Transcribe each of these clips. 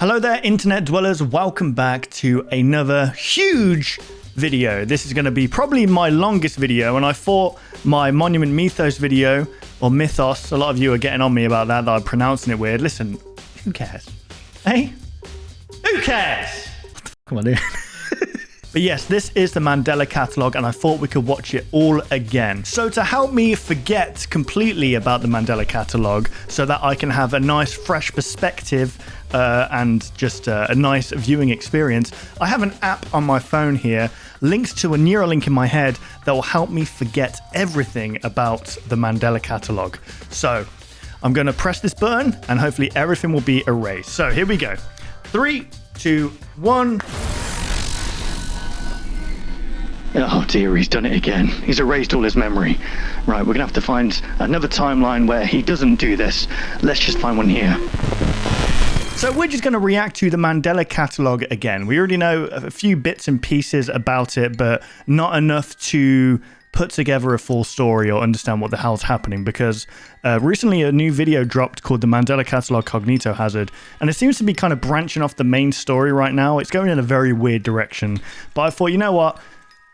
Hello there, internet dwellers. Welcome back to another huge video. This is going to be probably my longest video, and I thought my Monument Mythos video, or Mythos, a lot of you are getting on me about that I'm pronouncing it weird. Listen, who cares? Hey? Who cares? What the fuck am I doing? But yes, this is the Mandela Catalogue, and I thought we could watch it all again. So to help me forget completely about the Mandela Catalogue, so that I can have a nice fresh perspective and just a nice viewing experience, I have an app on my phone here, linked to a Neuralink in my head that will help me forget everything about the Mandela Catalogue. So I'm going to press this button and hopefully everything will be erased. So here we go. 3, 2, 1. Oh dear, he's done it again. He's erased all his memory. Right, we're going to have to find another timeline where he doesn't do this. Let's just find one here. So we're just going to react to the Mandela Catalogue again. We already know a few bits and pieces about it, but not enough to put together a full story or understand what the hell's happening, because recently a new video dropped called the Mandela Catalogue Cognitohazard, and it seems to be kind of branching off the main story right now. It's going in a very weird direction, but I thought, you know what?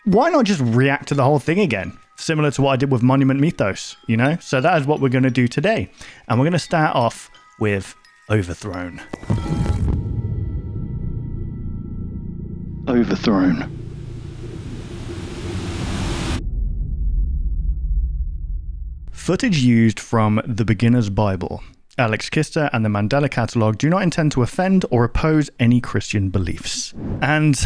Why not just react to the whole thing again? Similar to what I did with Monument Mythos, you know? So that is what we're going to do today. And we're going to start off with Overthrone. Overthrone. Footage used from The Beginner's Bible. Alex Kister and the Mandela Catalogue do not intend to offend or oppose any Christian beliefs. And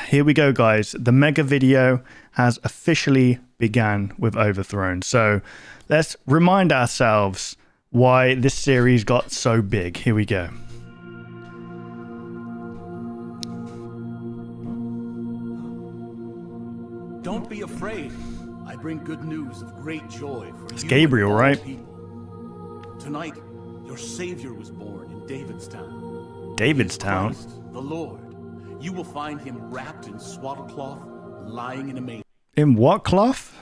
here we go, guys. The mega video has officially began with Overthrown. So let's remind ourselves why this series got so big. Here we go. Don't be afraid. I bring good news of great joy for It's you. Gabriel, right? People. Tonight, your Savior was born in Davidstown. Davidstown? Christ, the Lord. You will find him wrapped in swaddle cloth, lying in a manger. In what cloth?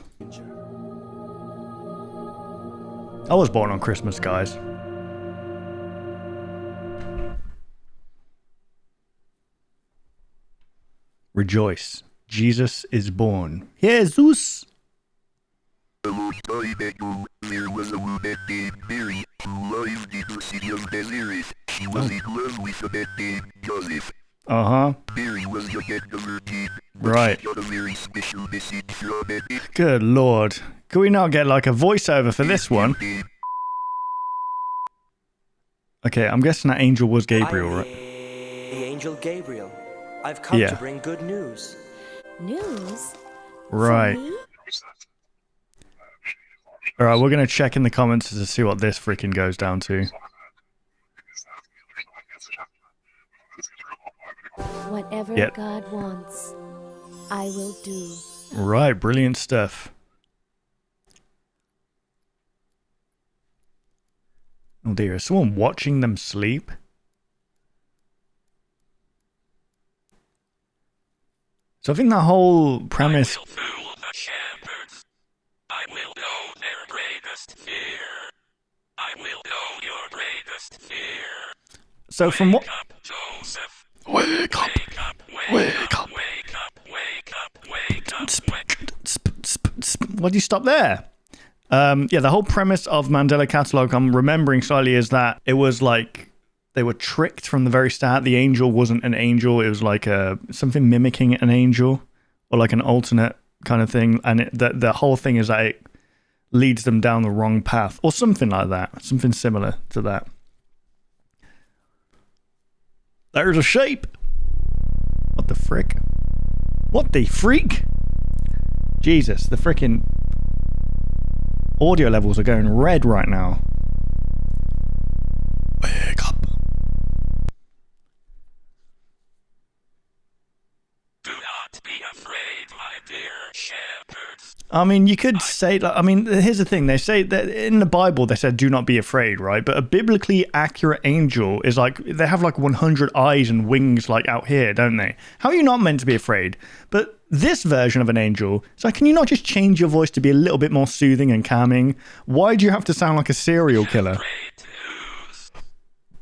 I was born on Christmas, guys. Rejoice. Jesus is born. Jesus! There was a woman named Mary who lived in the city of Nazareth. She was in love with a man named Joseph. Uh-huh. Mary was young and a virgin. Right. She got a very special message from an angel. Good lord. Could we not get like a voiceover for this one? Okay, I'm guessing that angel was Gabriel, right? The angel Gabriel. I've come to bring good news. News? Right. For me? Alright, we're going to check in the comments to see what this freaking goes down to. Whatever God wants, I will do. Right, brilliant stuff. Oh dear, is someone watching them sleep? So I think that whole premise... I will fool the shepherds. I will know their greatest fear. I will know your greatest fear. So from what... Wake up, Joseph. Wake up! Wake up, Wake up! wake up, wake up, wake up. Why'd you stop there? Yeah, the whole premise of Mandela Catalogue, I'm remembering slightly, is that it was like they were tricked from the very start. The angel wasn't an angel. It was like something mimicking an angel, or like an alternate kind of thing. And the whole thing is that it leads them down the wrong path, or something like that. Something similar to that. There's a shape. What the frick? What the freak? Jesus, the frickin' audio levels are going red right now. Wake up. Do not be afraid, my dear shepherds. I mean, you could say, like, I mean, here's the thing. They say that in the Bible, they said, do not be afraid, right? But a biblically accurate angel is like, they have like 100 eyes and wings like out here, don't they? How are you not meant to be afraid? But this version of an angel, it's like, can you not just change your voice to be a little bit more soothing and calming? Why do you have to sound like a serial killer? Great news.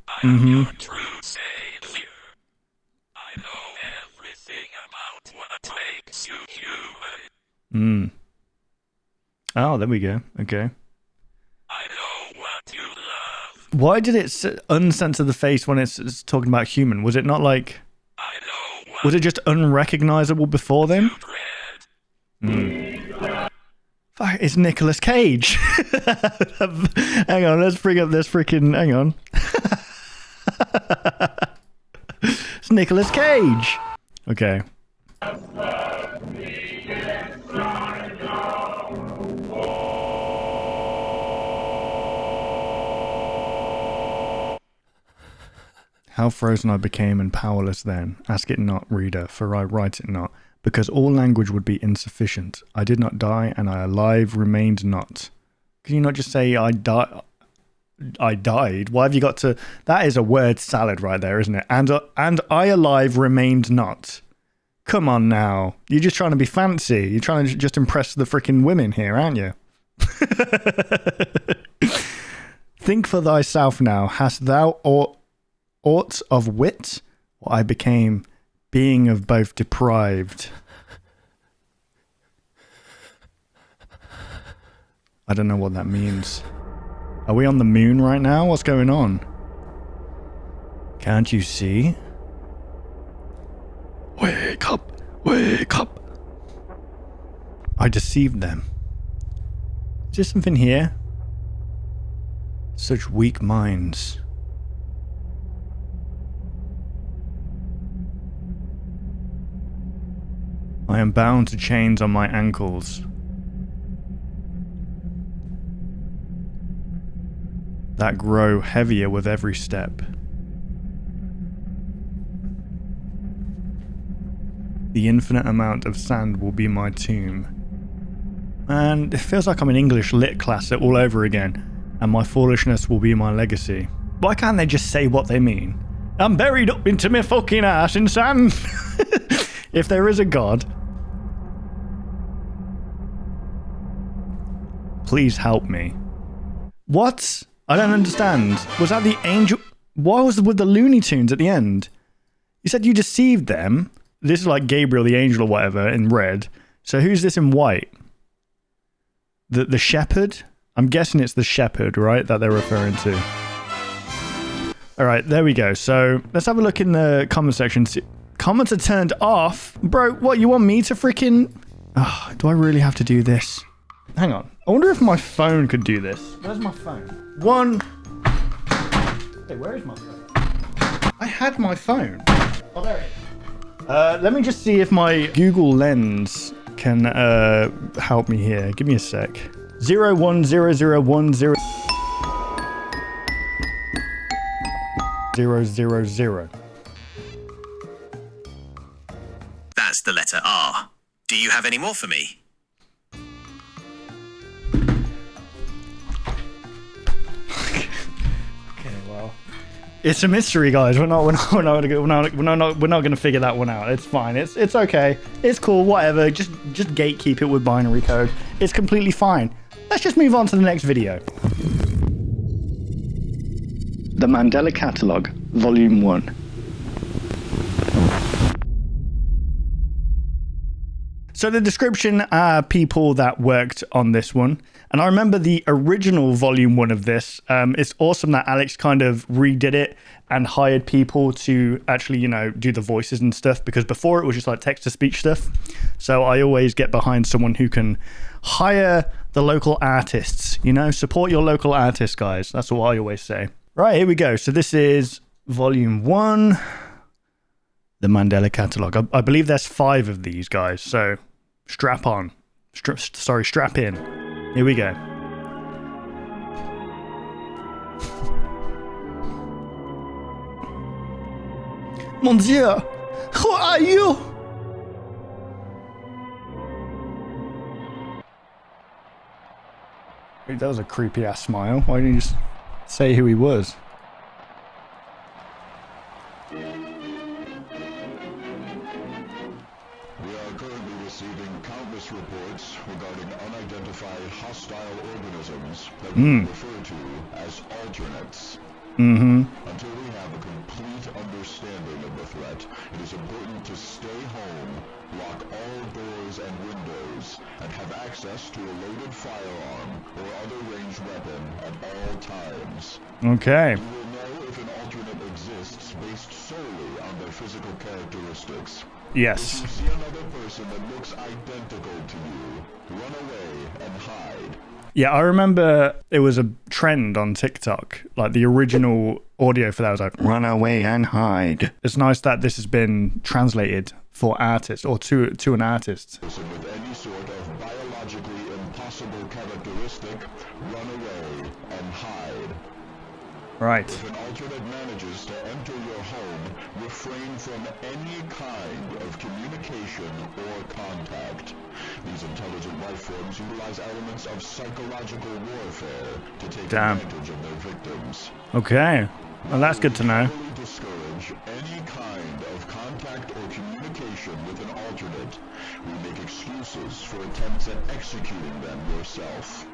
I am your true savior. Oh, there we go. Okay. I know what you love. Why did it uncensor the face when it's talking about human? Was it not like... I know what Was it just unrecognizable before then? Fuck, it's Nicolas Cage. Hang on, let's bring up this freaking... Hang on. It's Nicolas Cage. Okay. How frozen I became and powerless then. Ask it not, reader, for I write it not, because all language would be insufficient. I did not die, and I alive remained not. Can you not just say I died? Why have you got to... That is a word salad right there, isn't it? And I alive remained not. Come on now. You're just trying to be fancy. You're trying to just impress the freaking women here, aren't you? Think for thyself now. Hast thou aught of wit? Or I became being of both deprived. I don't know what that means. Are we on the moon right now? What's going on? Can't you see? Wake up! Wake up! I deceived them. Is there something here? Such weak minds. I am bound to chains on my ankles. That grow heavier with every step. The infinite amount of sand will be my tomb. And it feels like I'm in English lit class all over again, and my foolishness will be my legacy. Why can't they just say what they mean? I'm buried up into my fucking ass in sand. If there is a God, please help me. What? I don't understand. Was that the angel? What was with the Looney Tunes at the end? You said you deceived them. This is like Gabriel the angel or whatever in red. So who's this in white? The shepherd? I'm guessing it's the shepherd, right? That they're referring to. All right, there we go. So let's have a look in the comment section. Comments are turned off. Bro, what, you want me to freaking... Oh, do I really have to do this? Hang on. I wonder if my phone could do this. Where's my phone? Hey, where is my phone? I had my phone. Oh, there it is. Let me just see if my Google Lens can help me here. Give me a sec. 010010 000. That's the letter R. Do you have any more for me? It's a mystery, guys. We're not going to figure that one out. It's fine. It's okay. It's cool. Whatever. Just gatekeep it with binary code. It's completely fine. Let's just move on to the next video. The Mandela Catalogue, Volume 1. So the description are people that worked on this one. And I remember the original volume 1 of this. It's awesome that Alex kind of redid it and hired people to actually, do the voices and stuff, because before it was just like text-to-speech stuff. So I always get behind someone who can hire the local artists, support your local artists, guys. That's what I always say. Right, here we go. So this is volume 1, the Mandela Catalogue. I believe there's 5 of these, guys. So strap on. Strap in. Here we go. Mon Dieu, who are you? That was a creepy ass smile. Why didn't you just say who he was? We are currently receiving countless reports regarding unidentified hostile organisms that we refer to as alternates. Until we have a complete understanding of the threat, it is important to stay home, lock all doors and windows, and have access to a loaded firearm or other ranged weapon at all times. Okay. You will know if an alternate exists based solely on their physical characteristics. Yes. If you see another person that looks identical to you, run away and hide. Yeah, I remember it was a trend on TikTok. Like the original audio for that was like, run away and hide. It's nice that this has been translated for artists or to an artist. Person with any sort of biologically impossible characteristic, run away and hide. Right. If an alternate manages to enter your home, refrain from any kind of communication or contact. These intelligent life forms utilize elements of psychological warfare to take advantage of their victims. Okay. Well, that's good to know. Heavily discourage any kind of contact or communication with an alternate. We make excuses for attempts at executing them yourself.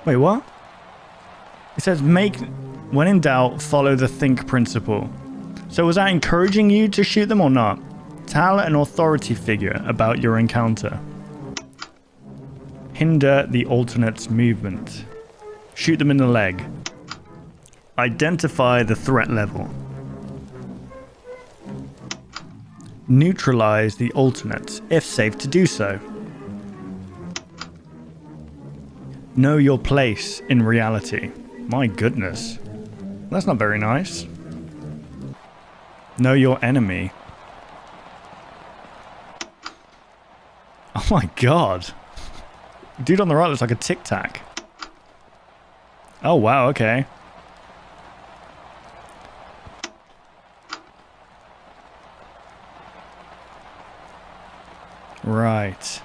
Wait, what? It says when in doubt, follow the think principle. So was that encouraging you to shoot them or not? Tell an authority figure about your encounter. Hinder the alternate's movement. Shoot them in the leg. Identify the threat level. Neutralize the alternate, if safe to do so. Know your place in reality. My goodness. That's not very nice. Know your enemy. Oh my god. Dude on the right looks like a Tic Tac. Oh wow, okay. Right.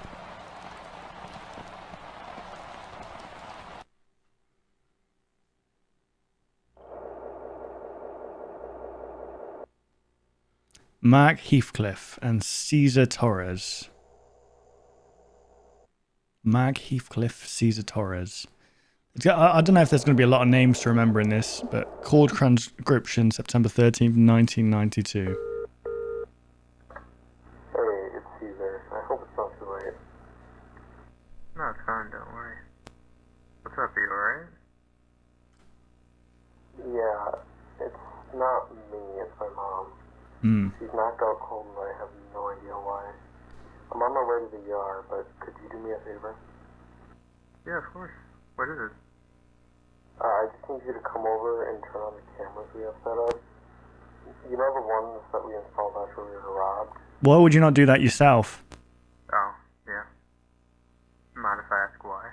Mark Heathcliff and Caesar Torres. Mark Heathcliff, Caesar Torres. I don't know if there's going to be a lot of names to remember in this, but called transcription September 13th, 1992. Hey, it's Caesar. I hope it's not too late. No, it's fine, don't worry. What's up, are you alright? Yeah, it's not me, it's my mom. She's knocked out cold and I have no idea why. I'm on my way to the ER, but could you do me a favor? Yeah, of course. What is it? I just need you to come over and turn on the cameras we have set up. You know the ones that we installed after we were robbed? Why would you not do that yourself? Oh, yeah. Mind if I ask why?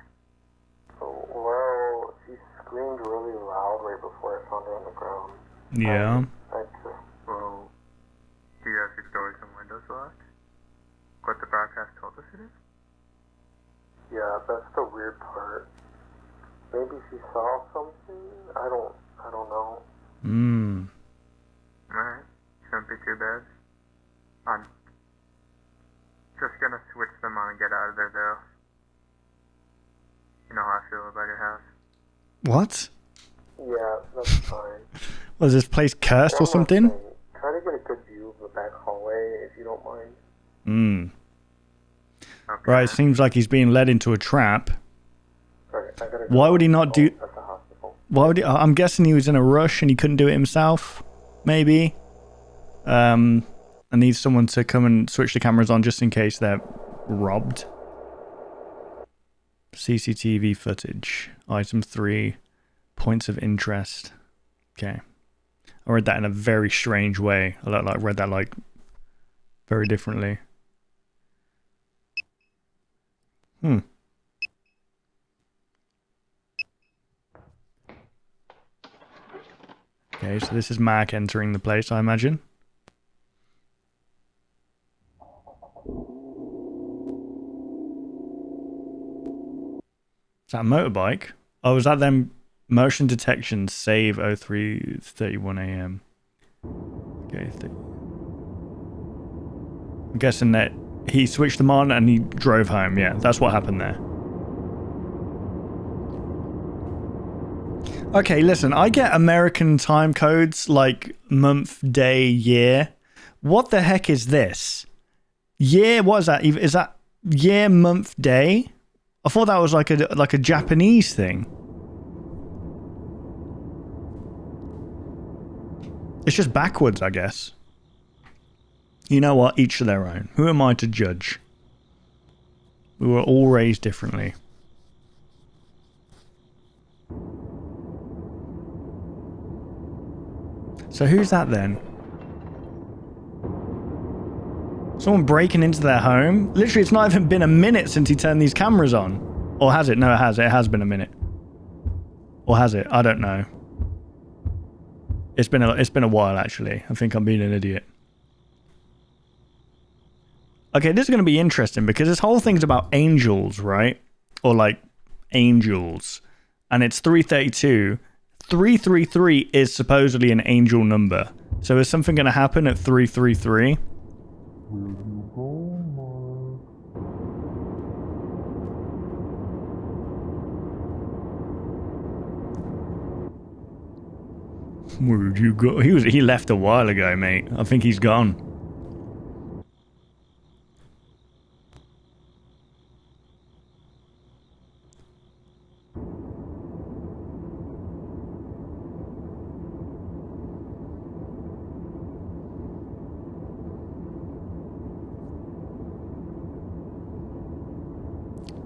Well, she screamed really loud right before I found her on the ground. Yeah. Well, do you have your doors and windows locked? What the broadcast told us it is? Yeah, that's the weird part. Maybe she saw something? I don't know. Alright, shouldn't be too bad. I'm just gonna switch them on and get out of there, though. You know how I feel about your house. What? Yeah, that's fine. Was this place cursed or something? Try to get a good view of the back hallway, if you don't mind. Okay. Right, seems like he's being led into a trap. Sorry, I gotta go. Why would he not do... At the hospital. Why would he... I'm guessing he was in a rush and he couldn't do it himself. Maybe. I need someone to come and switch the cameras on just in case they're robbed. CCTV footage. Item 3. Points of interest. Okay. I read that in a very strange way. I read that like very differently. Okay, so this is Mark entering the place, I imagine. Is that a motorbike? Oh, was that them motion detection save 03:31 AM? Okay, I'm guessing that he switched them on and he drove home. Yeah, that's what happened there. Okay, listen, I get American time codes like month, day, year What the heck is this? Year, what is that? Is that year, month, day? I thought that was like a Japanese thing. It's just backwards, I guess. You know what? Each to their own. Who am I to judge? We were all raised differently. So who's that then? Someone breaking into their home? Literally, it's not even been a minute since he turned these cameras on. Or has it? No, it has. It has been a minute. Or has it? I don't know. It's been a while, actually. I think I'm being an idiot. Okay, this is going to be interesting because this whole thing's about angels, right? Or like angels. And it's 332. 333 is supposedly an angel number. So is something going to happen at 333? Where'd you go? He left a while ago, mate. I think he's gone.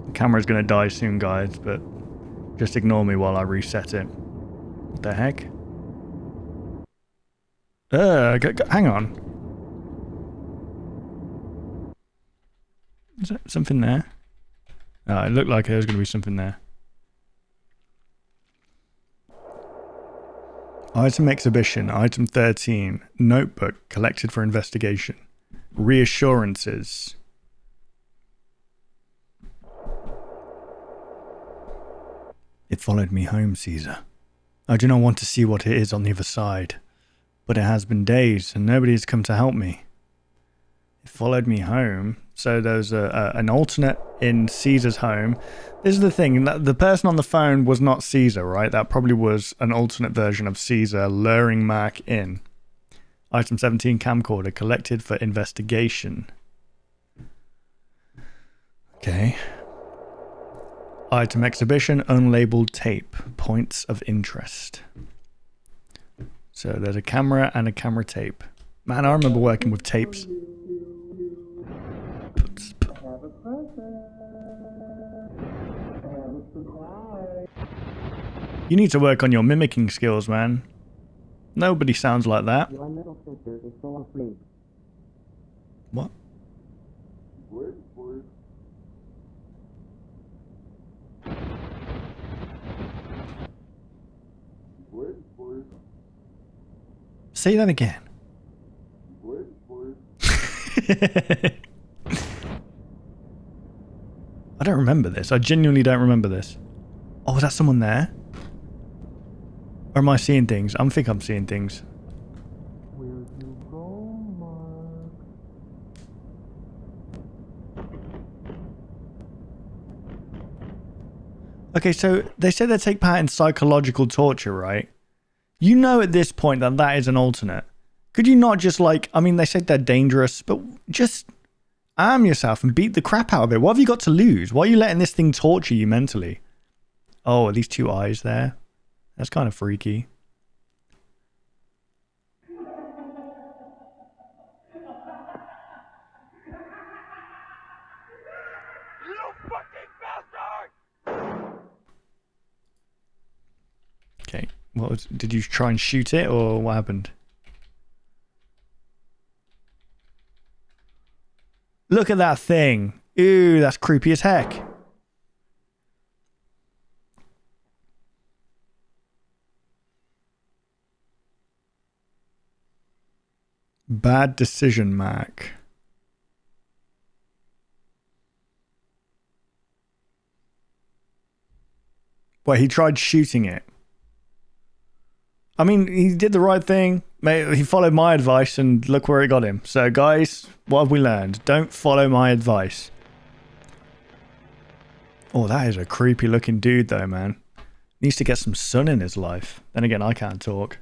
The camera's gonna die soon, guys, but just ignore me while I reset it. What the heck? Hang on. Is that something there? Oh, it looked like there was going to be something there. Item exhibition, item 13. Notebook collected for investigation. Reassurances. It followed me home, Caesar. I do not want to see what it is on the other side. But it has been days and nobody has come to help me. It followed me home. So there's an alternate in Caesar's home. This is the thing. The person on the phone was not Caesar, right? That probably was an alternate version of Caesar luring Mac in. Item 17, camcorder collected for investigation. Okay. Item exhibition, unlabeled tape. Points of interest. So there's a camera and a camera tape. Man, I remember working with tapes. You need to work on your mimicking skills, man. Nobody sounds like that. What? Say that again. I don't remember this. I genuinely don't remember this. Oh, is that someone there? Or am I seeing things? I think I'm seeing things. Okay, so they say they take part in psychological torture, right? You know at this point that that is an alternate. Could you not just like, I mean, they said they're dangerous, but just arm yourself and beat the crap out of it. What have you got to lose? Why are you letting this thing torture you mentally? Oh, are these two eyes there? That's kind of freaky. Okay, what was, did you try and shoot it or what happened? Look at that thing. Ooh, that's creepy as heck. Bad decision, Mac. Well, he tried shooting it. I mean, he did the right thing. He followed my advice and look where it got him. So, guys, what have we learned? Don't follow my advice. Oh, that is a creepy looking dude though, man. Needs to get some sun in his life. Then again, I can't talk.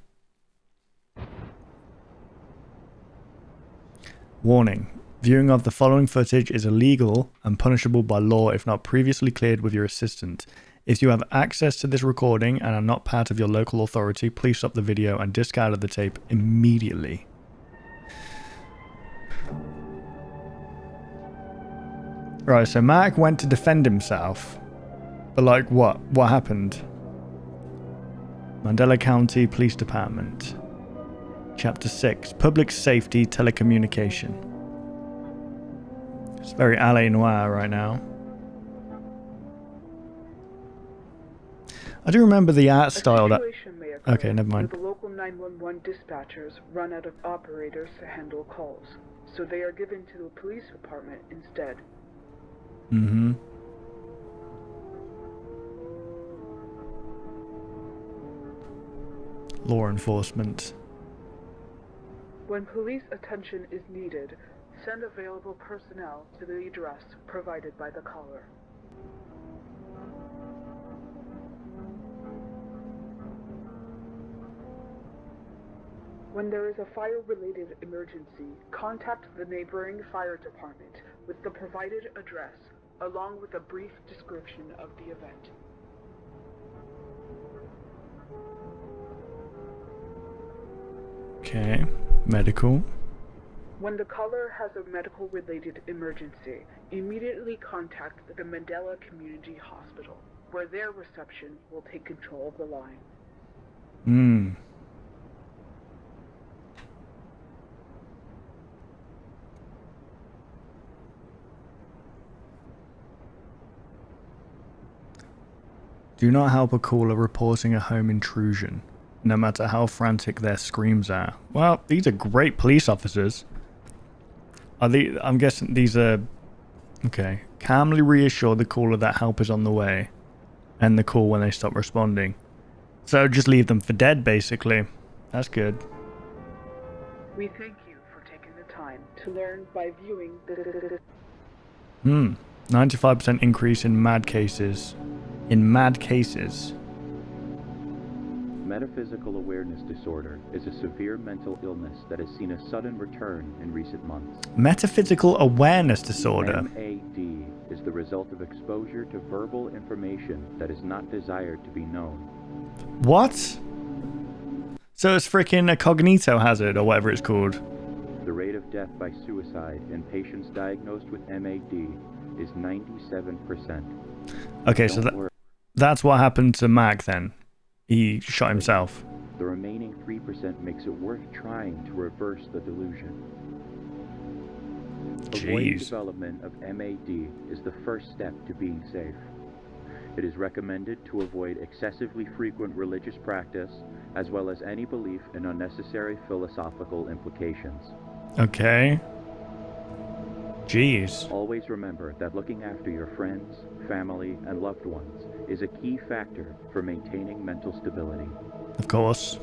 Warning. Viewing of the following footage is illegal and punishable by law if not previously cleared with your assistant. If you have access to this recording and are not part of your local authority, please stop the video and discard the tape immediately. Right, so Mark went to defend himself. But like what? What happened? Mandela County Police Department. Chapter 6. Public Safety Telecommunication. It's very LA Noire right now. I do remember the art style that... Okay, never mind. The local 911 dispatchers run out of operators to handle calls, so they are given to the police department instead. Mm-hmm. Law enforcement. When police attention is needed, send available personnel to the address provided by the caller. When there is a fire-related emergency, contact the neighboring fire department with the provided address, along with a brief description of the event. Okay, medical. When the caller has a medical-related emergency, immediately contact the Mandela Community Hospital, where their reception will take control of the line. Hmm. Do not help a caller reporting a home intrusion, no matter how frantic their screams are. Well, these are great police officers. I'm guessing these are... Okay. Calmly reassure the caller that help is on the way. End the call when they stop responding. So just leave them for dead, basically. That's good. We thank you for taking the time to learn by viewing the... 95% increase in mad cases. In mad cases. Metaphysical awareness disorder is a severe mental illness that has seen a sudden return in recent months. Metaphysical awareness disorder. MAD is the result of exposure to verbal information that is not desired to be known. What? So it's freaking a Cognitohazard or whatever it's called. The rate of death by suicide in patients diagnosed with MAD is 97%. Okay, so that's what happened to Mac then. He shot himself. The remaining 3% makes it worth trying to reverse the delusion. Avoiding development of MAD is the first step to being safe. It is recommended to avoid excessively frequent religious practice, as well as any belief in unnecessary philosophical implications. Okay. Jeez. Always remember that looking after your friends, family, and loved ones is a key factor for maintaining mental stability. Of course.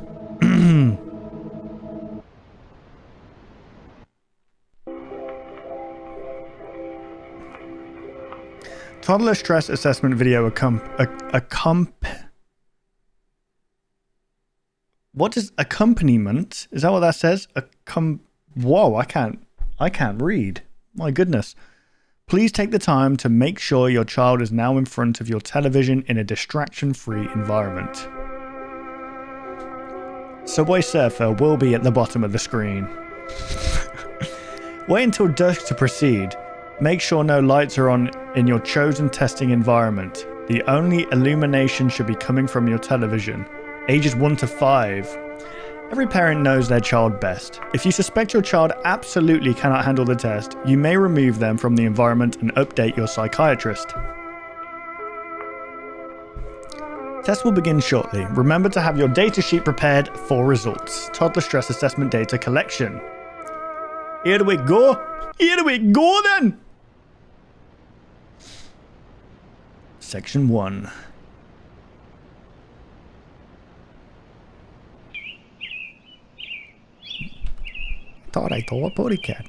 Toddler stress assessment video What is accompaniment? Is that what that says? Whoa, I can't read. My goodness. Please take the time to make sure your child is now in front of your television in a distraction-free environment. Subway Surfer will be at the bottom of the screen. Wait until dusk to proceed. Make sure no lights are on in your chosen testing environment. The only illumination should be coming from your television. Ages 1 to 5. Every parent knows their child best. If you suspect your child absolutely cannot handle the test, you may remove them from the environment and update your psychiatrist. Test will begin shortly. Remember to have your data sheet prepared for results. Toddler stress assessment data collection. Here we go. Here we go then. Section 1. I thought a potty cat.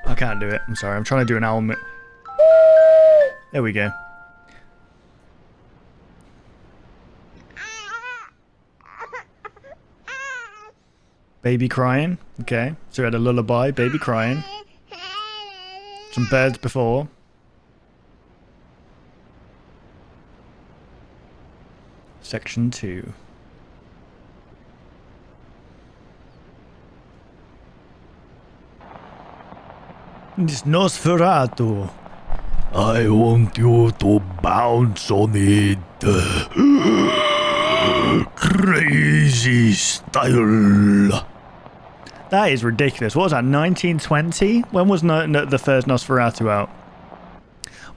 I can't do it. I'm sorry. I'm trying to do an owl. There we go. Baby crying. Okay. So we had a lullaby. Baby crying. Some birds before. Section 2. It's Nosferatu. I want you to bounce on it. Crazy style. That is ridiculous. What was that, 1920? When was the first Nosferatu out?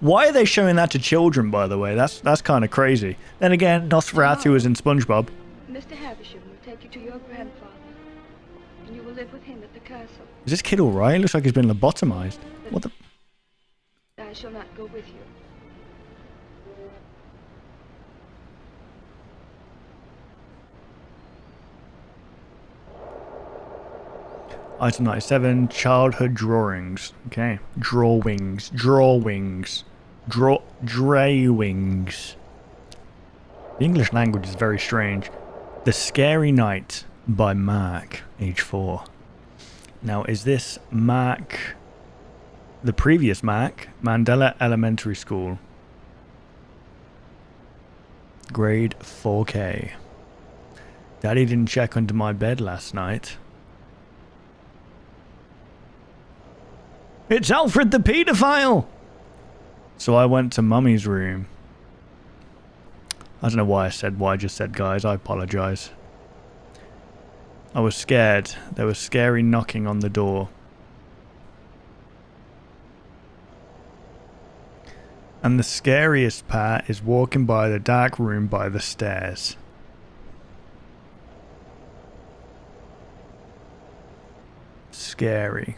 Why are they showing that to children, by the way? That's kind of crazy. Then again, Nosferatu was in SpongeBob. Mr. Havisham will take you to your grandfather, and you will live with him at the castle. Is this kid alright? Looks like he's been lobotomized. What the... I shall not go with you. Item 97, childhood drawings. Okay. Drawings. Drawings. Drawings. The English language is very strange. The Scary Night by Mac, age 4. Now, is this Mac... the previous Mac? Mandela Elementary School. Grade 4K. Daddy didn't check under my bed last night. It's Alfred the paedophile! So I went to Mummy's room. I don't know why I said what I just said, guys. I apologize. I was scared. There was scary knocking on the door. And the scariest part is walking by the dark room by the stairs. Scary.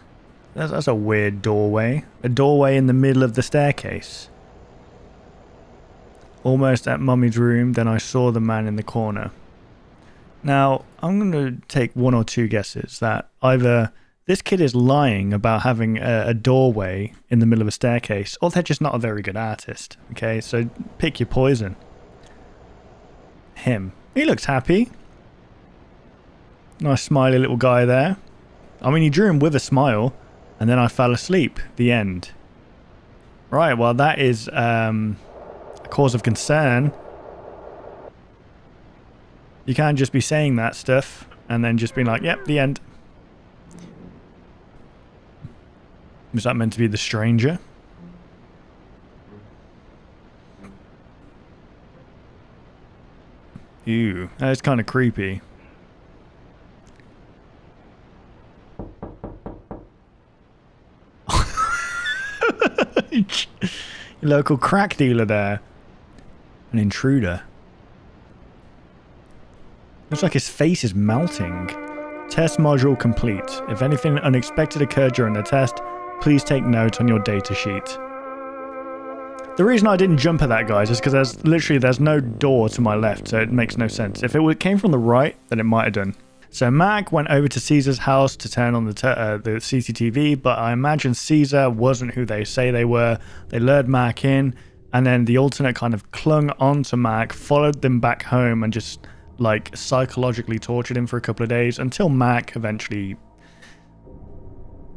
That's a weird doorway. A doorway in the middle of the staircase. Almost at Mummy's room, then I saw the man in the corner. Now, I'm going to take one or two guesses that either this kid is lying about having a doorway in the middle of a staircase, or they're just not a very good artist. Okay, so pick your poison. Him. He looks happy. Nice smiley little guy there. I mean, he drew him with a smile. And then I fell asleep. The end. Right, well, that is a cause of concern. You can't just be saying that stuff and then just being like, yep, the end. Was that meant to be the stranger? Ew, that is kind of creepy. Your local crack dealer there. An intruder. Looks like his face is melting. Test module complete. If anything unexpected occurred during the test, please take note on your data sheet. The reason I didn't jump at that, guys, is because there's no door to my left, so it makes no sense. If it came from the right, then it might have done. So Mac went over to Caesar's house to turn on the CCTV, but I imagine Caesar wasn't who they say they were. They lured Mac in, and then the alternate kind of clung onto Mac, followed them back home, and just like psychologically tortured him for a couple of days until Mac eventually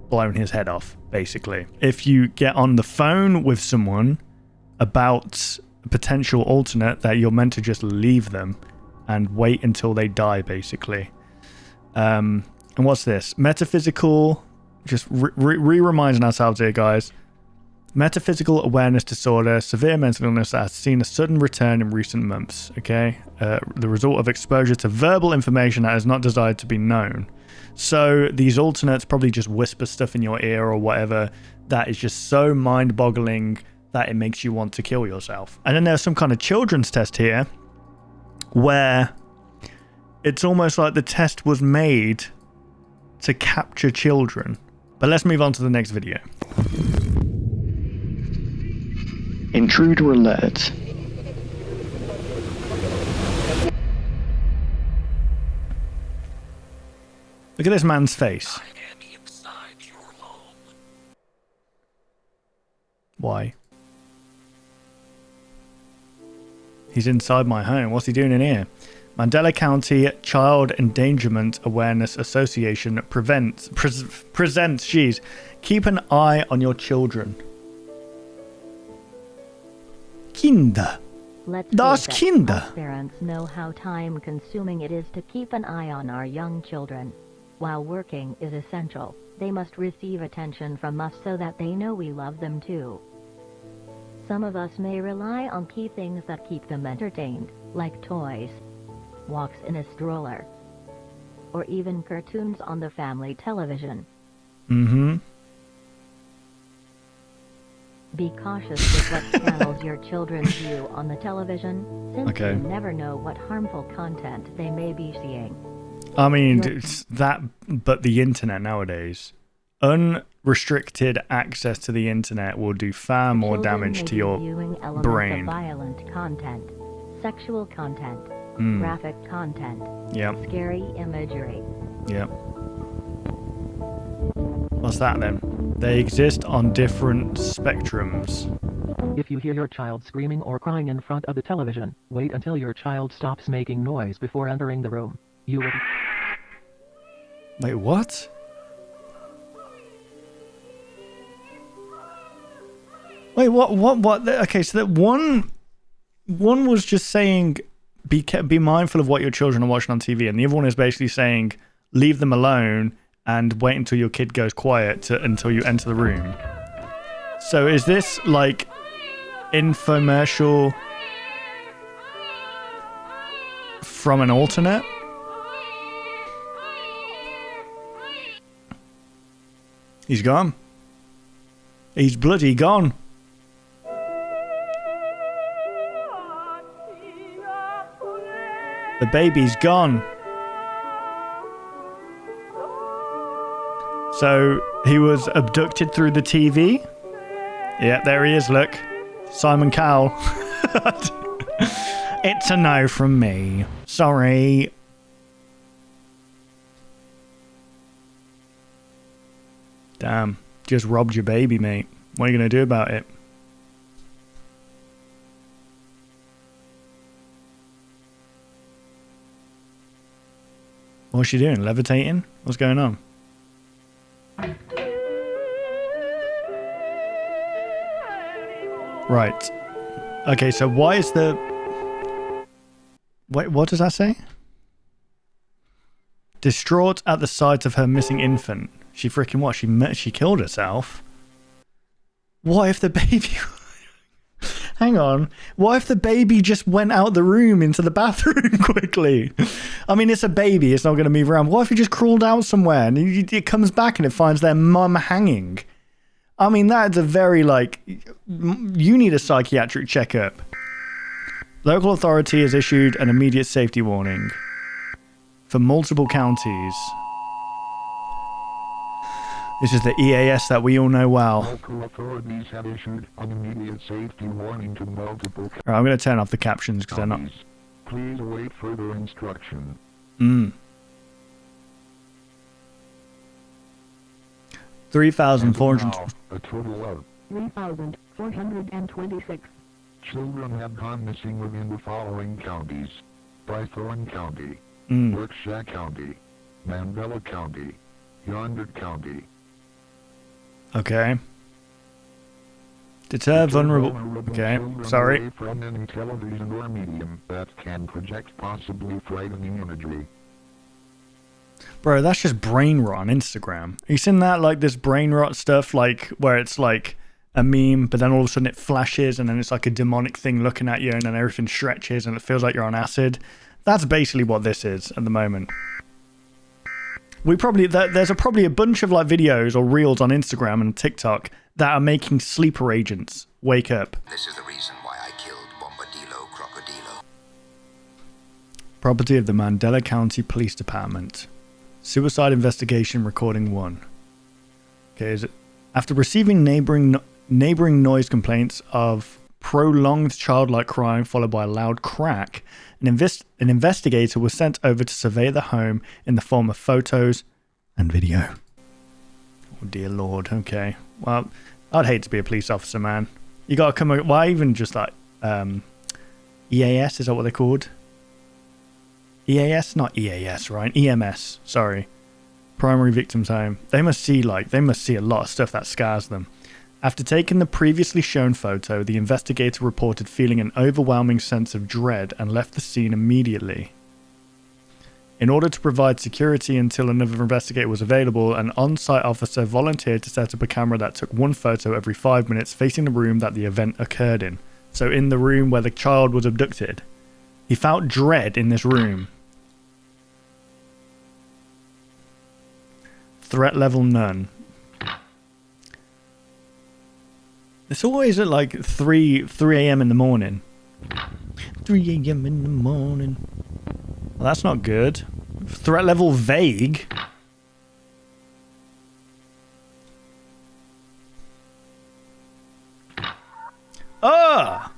blown his head off, basically. If you get on the phone with someone about a potential alternate, that you're meant to just leave them and wait until they die, basically. And what's this? Metaphysical, just reminding ourselves here, guys. Metaphysical awareness disorder, severe mental illness that has seen a sudden return in recent months, okay? The result of exposure to verbal information that is not desired to be known. So these alternates probably just whisper stuff in your ear or whatever that is just so mind-boggling that it makes you want to kill yourself. And then there's some kind of children's test here where it's almost like the test was made to capture children. But let's move on to the next video. Intruder Alert. Look at this man's face. Why? He's inside my home. What's he doing in here? Mandela County Child Endangerment Awareness Association presents, geez, keep an eye on your children. Kinder. Das Kinder. Us parents know how time-consuming it is to keep an eye on our young children. While working is essential, they must receive attention from us so that they know we love them too. Some of us may rely on key things that keep them entertained, like toys, walks in a stroller, or even cartoons on the family television. Mm-hmm. Be cautious with what channels your children view on the television, since you never know what harmful content they may be seeing. I mean, it's that, but the internet nowadays. Unrestricted access to the internet will do far more damage to your brain. Of violent content, sexual content, graphic content, scary imagery. Yep. What's that then? They exist on different spectrums. If you hear your child screaming or crying in front of the television, wait until your child stops making noise before entering the room. You will... Wait, what? Wait, what? Okay, so that one was just saying, be mindful of what your children are watching on TV, and the other one is basically saying, leave them alone and wait until your kid goes quiet until you enter the room. So is this like infomercial from an alternate? He's gone. He's bloody gone. The baby's gone. So he was abducted through the TV. Yeah, there he is, look. Simon Cowell. It's a no from me. Sorry. Damn. Just robbed your baby, mate. What are you going to do about it? What's she doing? Levitating? What's going on? Right. Okay, so why is the... Wait, what does that say? Distraught at the sight of her missing infant. She freaking what? She killed herself? What if the baby... Hang on. What if the baby just went out the room into the bathroom quickly? I mean, it's a baby. It's not going to move around. What if it just crawled out somewhere and it comes back and it finds their mum hanging? I mean, that's a very, like... You need a psychiatric checkup. Local authority has issued an immediate safety warning for multiple counties. This is the EAS that we all know well. Local authorities have issued an immediate safety warning to multiple... Alright, I'm going to turn off the captions because they're not... Please await further instruction. 3,400... A total of 3,426 children have gone missing within the following counties: Overthrone County, Berkshire County, Mandela County, Yonder County. Okay. Deter vulnerable... Okay, sorry. From any television or medium that can project possibly frightening imagery. Bro, that's just brain rot on Instagram. Have you seen that, like this brain rot stuff, like where it's like a meme, but then all of a sudden it flashes and then it's like a demonic thing looking at you and then everything stretches and it feels like you're on acid? That's basically what this is at the moment. We probably... There's probably a bunch of like videos or reels on Instagram and TikTok that are making sleeper agents wake up. This is the reason why I killed Bombadillo Crocodilo. Property of the Mandela County Police Department. Suicide investigation recording 1. Okay, is it after receiving neighboring noise complaints of prolonged childlike crying followed by a loud crack, an investigator was sent over to survey the home in the form of photos and video. Oh dear Lord. Okay. Well, I'd hate to be a police officer, man. You gotta come. Why even just like EAS? Is that what they're called? EAS, not EAS, right? EMS. Sorry. Primary Victims Home. They must see a lot of stuff that scars them. After taking the previously shown photo, the investigator reported feeling an overwhelming sense of dread and left the scene immediately. In order to provide security until another investigator was available, an on-site officer volunteered to set up a camera that took one photo every 5 minutes facing the room that the event occurred in. So in the room where the child was abducted. He felt dread in this room. Threat level none. It's always at like 3 a.m. in the morning. 3 a.m. in the morning. Well, that's not good. Threat level vague. Ah!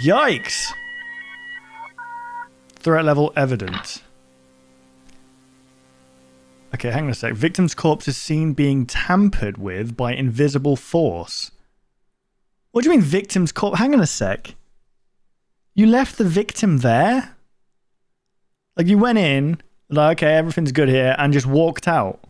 Yikes! Threat level evident. Okay, hang on a sec. Victim's corpse is seen being tampered with by invisible force. What do you mean victim's corpse? Hang on a sec. You left the victim there? Like you went in, like, okay, everything's good here, and just walked out.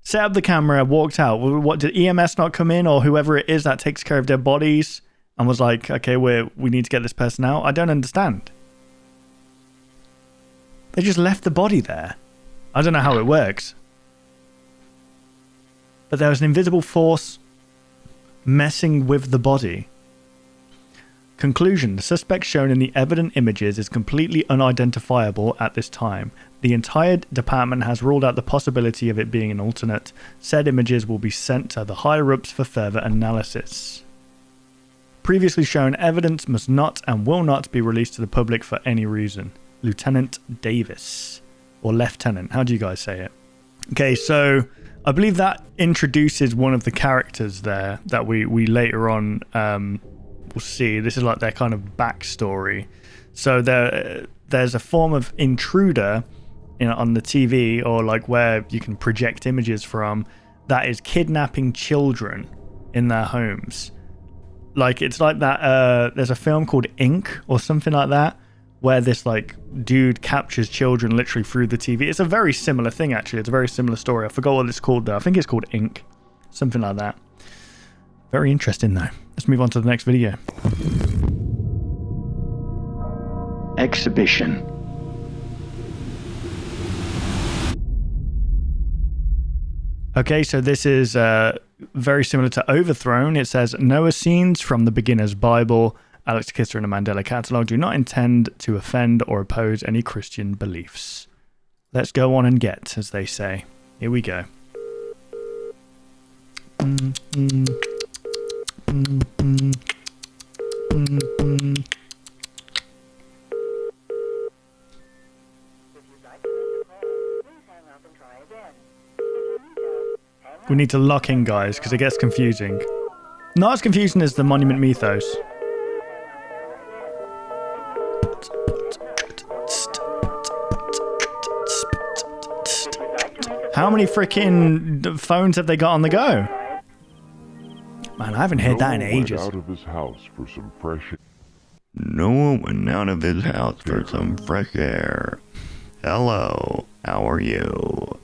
Set up the camera, walked out. What, did EMS not come in, or whoever it is that takes care of dead bodies, and was like, okay, we need to get this person out? I don't understand. They just left the body there. I don't know how it works. But there was an invisible force messing with the body. Conclusion: the suspect shown in the evident images is completely unidentifiable at this time. The entire department has ruled out the possibility of it being an alternate. Said images will be sent to the higher-ups for further analysis. Previously shown evidence must not and will not be released to the public for any reason. Lieutenant Davis. Or Lieutenant, how do you guys say it? Okay, so I believe that introduces one of the characters there that we later on will see. This is like their kind of backstory. So there's a form of intruder on the TV, or like where you can project images from, that is kidnapping children in their homes. Like it's like that. There's a film called Ink or something like that, where this like dude captures children literally through the TV. It's a very similar thing, actually. It's a very similar story. I forgot what it's called though. I think it's called Ink, something like that. Very interesting though. Let's move on to the next video. Exhibition. Okay, so this is very similar to Overthrown. It says, Noah scenes from the beginner's Bible, Alex Kisser and the Mandela Catalogue do not intend to offend or oppose any Christian beliefs. Let's go on and get, as they say. Here we go. We need to lock in, guys, because it gets confusing. Not as confusing as the Monument Mythos. How many freaking phones have they got on the go? Man, I haven't heard that in ages. Noah went out of his house for some fresh air. Noah went out of his house for some fresh air. Hello, how are you?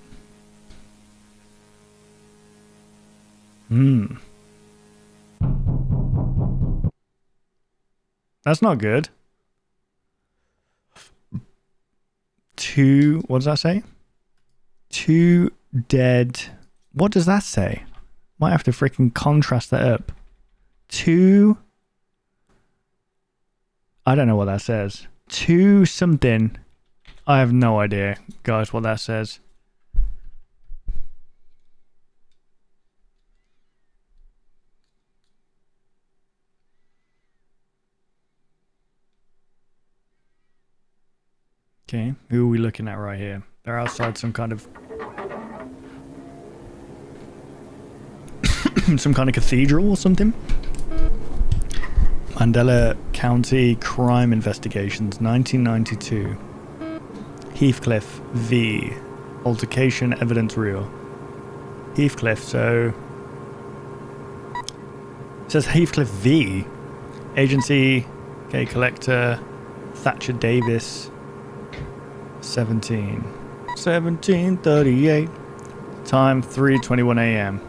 That's not good. What does that say? 2 dead. What does that say? Might have to freaking contrast that up. 2. I don't know what that says. 2 something. I have no idea, guys, what that says. Okay, who are we looking at right here? They're outside some kind of some kind of cathedral or something. Mandela County Crime Investigations, 1992. Heathcliff v. Altercation Evidence Real. Heathcliff, so... It says Heathcliff V. Agency, okay, collector, Thatcher Davis, 1738. Time 3:21 a.m.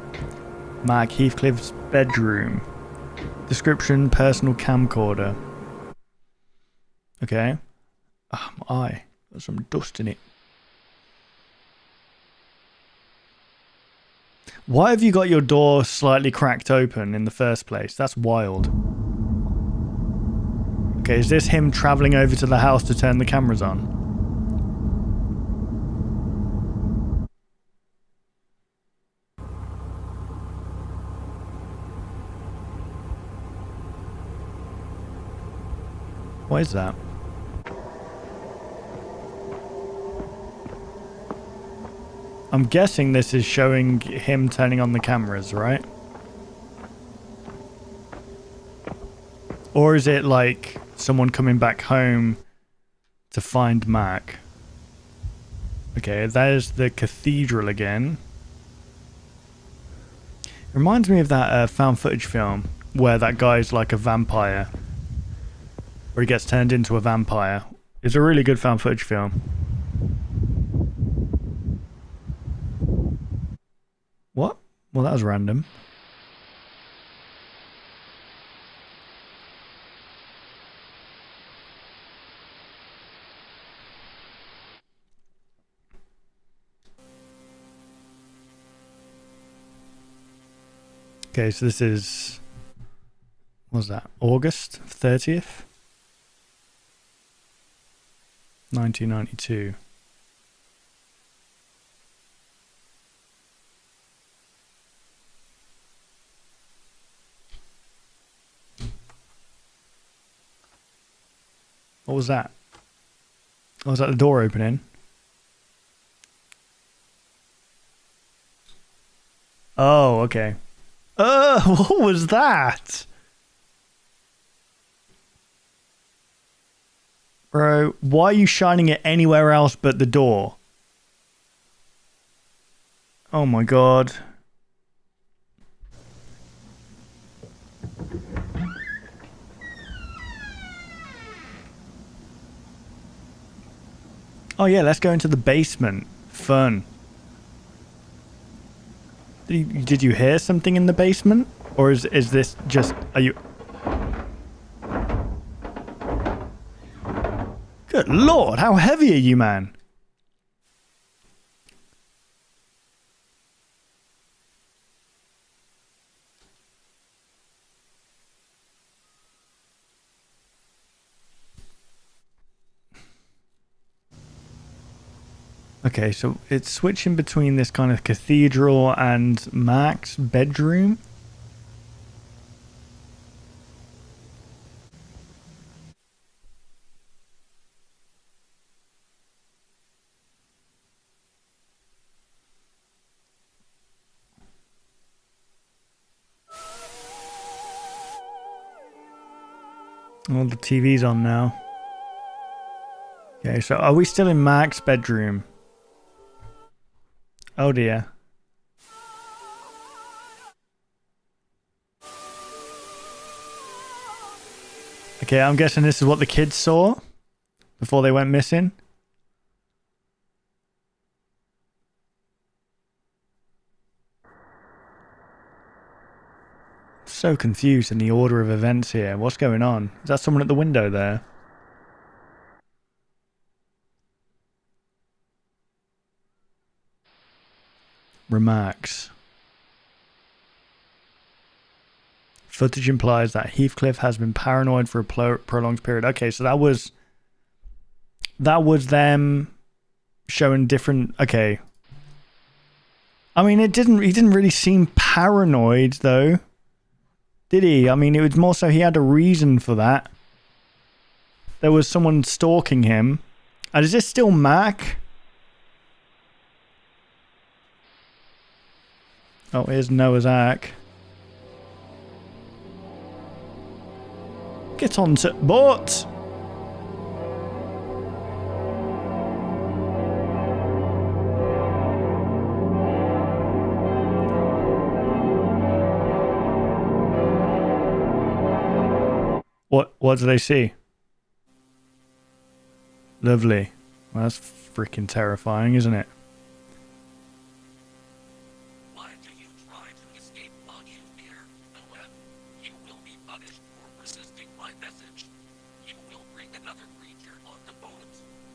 Mark Heathcliff's bedroom. Description, personal camcorder. Okay. Ah, my eye. Got some dust in it. Why have you got your door slightly cracked open in the first place? That's wild. Okay, is this him travelling over to the house to turn the cameras on? What is that? I'm guessing this is showing him turning on the cameras, right? Or is it like someone coming back home to find Mac? Okay, there's the cathedral again. Reminds me of that found footage film where that guy's like a vampire. Where he gets turned into a vampire. It's a really good found footage film. What? Well, that was random. Okay, so this is... What was that? August 30th? 1992. What was that? Oh, was that the door opening? Oh, okay. What was that? Bro, why are you shining it anywhere else but the door? Oh my god. Oh yeah, let's go into the basement. Fun. Did you hear something in the basement? Or is this just... Are you... Good lord, how heavy are you, man? Okay, so it's switching between this kind of cathedral and Mac's bedroom. Oh, the TV's on now. Okay, so are we still in Mac's bedroom? Oh dear. Okay, I'm guessing this is what the kids saw before they went missing. So confused in the order of events here. What's going on? Is that someone at the window there? Remarks. Footage implies that Heathcliff has been paranoid for a prolonged period. Okay, so that was them showing different... Okay. I mean, he didn't really seem paranoid, though. Did he? I mean, it was more so he had a reason for that. There was someone stalking him. And is this still Mac? Oh, here's Noah's Ark. Get on to boat! What do they see? Lovely. Well, that's freaking terrifying, isn't it? Why do you try to escape while you fear the web? You will be punished for resisting my message. You will bring another creature on the boat.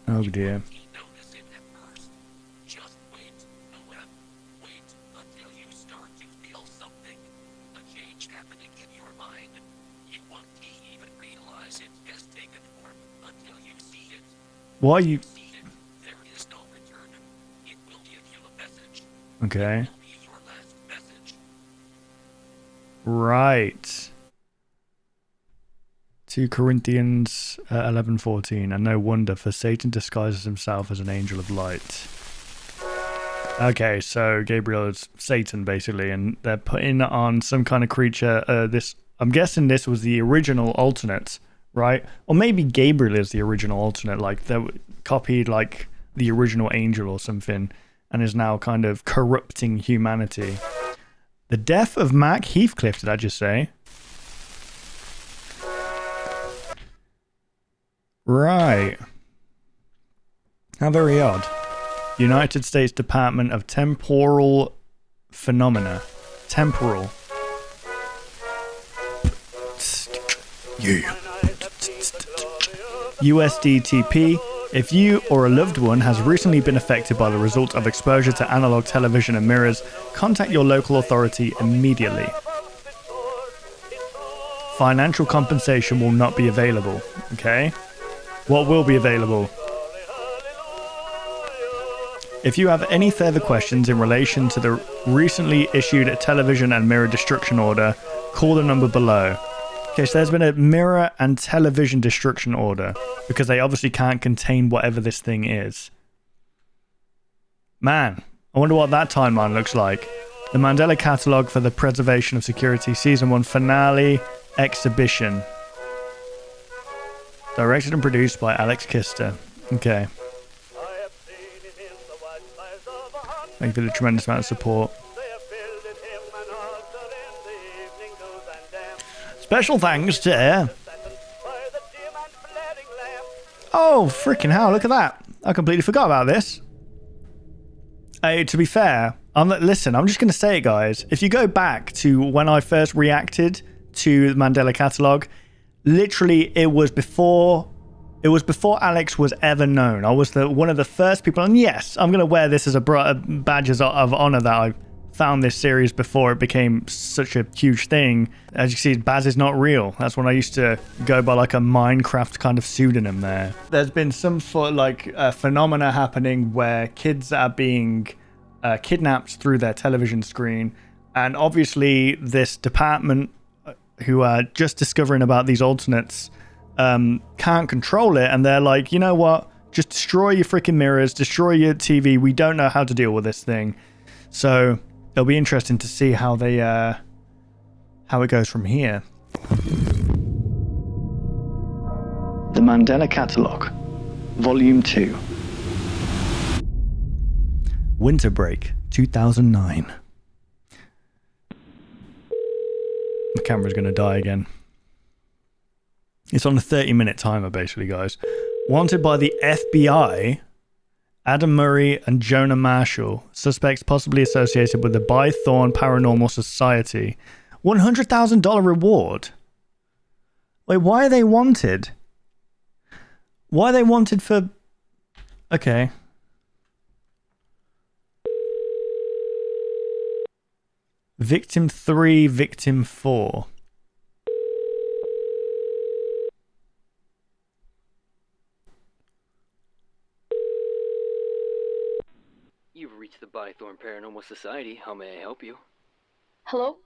Oh dear. Notice it at first. Just wait, the web. Wait until you start to feel something. A change happening in your mind. You won't even realize it has taken form until you see it. Why are you... There is no return. It will give you a message. Okay. It will be your last message. Right. 2 Corinthians 11:14, and no wonder, for Satan disguises himself as an angel of light. Okay, so Gabriel is Satan basically, and they're putting on some kind of creature. I'm guessing this was the original alternate, right? Or maybe Gabriel is the original alternate, like they copied like the original angel or something, and is now kind of corrupting humanity. The death of Mac Heathcliff, did I just say? Right. How very odd. United States Department of Temporal Phenomena. Temporal. Yeah. USDTP. If you or a loved one has recently been affected by the result of exposure to analog television and mirrors, contact your local authority immediately. Financial compensation will not be available. Okay? What will be available? If you have any further questions in relation to the recently issued television and mirror destruction order, call the number below. Okay, so there's been a mirror and television destruction order because they obviously can't contain whatever this thing is. Man, I wonder what that timeline looks like. The Mandela Catalogue for the Preservation of Security Season 1 Finale Exhibition. Directed and produced by Alex Kister. Okay. Thank you for the tremendous amount of support. Special thanks to... Oh, freaking hell, look at that. I completely forgot about this. To be fair, listen, I'm just going to say it, guys. If you go back to when I first reacted to the Mandela Catalogue, literally it was before Alex was ever known. I was one of the first people, and yes, I'm going to wear this as a badge of honor that I found this series before it became such a huge thing. As you see, Baz is not real. That's when I used to go by like a Minecraft kind of pseudonym there. There's been some sort of like phenomena happening where kids are being kidnapped through their television screen, and obviously this department who are just discovering about these alternates can't control it, and they're like, you know what, just destroy your freaking mirrors, destroy your TV, we don't know how to deal with this thing. So it'll be interesting to see how they how it goes from here. The Mandela Catalogue, Volume 2. Winter Break 2009. The camera's going to die again. It's on a 30-minute timer, basically, guys. Wanted by the FBI, Adam Murray and Jonah Marshall, suspects possibly associated with the Bythorn Paranormal Society. $100,000 reward. Wait, why are they wanted? Why are they wanted for... Okay. Victim 3, Victim 4. You've reached the Bythorn Paranormal Society. How may I help you? Hello?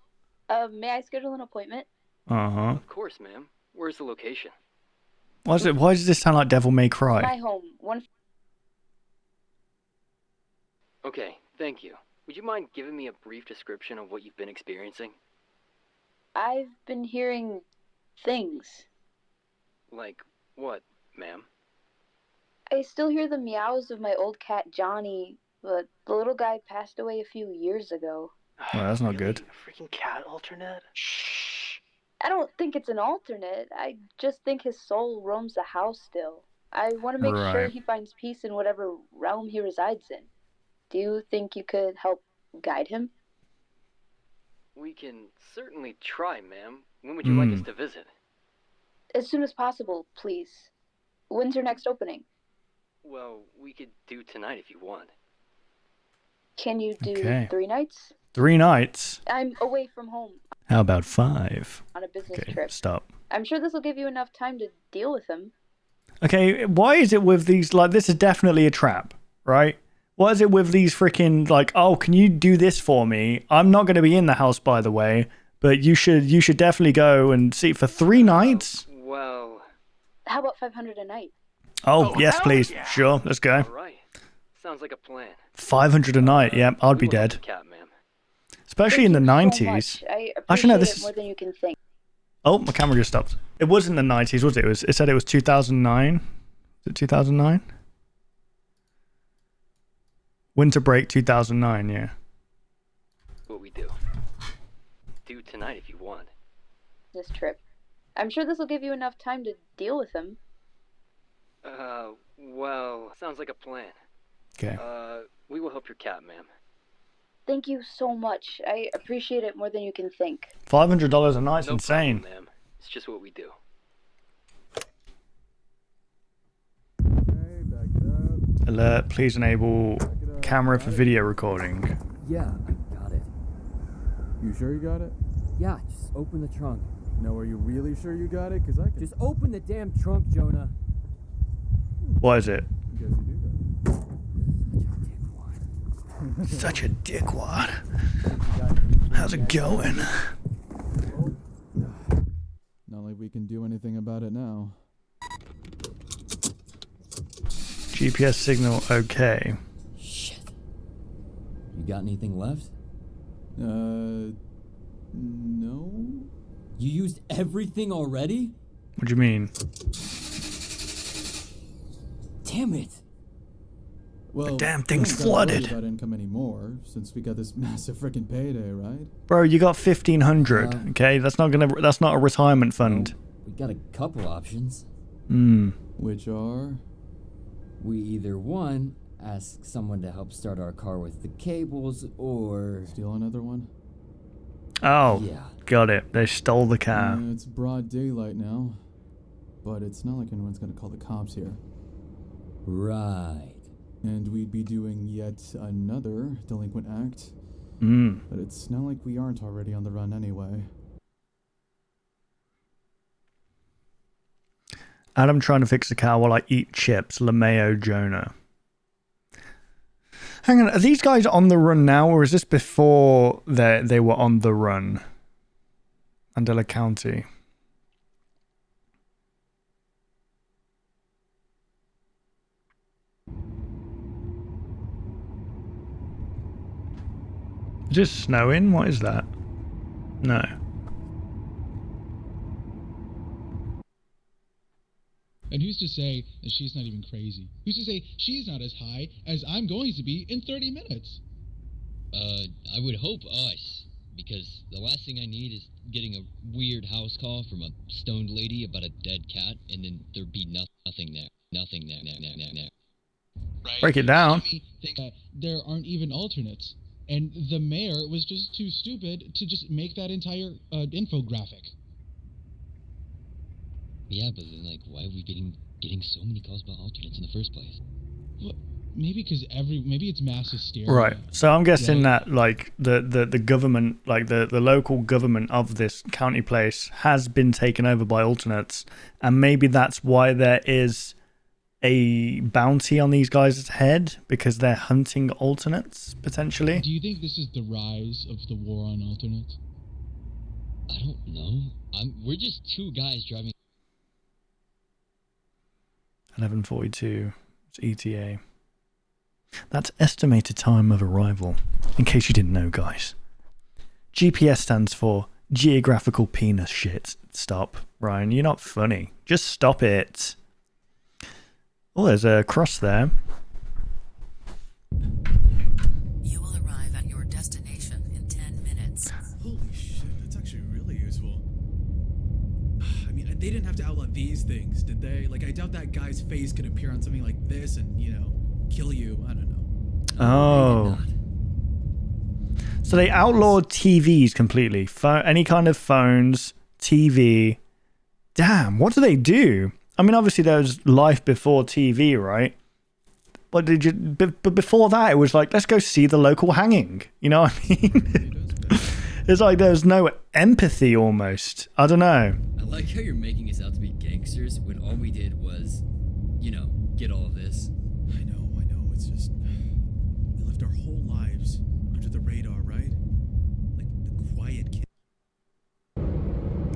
May I schedule an appointment? Uh-huh. Of course, ma'am. Where's the location? Why does this sound like Devil May Cry? My home. Okay, thank you. Would you mind giving me a brief description of what you've been experiencing? I've been hearing things. Like what, ma'am? I still hear the meows of my old cat Johnny, but the little guy passed away a few years ago. Well, that's not good. A freaking cat alternate? Shh. I don't think it's an alternate. I just think his soul roams the house still. I want to make sure Right. he finds peace in whatever realm he resides in. Do you think you could help guide him? We can certainly try, ma'am. When would you like us to visit? As soon as possible, please. When's your next opening? Well, we could do tonight if you want. Can you do Okay. 3 nights? 3 nights? I'm away from home How about 5? on a business Okay, trip. stop. I'm sure this will give you enough time to deal with him. Okay, why is it with these, like, this is definitely a trap, right? Why is it with these freaking, like, oh, can you do this for me? I'm not going to be in the house, by the way, but you should definitely go and see for 3 nights? Well... How about 500 a night? Oh, yes, please. Yeah. Sure, let's go. All right. Sounds like a plan. 500 a night, yeah, I'd be dead. Cat, ma'am. Especially in the 90s. So I appreciate Actually, no, this it is... more than you can think. Oh, my camera just stopped. It was in the 90s, was it? It said it was 2009. Is it 2009? Winter break 2009, yeah. What we do. Do tonight if you want. This trip. I'm sure this will give you enough time to deal with him. Well, sounds like a plan. Okay. We will help your cat, ma'am. Thank you so much. I appreciate it more than you can think. $500 a night's No insane. problem, ma'am. It's just what we do. Alert, please enable camera for video recording. Yeah, I got it. You sure you got it? Yeah, just open the trunk. No, are you really sure you got it? Because I can... Just open the damn trunk, Jonah. What is it? I guess you do got it. Such a dickwad. How's it going? Not like we can do anything about it now. GPS signal okay. Shit. You got anything left? No. You used everything already? What do you mean? Damn it. Well, the damn thing's we don't gotta worry flooded. about income anymore, since we got this massive freaking payday, right? Bro, you got 1,500. Okay, that's not a retirement fund. We got a couple options. Which are? We either one, ask someone to help start our car with the cables, or steal another one. Oh, yeah. Got it. They stole the car. It's broad daylight now, but it's not like anyone's gonna call the cops here. Right. And we'd be doing yet another delinquent act. But it's not like we aren't already on the run anyway. Adam trying to fix the car while I eat chips. LeMayo Jonah. Hang on, are these guys on the run now, or is this before they were on the run? Mandela County. Is it snowing? What is that? No. And who's to say that she's not even crazy? Who's to say she's not as high as I'm going to be in 30 minutes? I would hope us, because the last thing I need is getting a weird house call from a stoned lady about a dead cat, and then there'd be nothing there. Nothing there. Right? Break it down. Think that there aren't even alternates. And the mayor was just too stupid to just make that entire infographic. Yeah, but then, like, why are we getting so many calls about alternates in the first place? Well, maybe because maybe it's mass hysteria. Right. So I'm guessing that, like, the government, like the local government of this county place has been taken over by alternates, and maybe that's why there is a bounty on these guys' head, because they're hunting alternates potentially. Do you think this is the rise of the war on alternates? I don't know. We're just two guys driving. 11:42. It's ETA. That's estimated time of arrival. In case you didn't know, guys. GPS stands for geographical penis shit. Stop, Ryan. You're not funny. Just stop it. Oh, there's a cross there. You will arrive at your destination in 10 minutes. Holy shit, that's actually really useful. they didn't have to outlaw these things, did they? Like, I doubt that guy's face could appear on something like this and, you know, kill you. I don't know. Oh. So they outlawed TVs completely. Any kind of phones, TV. Damn, what do they do? I mean, obviously there was life before TV, right? But but before that, it was like, let's go see the local hanging. You know what I mean? It's like there was no empathy almost. I don't know. I like how you're making us out to be gangsters when all we did was, you know, get all of this. I know. It's just, we lived our whole lives under the radar, right? Like the quiet kid.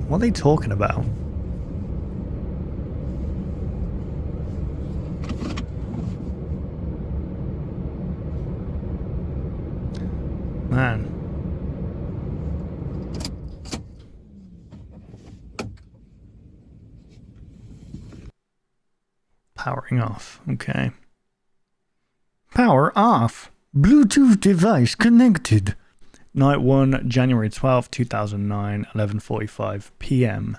What are they talking about? Man. Powering off. Okay. Power off. Bluetooth device connected. Night 1, January 12, 2009, 11:45 p.m.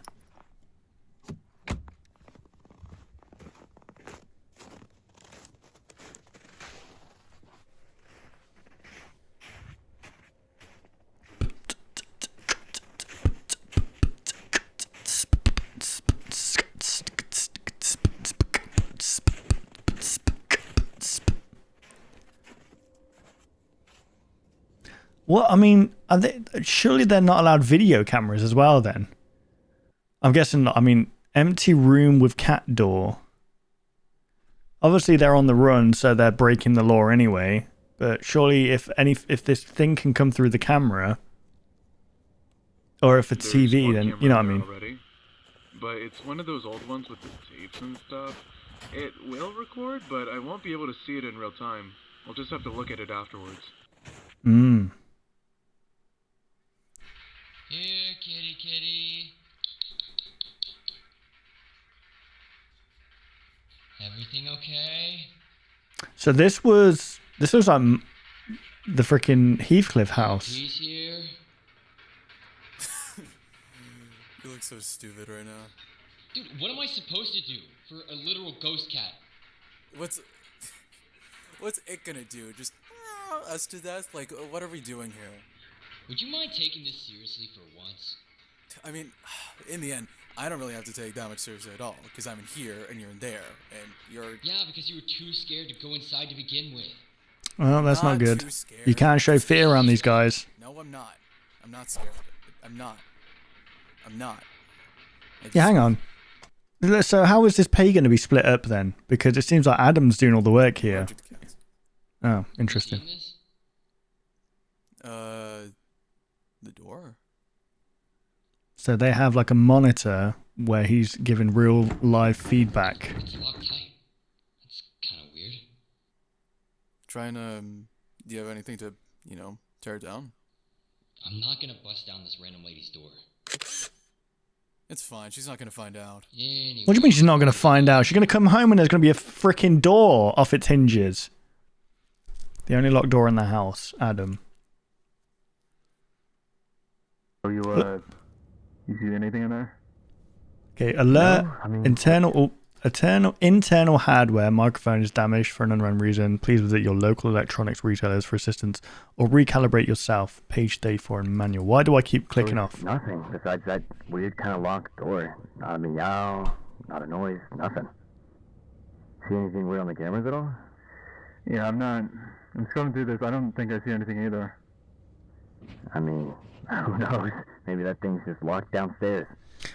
Well, I mean, surely they're not allowed video cameras as well then? I'm guessing not. I mean, empty room with cat door. Obviously they're on the run, so they're breaking the law anyway. But surely if this thing can come through the camera, or if it's TV, then you know what I mean. Already, but it's one of those old ones with the tapes and stuff. It will record, but I won't be able to see it in real time. I'll just have to look at it afterwards. Hmm. Here, kitty, kitty. Everything okay? So this was like the freaking Heathcliff house. He's here. You look so stupid right now. Dude, what am I supposed to do for a literal ghost cat? What's it gonna do? Just us to death? Like, what are we doing here? Would you mind taking this seriously for once? I mean, in the end, I don't really have to take that much seriously at all, because I'm in here and you're in there, and you're... Yeah, because you were too scared to go inside to begin with. Well, that's not good. You can't show fear around these guys. No, I'm not. I'm not scared. I'm not. Yeah, hang on. So how is this pay going to be split up then? Because it seems like Adam's doing all the work here. Oh, interesting. The door? So they have like a monitor where he's giving real live feedback. It's locked tight. That's kind of weird. Trying to... do you have anything to, you know, tear it down? I'm not gonna bust down this random lady's door. It's fine. She's not gonna find out. Anyway. What do you mean she's not going to find out? She's going to come home and there's going to be a freaking door off its hinges. The only locked door in the house, Adam. You see anything in there? Okay, alert. No, I mean, internal hardware microphone is damaged for an unknown reason. Please visit your local electronics retailers for assistance or recalibrate yourself. Page 34 in manual. Why do I keep clicking off? Nothing besides that weird kind of locked door. Not a meow, not a noise, nothing. See anything weird on the cameras at all? Yeah, I'm scrolling through this. I don't think I see anything either. I mean, who knows? Maybe that thing's just locked downstairs.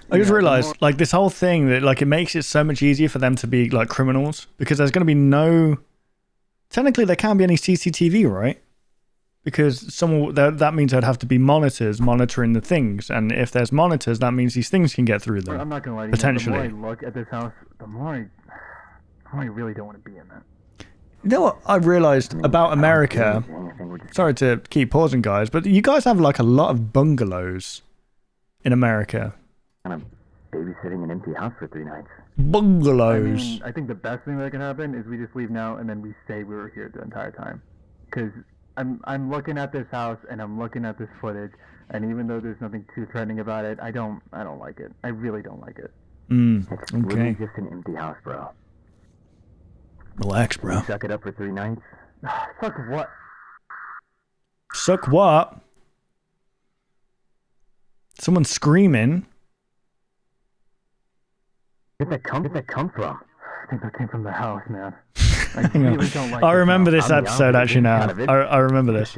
I just realized, like, this whole thing, that like it makes it so much easier for them to be like criminals, because there's going to be no... Technically, there can't be any CCTV, right? Because that means there'd have to be monitors monitoring the things, and if there's monitors, that means these things can get through them. I'm not going to lie to you. Potentially. The more I look at this house, the more I really don't want to be in that. You know what I realized about America? Sorry to keep pausing, guys, but you guys have like a lot of bungalows in America. Kind of babysitting an empty house for 3 nights. Bungalows. I mean, I think the best thing that can happen is we just leave now and then we say we were here the entire time. Because I'm looking at this house and I'm looking at this footage, and even though there's nothing too threatening about it, I don't like it. I really don't like it. It's really Okay. just an empty house, bro. Relax, bro. Suck it up for 3 nights. Fuck what? Suck what? Someone screaming. Where'd that come from? I think that came from the house, man. I Hang on. really don't like I remember this this house. episode actually now. I remember this.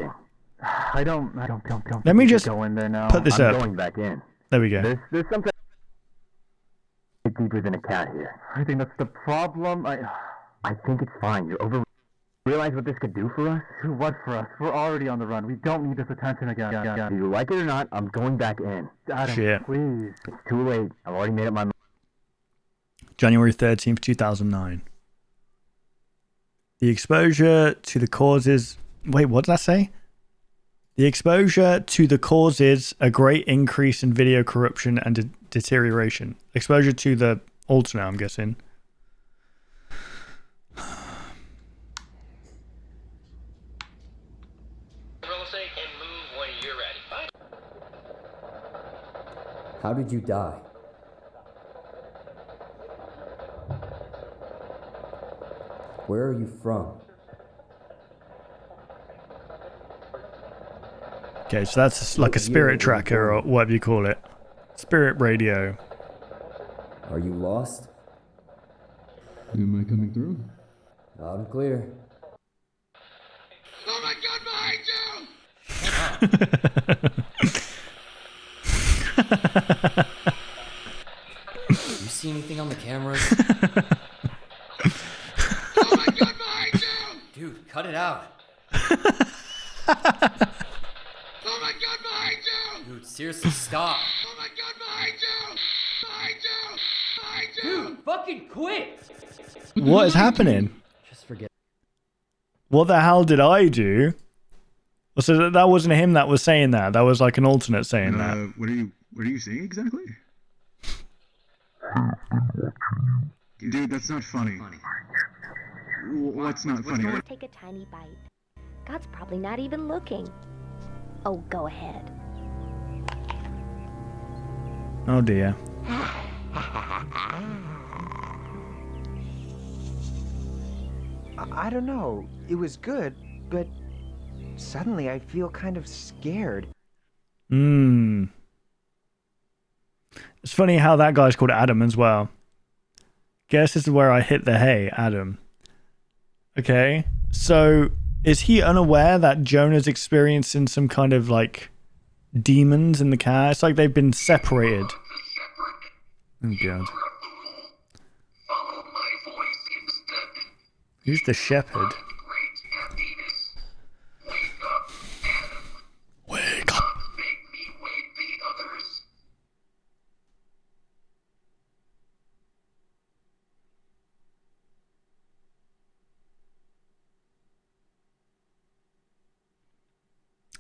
I don't Let me think we just should go in there now. put this I'm up. going back in. There we go. There's something deeper than a cat here. I think that's the problem. I think it's fine. You're over. Realize what this could do for us? Do what for us? We're already on the run. We don't need this attention again. Do you like it or not? I'm going back in. Adam, Shit. please. It's too late. I've already made up my mind. January 13th, 2009. The exposure to the causes... Wait, what did I say? The exposure to the causes a great increase in video corruption and deterioration. Exposure to the alternate, I'm guessing. How did you die? Where are you from? Okay, so that's like a spirit tracker or whatever you call it. Spirit radio. Are you lost? Am I coming through? Loud and clear. Oh my god, behind you! You see anything on the cameras? Oh my god, behind you! Dude, cut it out. Oh my god, behind you! Dude, seriously, stop. Oh my god, behind you! Behind you! Behind you! Dude, fucking quit! What is happening? Just forget. What the hell did I do? So that wasn't him that was saying that. That was like an alternate saying that. What are you saying exactly? Dude, that's not funny. What's not funny? Take a tiny bite. God's probably not even looking. Oh, go ahead. Oh dear. I don't know. It was good, but suddenly I feel kind of scared. It's funny how that guy's called Adam as well. Guess this is where I hit the hay, Adam. Okay, so is he unaware that Jonah's experiencing some kind of like demons in the car? It's like they've been separated. Oh god. Who's the shepherd? Wake up.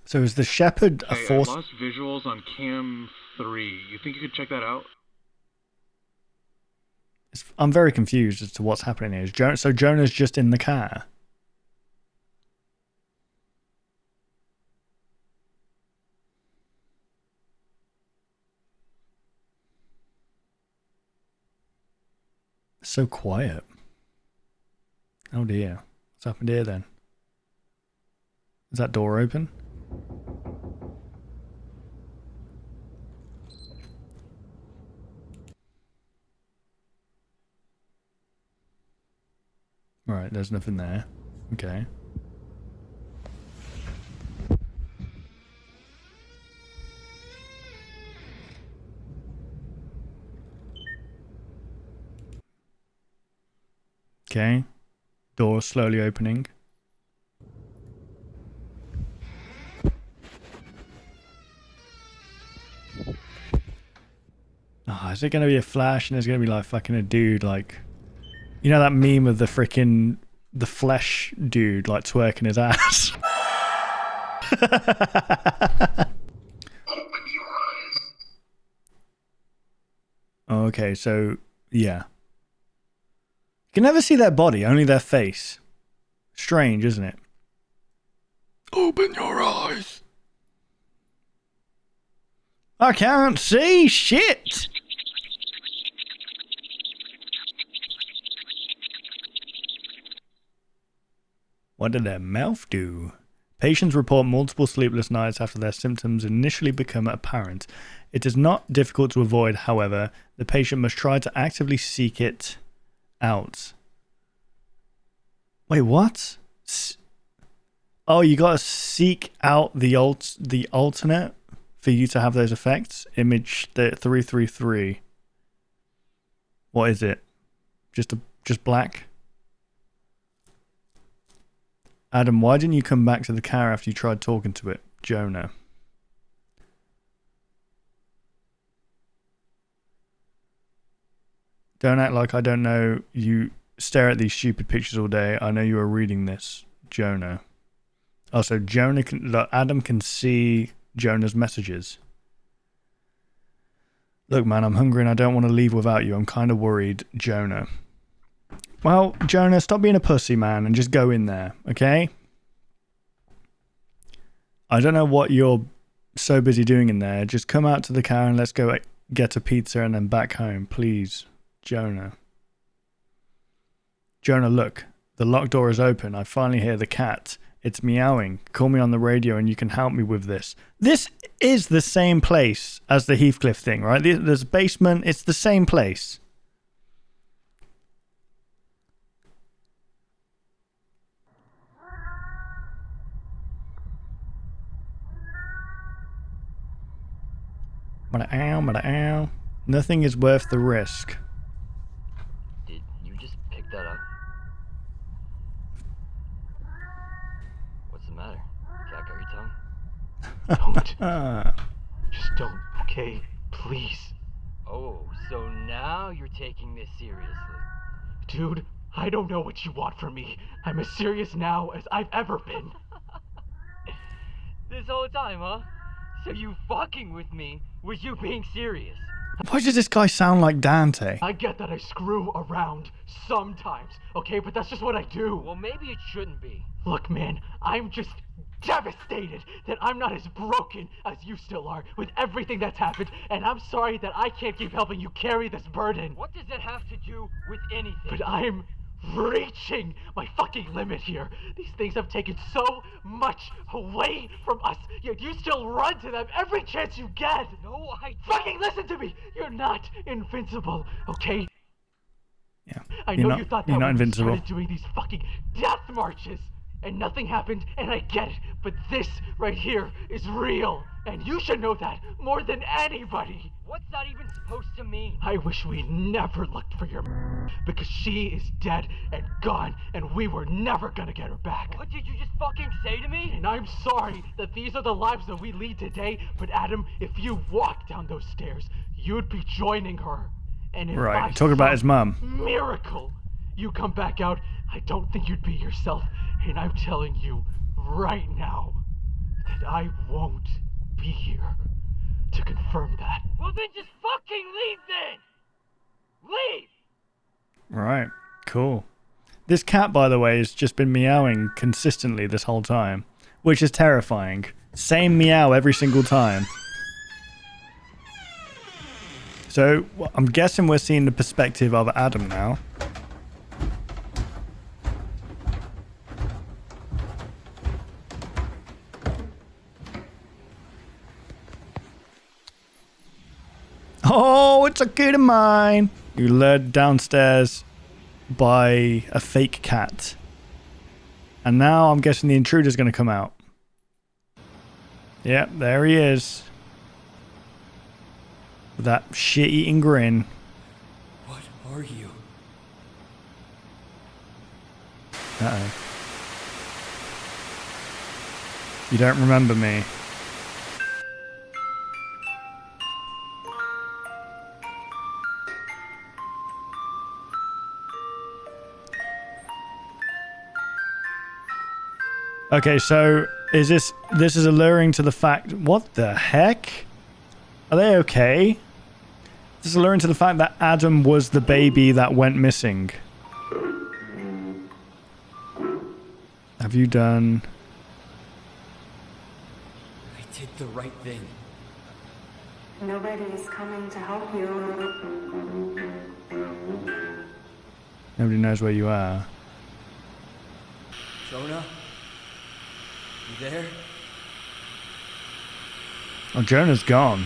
So is the shepherd a Hey, force? I lost visuals on cam 3. You think you could check that out? I'm very confused as to what's happening here. So Jonah's just in the car. So quiet. Oh dear. What's happened here then? Is that door open? Alright, there's nothing there. Okay. Okay. Door slowly opening. Oh, is it going to be a flash and there's going to be like fucking a dude like... You know that meme of the freaking... The flesh dude like twerking his ass? Okay, so... Yeah. You can never see their body, only their face. Strange, isn't it? Open your eyes. I can't see shit. What did their mouth do? Patients report multiple sleepless nights after their symptoms initially become apparent. It is not difficult to avoid, however. The patient must try to actively seek it out. Wait, what? Oh, you gotta seek out the alternate for you to have those effects? Image 333. What is it? Just black? Adam, why didn't you come back to the car after you tried talking to it? Jonah. Don't act like I don't know. You stare at these stupid pictures all day. I know you are reading this. Jonah. Also, Adam can see Jonah's messages. Look, man, I'm hungry and I don't want to leave without you. I'm kind of worried, Jonah. Well, Jonah, stop being a pussy, man, and just go in there, okay? I don't know what you're so busy doing in there. Just come out to the car and let's go get a pizza and then back home, please, Jonah. Jonah, look. The locked door is open. I finally hear the cat. It's meowing. Call me on the radio and you can help me with this. This is the same place as the Heathcliff thing, right? There's a basement. It's the same place. Ow. Nothing is worth the risk. Did you just pick that up? What's the matter? Cat got your tongue? Don't. Just don't, okay? Please. Oh, so now you're taking this seriously. Dude, I don't know what you want from me. I'm as serious now as I've ever been. This whole time, huh? So you fucking with me was you being serious? Why does this guy sound like Dante? I get that I screw around sometimes, okay? But that's just what I do. Well, maybe it shouldn't be. Look, man, I'm just devastated that I'm not as broken as you still are with everything that's happened, and I'm sorry that I can't keep helping you carry this burden. What does that have to do with anything? But I'm reaching my fucking limit here. These things have taken so much away from us, yet you still run to them every chance you get. No, I don't. Fucking listen to me. You're not invincible, okay? Yeah. I know you thought that you're not when you invincible. started doing these fucking death marches and nothing happened, and I get it, but this right here is real, and you should know that more than anybody. What's that even supposed to mean? I wish we never looked for your because she is dead and gone, and we were never gonna get her back. What did you just fucking say to me? And I'm sorry that these are the lives that we lead today, but Adam, if you walk down those stairs, you'd be joining her. And if Right, by talking about his some mum. miracle you come back out, I don't think you'd be yourself, and I'm telling you right now that I won't be here to confirm that. Well then just fucking leave then! Leave! Right, cool. This cat, by the way, has just been meowing consistently this whole time, which is terrifying. Same meow every single time. So, I'm guessing we're seeing the perspective of Adam now. Oh, it's a kid of mine. You lured downstairs by a fake cat. And now I'm guessing the intruder's going to come out. Yep, there he is. With that shit-eating grin. What are you? Uh-oh. You don't remember me. Okay, so is this is alluring to the fact... What the heck? Are they okay? This is alluring to the fact that Adam was the baby that went missing. Have you done... I did the right thing. Nobody is coming to help you. Nobody knows where you are. Jonah? You there? Oh, Jonah's gone.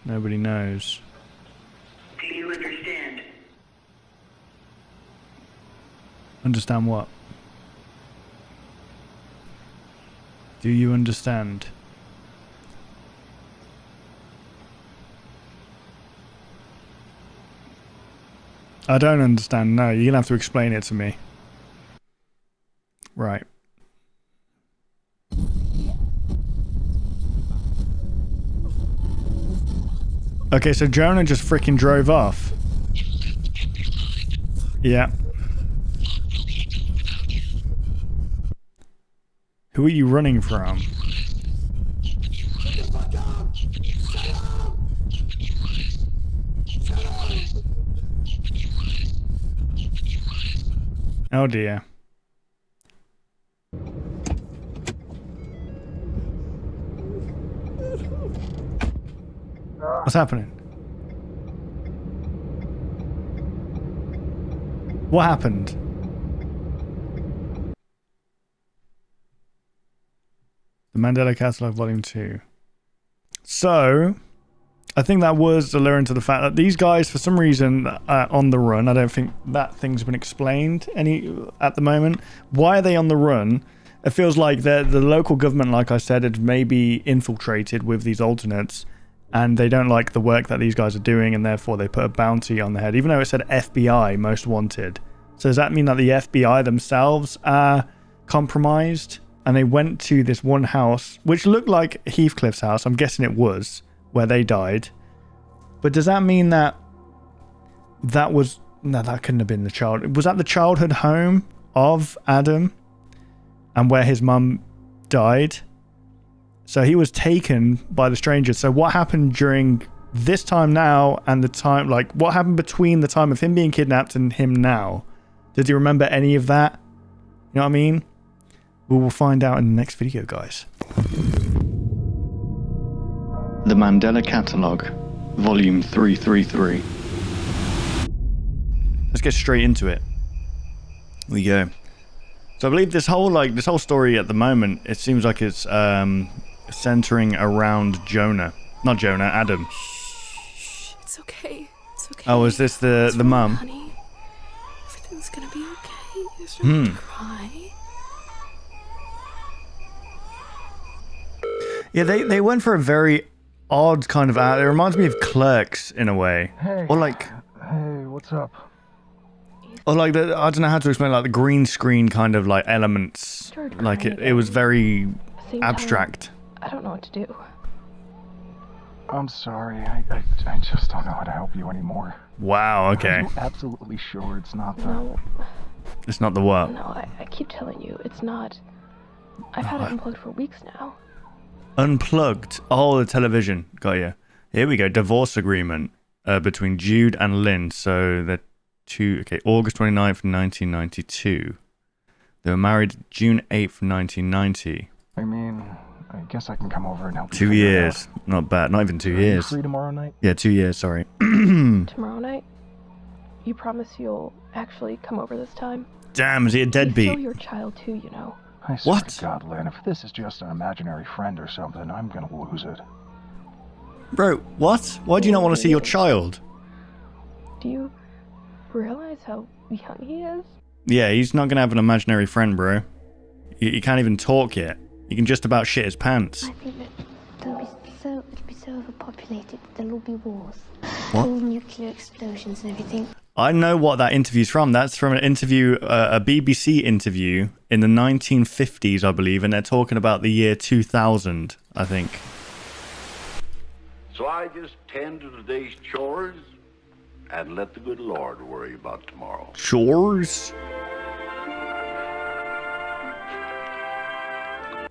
Nobody knows. Do you understand? Understand what? Do you understand? I don't understand, no. You're gonna have to explain it to me. Right. Okay, so Jonah just freaking drove off. Yeah. Who are you running from? Oh dear. What's happening? What happened? The Mandela Catalogue Volume 2. So, I think that was alluding to the fact that these guys, for some reason, are on the run. I don't think that thing's been explained at the moment. Why are they on the run? It feels like the local government, like I said, had maybe infiltrated with these alternates, and they don't like the work that these guys are doing, and therefore they put a bounty on their head, even though it said FBI most wanted. So does that mean that the FBI themselves are compromised? And they went to this one house, which looked like Heathcliff's house. I'm guessing it was, where they died. But does that mean that that was... No, that couldn't have been the child. Was that the childhood home of Adam? And where his mum died? So he was taken by the strangers. So what happened during this time now and the time... Like, what happened between the time of him being kidnapped and him now? Did he remember any of that? You know what I mean? We will find out in the next video, guys. The Mandela Catalogue, Volume 333. Let's get straight into it. Here we go. So I believe this whole story at the moment, it seems like it's centering around Jonah. Not Jonah, Adam. It's okay. It's okay. Oh, is this the mum? Honey, everything's gonna be okay. You just don't have to cry. Yeah, they went for a very odd kind of ad. It reminds me of Clerks in a way. Hey. Or like... Hey, what's up? Or like, I don't know how to explain, like the green screen kind of like elements. Like it was very abstract. I don't know what to do. I'm sorry. I just don't know how to help you anymore. Wow, okay. Are you absolutely sure it's not the... No. It's not the what? No, I keep telling you, it's not. I've had it unplugged for weeks now. Unplugged. Oh, the television. Got you. Here we go. Divorce agreement between Jude and Lynn. So they're August 29th, 1992. They were married June 8th, 1990. I mean, I guess I can come over and help you. 2 years. Not bad. Not even 2 years. Are you free tomorrow night? Yeah, 2 years, sorry. Tomorrow night? You promise you'll actually come over this time? Damn, is he a deadbeat? He's still your child too, you know. I swear to God, Lynn, if this is just an imaginary friend or something, I'm gonna lose it. Bro, what? Why do you not want to see your child? Do you realize how young he is? Yeah, he's not gonna have an imaginary friend, bro. He can't even talk yet. He can just about shit his pants. I think that it'll be so overpopulated, there'll be wars. What? All nuclear explosions and everything. I know what that interview's from. That's from an interview, a BBC interview in the 1950s, I believe, and they're talking about the year 2000, I think. So I just tend to today's chores and let the good Lord worry about tomorrow. Chores?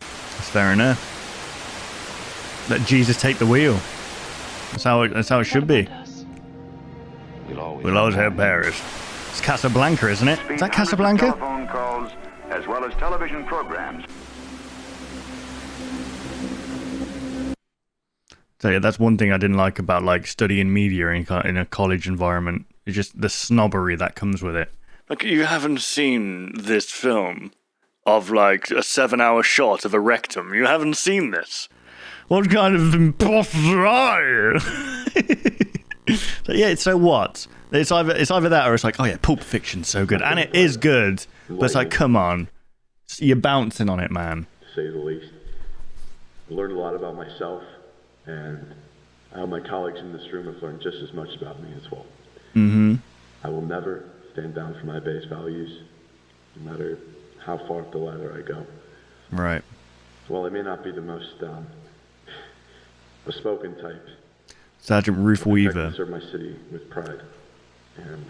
That's fair enough. Let Jesus take the wheel. That's how it should be. We'll always have Paris. It's Casablanca, isn't it? Is that Casablanca? Telephone calls as well as television programs. So yeah, that's one thing I didn't like about like studying media in a college environment. It's just the snobbery that comes with it. Like, you haven't seen this film of, like, a 7-hour shot of a rectum. You haven't seen this. What kind of imposter are you? So, yeah, so what? It's either that or it's like, oh yeah, Pulp Fiction's so good. And it is good, but it's like, come on. You're bouncing on it, man. To say the least. I learned a lot about myself, and I hope my colleagues in this room have learned just as much about me as well. Mm-hmm. I will never stand down for my base values, no matter how far up the ladder I go. Right. While I may not be the most bespoken type, Sergeant Ruth Weaver. I serve my city with pride, and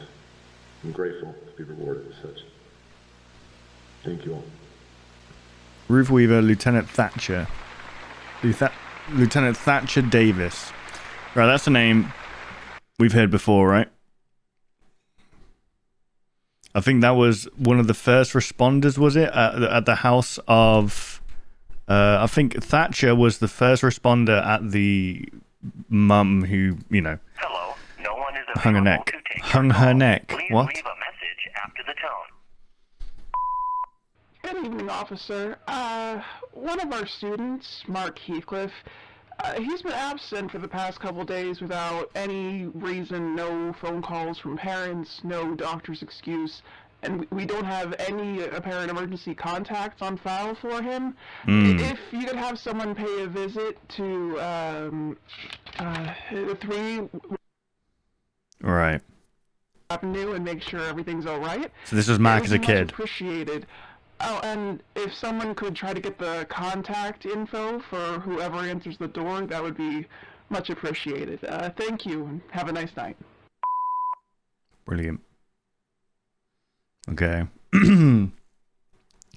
I'm grateful to be rewarded as such. Thank you all. Ruth Weaver, Lieutenant Thatcher. Lieutenant Thatcher Davis. Right, that's a name we've heard before, right? I think that was one of the first responders, was it? At the house of... I think Thatcher was the first responder at the mum who, you know... Hello, no one is hung her neck. Hung her neck. Please What? leave a message after the tone. Good evening, officer. One of our students, Mark Heathcliff, he's been absent for the past couple days without any reason, no phone calls from parents, no doctor's excuse, and we don't have any apparent emergency contacts on file for him. If you could have someone pay a visit to 3 Right. Avenue and make sure everything's all right. So this was Mark as a Much kid. Appreciated. Oh, and if someone could try to get the contact info for whoever answers the door, that would be much appreciated. Thank you, and have a nice night. Brilliant. Okay.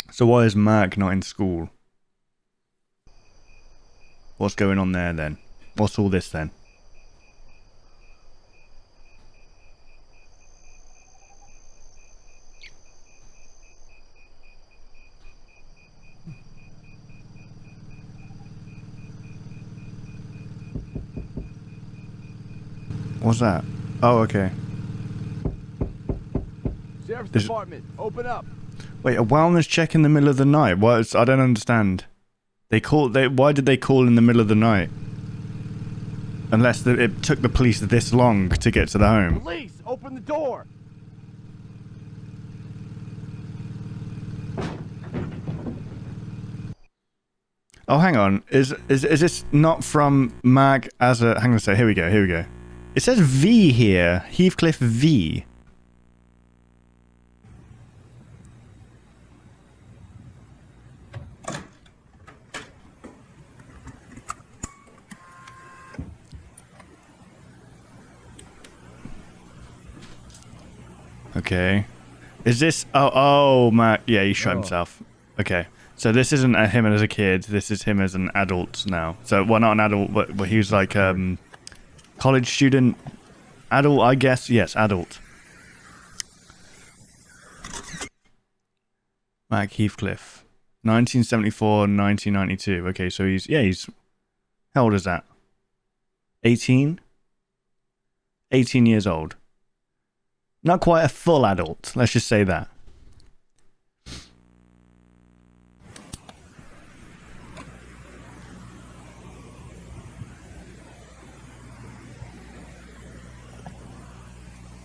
So why is Mark not in school? What's going on there then? What's all this then? What's that? Oh, okay. Sheriff's There's- Department, open up. Wait, a wellness check in the middle of the night? What? I don't understand. Why did they call in the middle of the night? Unless it took the police this long to get to the home. Police, open the door. Oh, hang on. Is this not from Mark as a... Hang on a sec. Here we go. It says V here. Heathcliff V. Okay. Is this... Oh, Mark. Yeah, he shot himself. Okay. So this isn't him as a kid. This is him as an adult now. So, well, not an adult, but he was like college student. Adult, I guess. Yes, adult. Mark Heathcliff. 1974, 1992. Okay, so he's... How old is that? 18? 18 years old. Not quite a full adult. Let's just say that.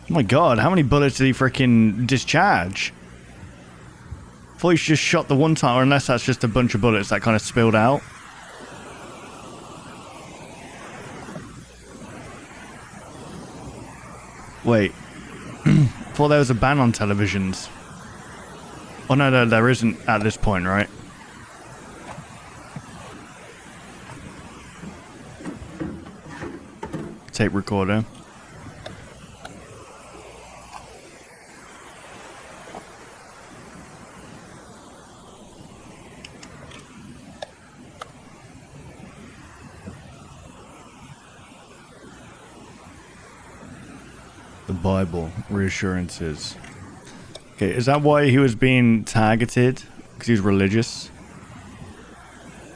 Oh my god, how many bullets did he freaking discharge? I thought he just shot the one time, or unless that's just a bunch of bullets that kind of spilled out. Wait. I thought there was a ban on televisions. Oh no, there isn't at this point, right? Tape recorder. The Bible, reassurances. Okay, is that why he was being targeted? Because he was religious?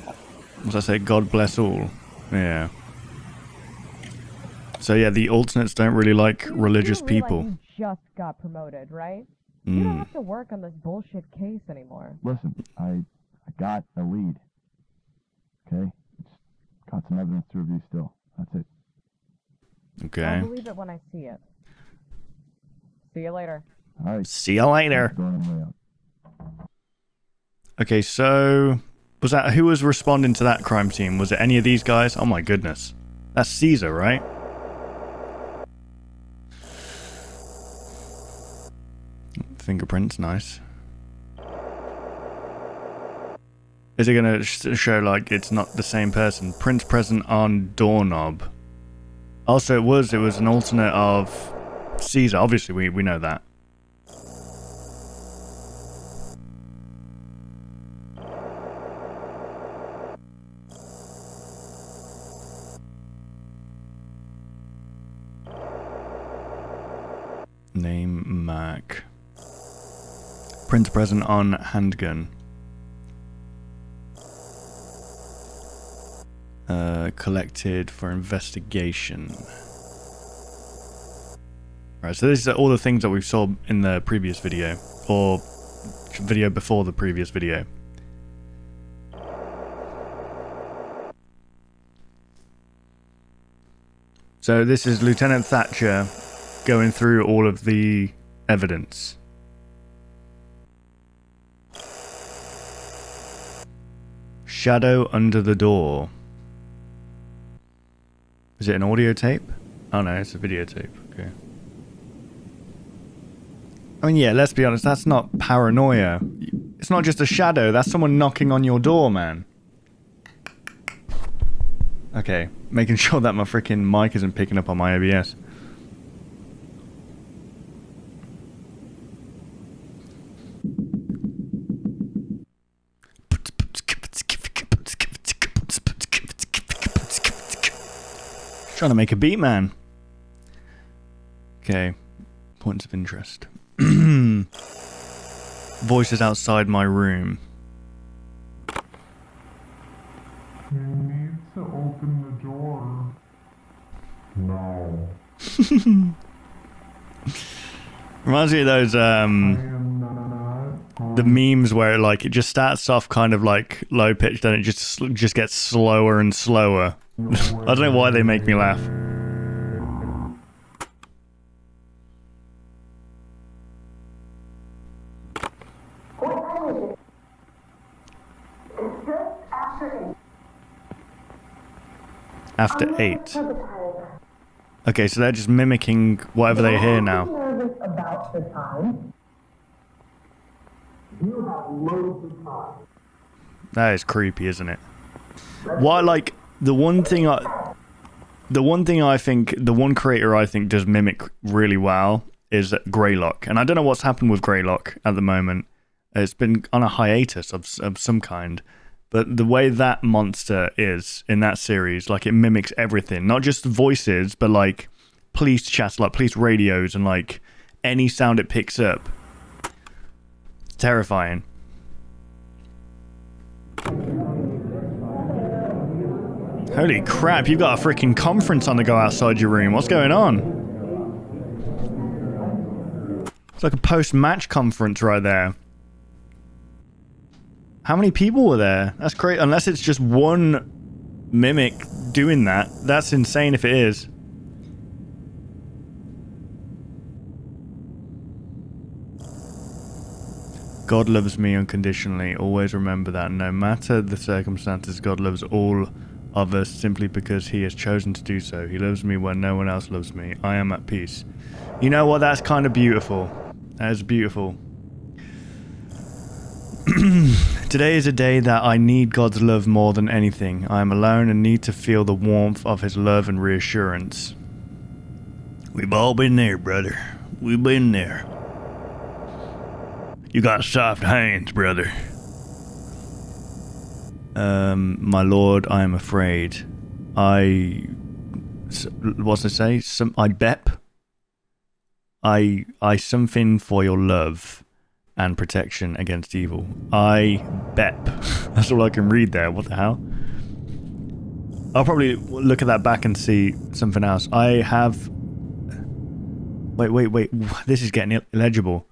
What did I say? God bless all. Yeah. So yeah, the alternates don't really like religious people. You just got promoted, right? You don't have to work on this bullshit case anymore. Listen, I got a lead. Okay? It's got some evidence to review still. That's it. Okay. I'll believe it when I see it. See you later. All right. See you later. Going on the way out. Okay, so was that who was responding to that crime scene? Was it any of these guys? Oh my goodness. That's Caesar, right? Fingerprints, nice. Is it gonna show like it's not the same person? Prints present on doorknob. Also, it was an alternate of Caesar. Obviously, we know that. Name Mac. Print present on handgun. Collected for investigation. Right, so these are all the things that we saw in the previous video, or video before the previous video. So this is Lieutenant Thatcher going through all of the evidence. Shadow under the door. Is it an audio tape? Oh no, it's a videotape. Okay. I mean, yeah, let's be honest, that's not paranoia. It's not just a shadow, that's someone knocking on your door, man. Okay, making sure that my freaking mic isn't picking up on my OBS. Trying to make a beat, man. Okay, points of interest. Voices outside my room. You need to open the door. No. Reminds me of those the memes where like it just starts off kind of like low pitched, then it just gets slower and slower. I don't know why they make me laugh. After 8. Okay, so they're just mimicking whatever they hear now. Nervous about the time. You have loads of time. That is creepy, isn't it? Why, like, the one creator I think does mimic really well is Greylock. And I don't know what's happened with Greylock at the moment. It's been on a hiatus of some kind. But the way that monster is in that series, like, it mimics everything. Not just voices, but, like, police chats, like, police radios, and, like, any sound it picks up. Terrifying. Holy crap, you've got a freaking conference on the go outside your room. What's going on? It's like a post-match conference right there. How many people were there? That's great. Unless it's just one mimic doing that. That's insane if it is. God loves me unconditionally. Always remember that. No matter the circumstances, God loves all of us simply because he has chosen to do so. He loves me when no one else loves me. I am at peace. You know what? That's kind of beautiful. That is beautiful. Today is a day that I need God's love more than anything. I am alone and need to feel the warmth of his love and reassurance. We've all been there, brother. We've been there. You got soft hands, brother. My lord, I am afraid. What's it say? I bep. I something for your love and protection against evil. I bep. That's all I can read there. What the hell? I'll probably look at that back and see something else. I have... Wait. This is getting illegible.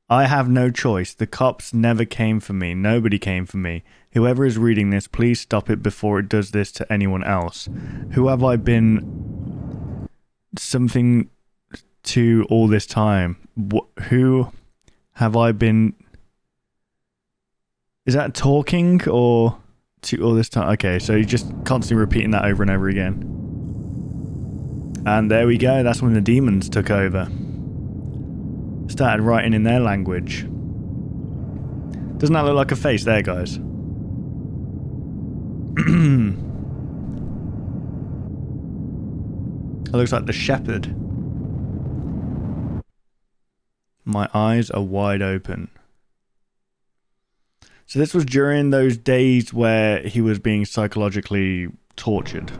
I have no choice. The cops never came for me. Nobody came for me. Whoever is reading this, please stop it before it does this to anyone else. Who have I been something to all this time? Who have I been... Is that talking or to all this time? Okay, so you're just constantly repeating that over and over again. And there we go. That's when the demons took over. Started writing in their language. Doesn't that look like a face there, guys? It looks like the shepherd. My eyes are wide open. So this was during those days where he was being psychologically tortured.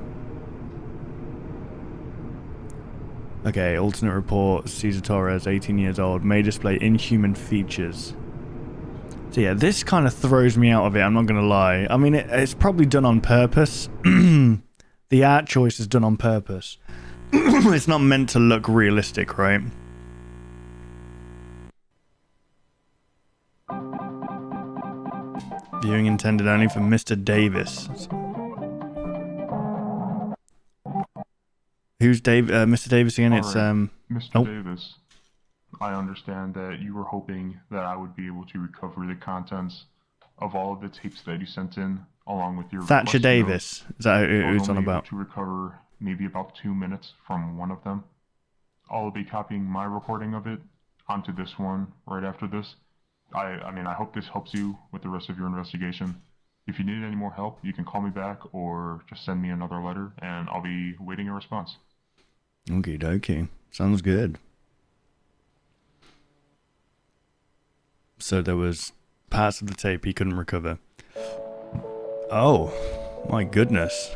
Okay, alternate report, Cesar Torres, 18 years old, may display inhuman features. So yeah, this kind of throws me out of it, I'm not going to lie. I mean, it's probably done on purpose. The art choice is done on purpose. It's not meant to look realistic, right? Viewing intended only for Mr. Davis. Who's Mr. Davis again? It's Mr. Davis, I understand that you were hoping that I would be able to recover the contents of all of the tapes that you sent in, along with your Thatcher Davis. Is that who it's on about? To recover maybe about 2 minutes from one of them. I'll be copying my recording of it onto this one right after this. I mean, I hope this helps you with the rest of your investigation. If you need any more help, you can call me back or just send me another letter, and I'll be waiting a response. Okie dokie. Sounds good. So there was parts of the tape he couldn't recover. Oh, my goodness.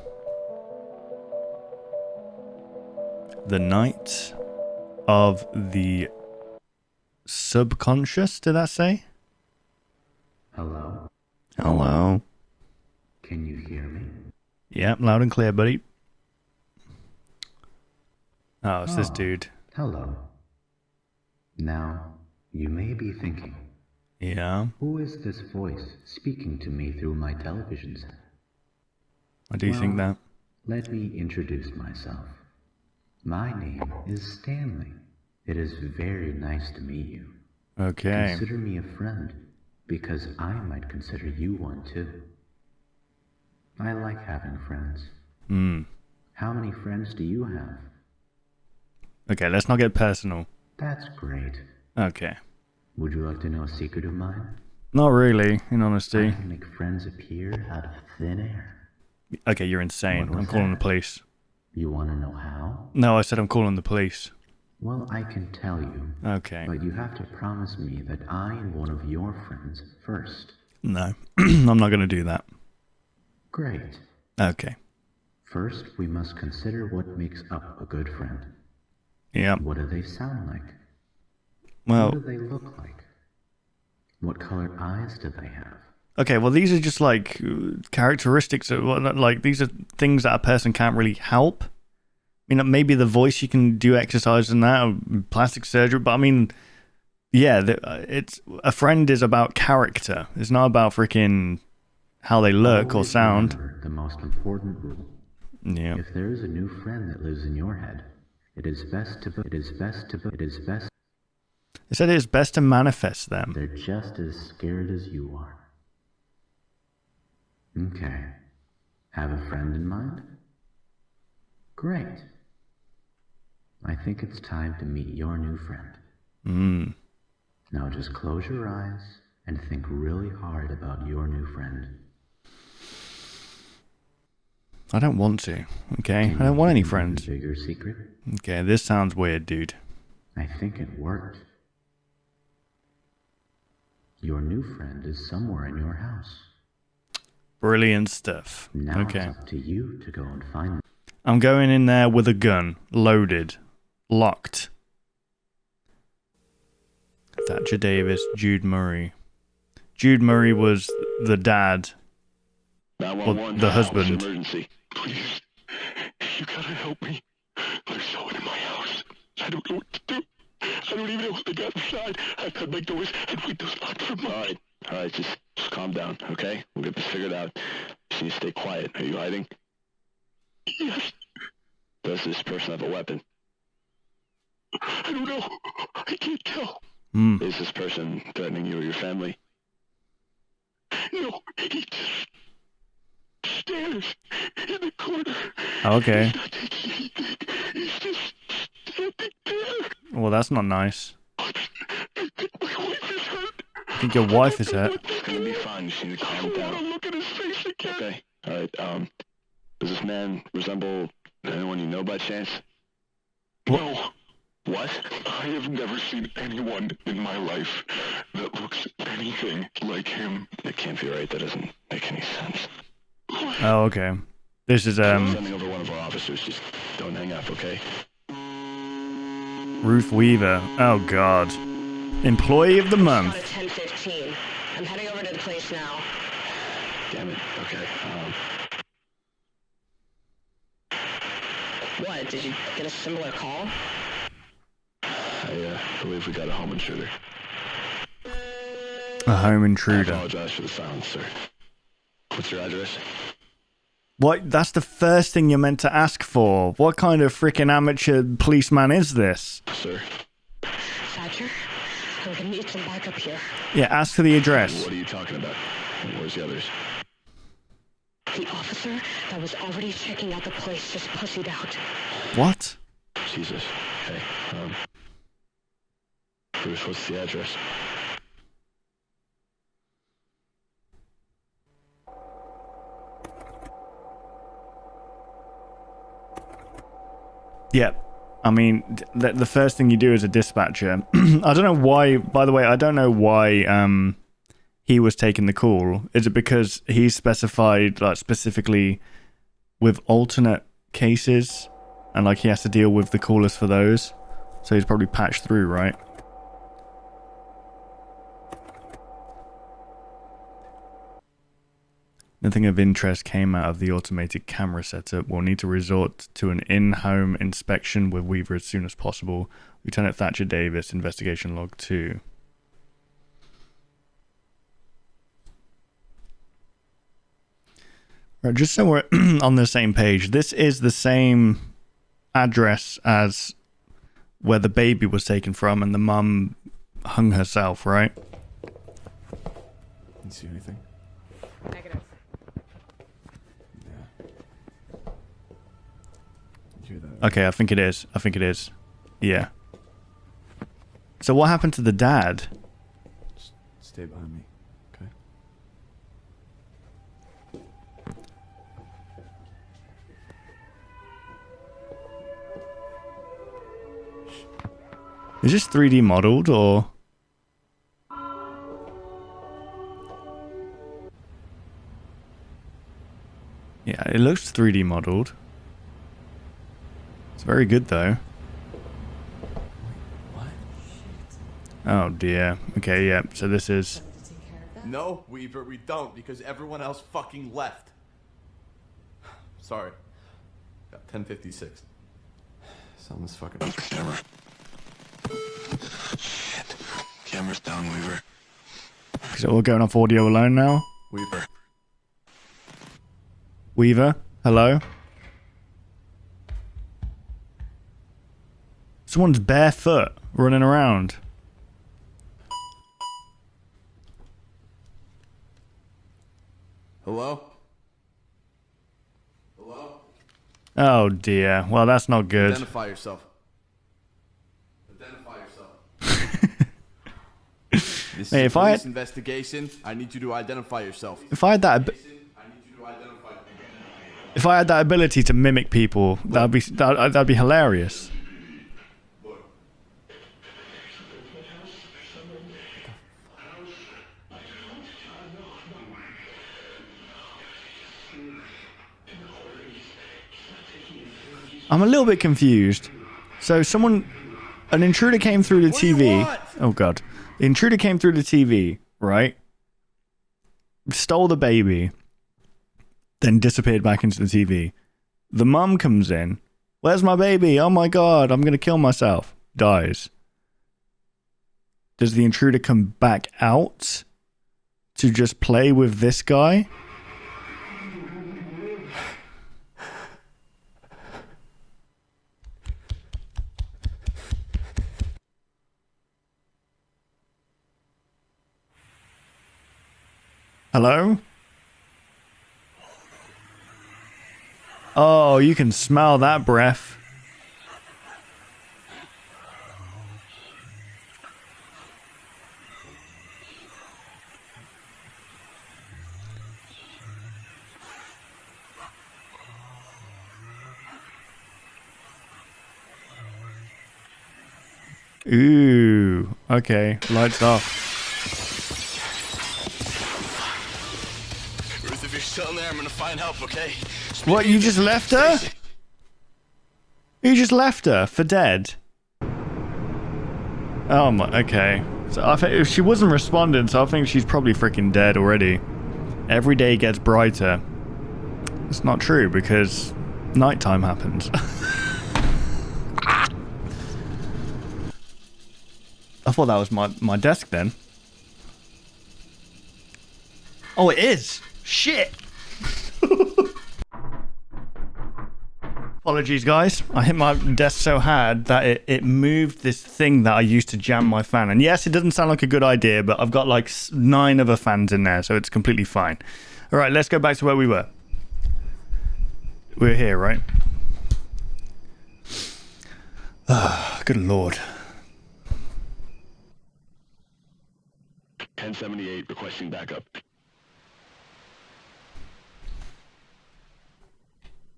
The night of the subconscious, did that say? Hello? Hello? Can you hear me? Yep, loud and clear, buddy. Oh, it's this dude. Hello. Now, you may be thinking. Yeah? Who is this voice speaking to me through my television set? I do think that. Let me introduce myself. My name is Stanley. It is very nice to meet you. Okay. Consider me a friend, because I might consider you one too. I like having friends. How many friends do you have? Okay, let's not get personal. That's great. Okay. Would you like to know a secret of mine? Not really, in honesty. I can make friends appear out of thin air. Okay, you're insane. I'm calling the police. You want to know how? No, I said I'm calling the police. Well, I can tell you. Okay. But you have to promise me that I am one of your friends first. No, I'm not going to do that. Great. Okay. First, we must consider what makes up a good friend. Yeah. What do they sound like? Well, what do they look like? What colored eyes do they have? Okay, well, these are just like characteristics. Like these are things that a person can't really help. I mean, maybe the voice you can do exercise in that, or plastic surgery. But I mean, yeah, it's a friend is about character. It's not about freaking how they look or sound. The most important rule. Yeah. If there is a new friend that lives in your head, it is best to. They said it is best to manifest them. They're just as scared as you are. Okay. Have a friend in mind? Great. I think it's time to meet your new friend. Now just close your eyes and think really hard about your new friend. I don't want to, okay? I don't want any friends. Bigger secret? Okay, this sounds weird, dude. I think it worked. Your new friend is somewhere in your house. Brilliant stuff. Now okay. It's up to you to go and find them. I'm going in there with a gun, loaded, locked. Thatcher Davis, Jude Murray. Jude Murray was the dad. Well, the husband. Emergency. Please. You gotta help me. There's someone in my house. I don't know what to do. I don't even know how they got inside. I've had my doors and windows locked for mine. Alright, just calm down, okay? We'll get this figured out. Just need to stay quiet. Are you hiding? Yes. Does this person have a weapon? I don't know. I can't tell. Is this person threatening you or your family? No, he just stares in the corner. Okay. He's not taking anything. He's just standing there. Well, that's not nice. I think my wife is hurt. I think your wife is hurt. It's gonna be fine. You just need to calm I down. want to look at his face again. Okay. Alright, does this man resemble anyone you know by chance? No. What? I have never seen anyone in my life that looks anything like him. That can't be right. That doesn't make any sense. Oh, okay. This is I'm sending over one of our officers. Just don't hang up, okay? Ruth Weaver. Oh God. Employee of the month. 10:15. I'm heading over to the place now. Damn it. Okay. What? Did you get a similar call? I believe we got a home intruder. A home I intruder. apologize for the silence, sir. What's your address? What? That's the first thing you're meant to ask for. What kind of freaking amateur policeman is this? Sir. Thatcher? I'm gonna need some backup here. Yeah, ask for the address. What are you talking about? Where's the others? The officer that was already checking out the place just pussied out. What? Jesus. Okay. Bruce, what's the address? Yeah. I mean, the first thing you do as a dispatcher, I don't know why, by the way, I don't know why he was taking the call. Is it because he specified, like, specifically with alternate cases and, like, he has to deal with the callers for those? So he's probably patched through, right? Nothing of interest came out of the automated camera setup. We'll need to resort to an in-home inspection with Weaver as soon as possible. Lieutenant Thatcher Davis, investigation log 2. Right, just so we're on the same page, this is the same address as where the baby was taken from and the mum hung herself, right? Didn't see anything. Negative. Hear that? Okay, I think it is. Yeah. So what happened to the dad? Just stay behind me, okay? Is this 3D modeled or? Yeah, it looks 3D modeled. It's very good though. What? Oh dear. Okay, yeah. So this is. No, Weaver, we don't, because everyone else fucking left. Sorry. Got 1056. Something's fucking. Camera. Shit. Camera's down, Weaver. So we're going off audio alone now? Weaver. Weaver? Hello? Someone's barefoot running around. Hello? Hello? Oh dear. Well, that's not good. Identify yourself. Identify yourself. This Hey, is if a I police had- investigation. I need you to identify yourself. If I had that, I need you to identify. if I had that ability to mimic people, that'd be hilarious. I'm a little bit confused. So an intruder came through the TV. Oh god. The intruder came through the TV, right? Stole the baby. Then disappeared back into the TV. The mum comes in. Where's my baby? Oh my god, I'm gonna kill myself. Dies. Does the intruder come back out to just play with this guy? Hello? Oh, you can smell that breath. Ooh, okay, lights off. Ruth, if you're still in there, I'm gonna find help, okay? What, you just left her? You just left her for dead? Oh my, okay. So I think if she wasn't responding, so I think she's probably freaking dead already. Every day gets brighter. It's not true because nighttime happens. I thought that was my desk then. Oh, it is. Shit. Apologies, guys. I hit my desk so hard that it moved this thing that I used to jam my fan. And yes, it doesn't sound like a good idea, but I've got like 9 other fans in there, so it's completely fine. All right, let's go back to where we were. We're here, right? Good lord. 1078 requesting backup.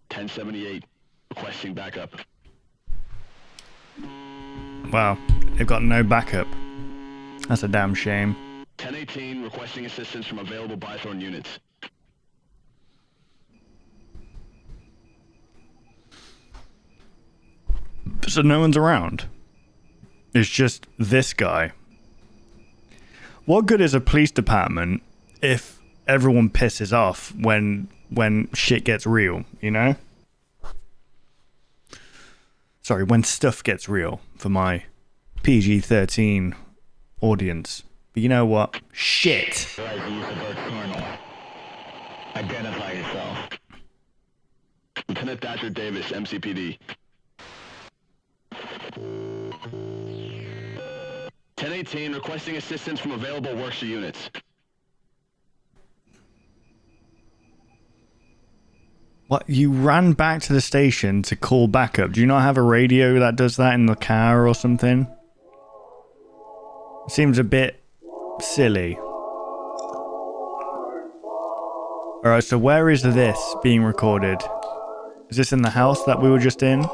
1078 requesting backup. Wow, they've got no backup. That's a damn shame. 1018 requesting assistance from available Bythorn units. So no one's around. It's just this guy. What good is a police department if everyone pisses off when shit gets real, you know? Sorry, when stuff gets real for my PG-13 audience. But you know what? Shit. Identify yourself. Lieutenant Thatcher Davis, MCPD. 1018 requesting assistance from available worksheet units. What? You ran back to the station to call backup. Do you not have a radio that does that in the car or something? Seems a bit silly. Alright, so where is this being recorded? Is this in the house that we were just in?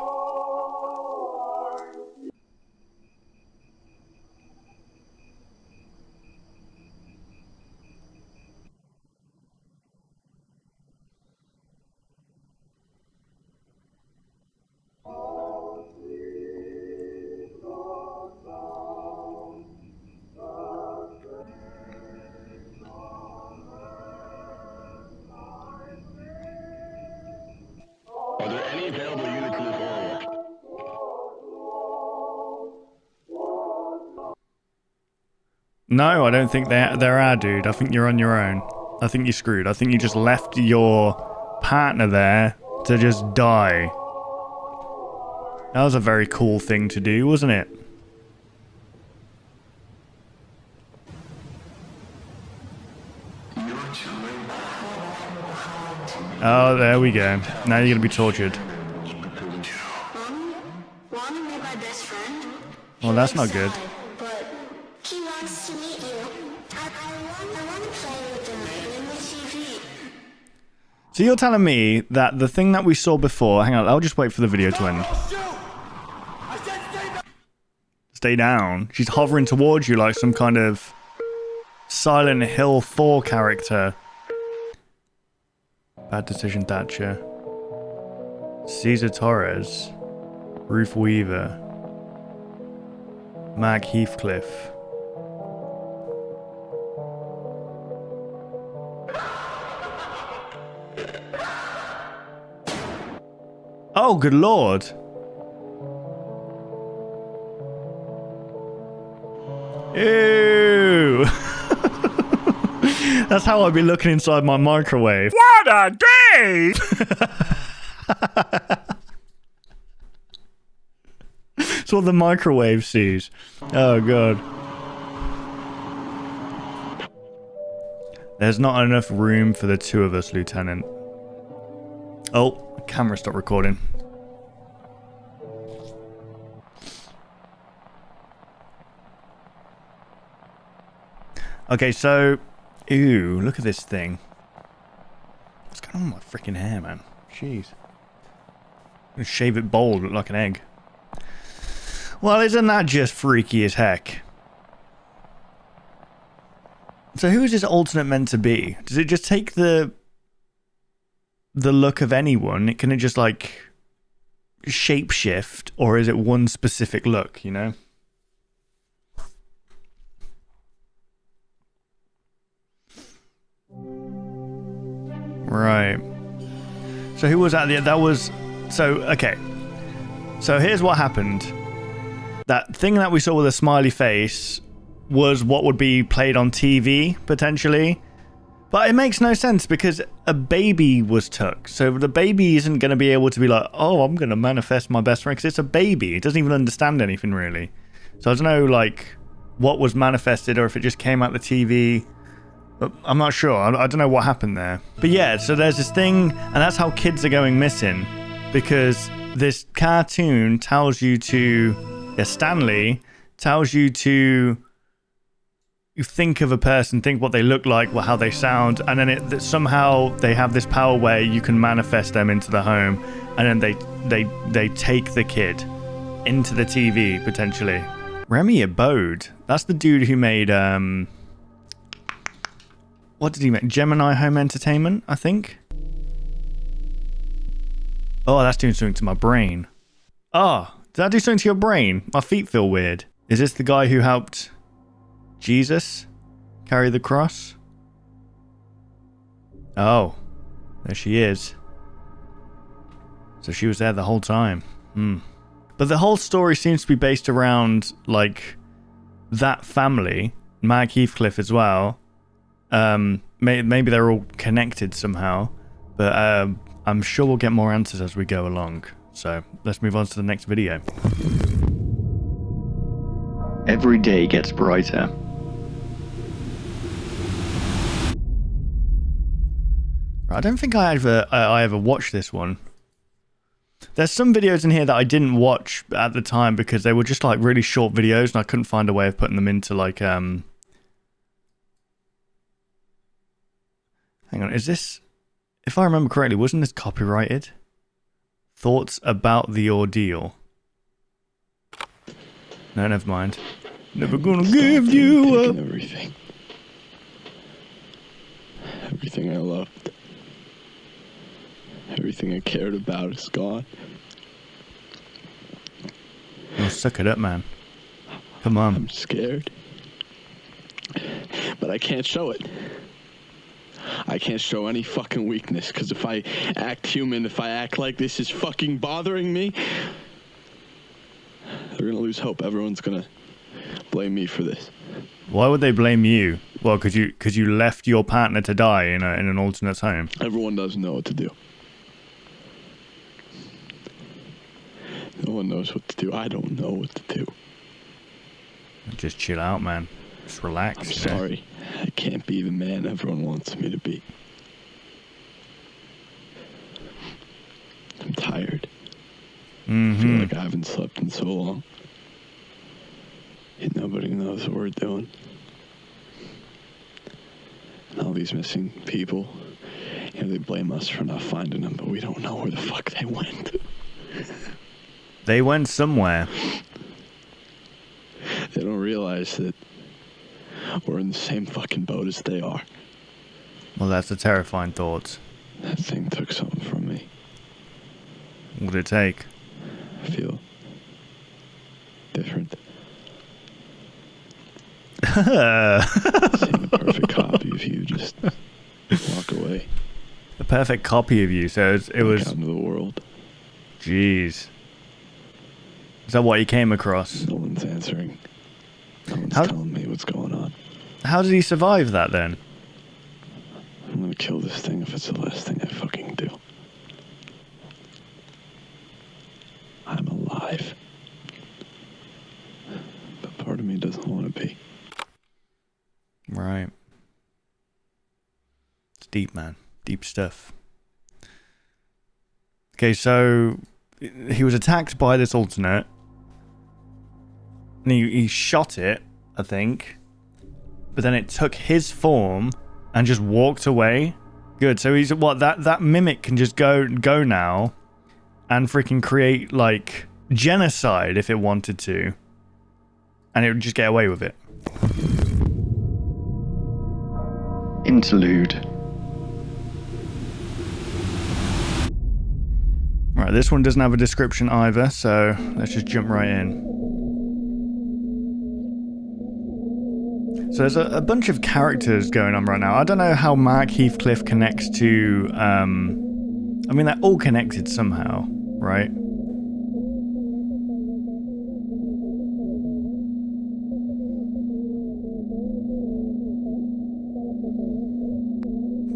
Are there any available units in this area? No, I don't think there are, dude. I think you're on your own. I think you're screwed. I think you just left your partner there to just die. That was a very cool thing to do, wasn't it? Oh, there we go. Now you're gonna be tortured. Well, that's not good. So you're telling me that the thing that we saw before... Hang on, I'll just wait for the video to end. Stay down. She's hovering towards you like some kind of Silent Hill 4 character. Bad decision, Thatcher. Cesar Torres. Ruth Weaver. Mark Heathcliff. Oh, good lord. Ew. That's how I'd be looking inside my microwave. What a day! That's what the microwave sees. Oh, God. There's not enough room for the two of us, Lieutenant. Oh, the camera stopped recording. Okay, so... Ew, look at this thing. What's going on with my freaking hair, man? Jeez. I'm gonna shave it bald, look like an egg. Well, isn't that just freaky as heck? So who is this alternate meant to be? Does it just take the look of anyone? Can it just, like, shapeshift? Or is it one specific look, you know? Right. So who was that? That was... So, okay. So here's what happened. That thing that we saw with a smiley face was what would be played on TV, potentially. But it makes no sense because a baby was took. So the baby isn't going to be able to be like, oh, I'm going to manifest my best friend, because it's a baby. It doesn't even understand anything, really. So I don't know, like, what was manifested or if it just came out the TV. I'm not sure. I don't know what happened there. But yeah, so there's this thing, and that's how kids are going missing. Because this cartoon tells you to... Yeah, Stanley tells you to... You think of a person, think what they look like, how they sound, and then somehow they have this power where you can manifest them into the home, and then they take the kid into the TV, potentially. Remy Abode. That's the dude who made... What did he make? Gemini Home Entertainment, I think? Oh, that's doing something to my brain. Oh, did that do something to your brain? My feet feel weird. Is this the guy who helped Jesus carry the cross? Oh, there she is. So she was there the whole time. But the whole story seems to be based around, like, that family, Mag Heathcliff as well. Maybe they're all connected somehow, but I'm sure we'll get more answers as we go along. So let's move on to the next video. Every day gets brighter. I don't think I ever watched this one. There's some videos in here that I didn't watch at the time because they were just like really short videos and I couldn't find a way of putting them into like Hang on, is this... If I remember correctly, wasn't this copyrighted? Thoughts about the ordeal. No, never mind. Never gonna give you up. Everything. Everything I loved. Everything I cared about is gone. Oh, suck it up, man. Come on. I'm scared. But I can't show it. I can't show any fucking weakness, because if I act human, if I act like this is fucking bothering me, they're gonna lose hope. Everyone's gonna blame me for this. Why would they blame you? Well, because you left your partner to die in an alternate home. Everyone doesn't know what to do. No one knows what to do. I don't know what to do. Just chill out, man. Just relax. I'm sorry. I can't be the man everyone wants me to be. I'm tired. I feel like I haven't slept in so long. And nobody knows what we're doing. And all these missing people, they blame us for not finding them, but we don't know where the fuck they went. They went somewhere. They don't realize that we're in the same fucking boat as they are. Well, that's a terrifying thought. That thing took something from me. What did it take? I feel different. Seeing a perfect copy of you just walk away. A perfect copy of you, so it was... out into the world. Jeez. Is that what you came across? No one's answering. No one's telling me what's going on. How did he survive that then? I'm gonna kill this thing if it's the last thing I fucking do. I'm alive. But part of me doesn't want to be. Right. It's deep, man. Deep stuff. Okay, so he was attacked by this alternate. And he shot it, I think. But then it took his form and just walked away. Good. So he's what that mimic can just go now and freaking create like genocide if it wanted to. And it would just get away with it. Interlude. Right, this one doesn't have a description either, so let's just jump right in. So there's a bunch of characters going on right now. I don't know how Mark Heathcliff connects to... I mean, they're all connected somehow, right?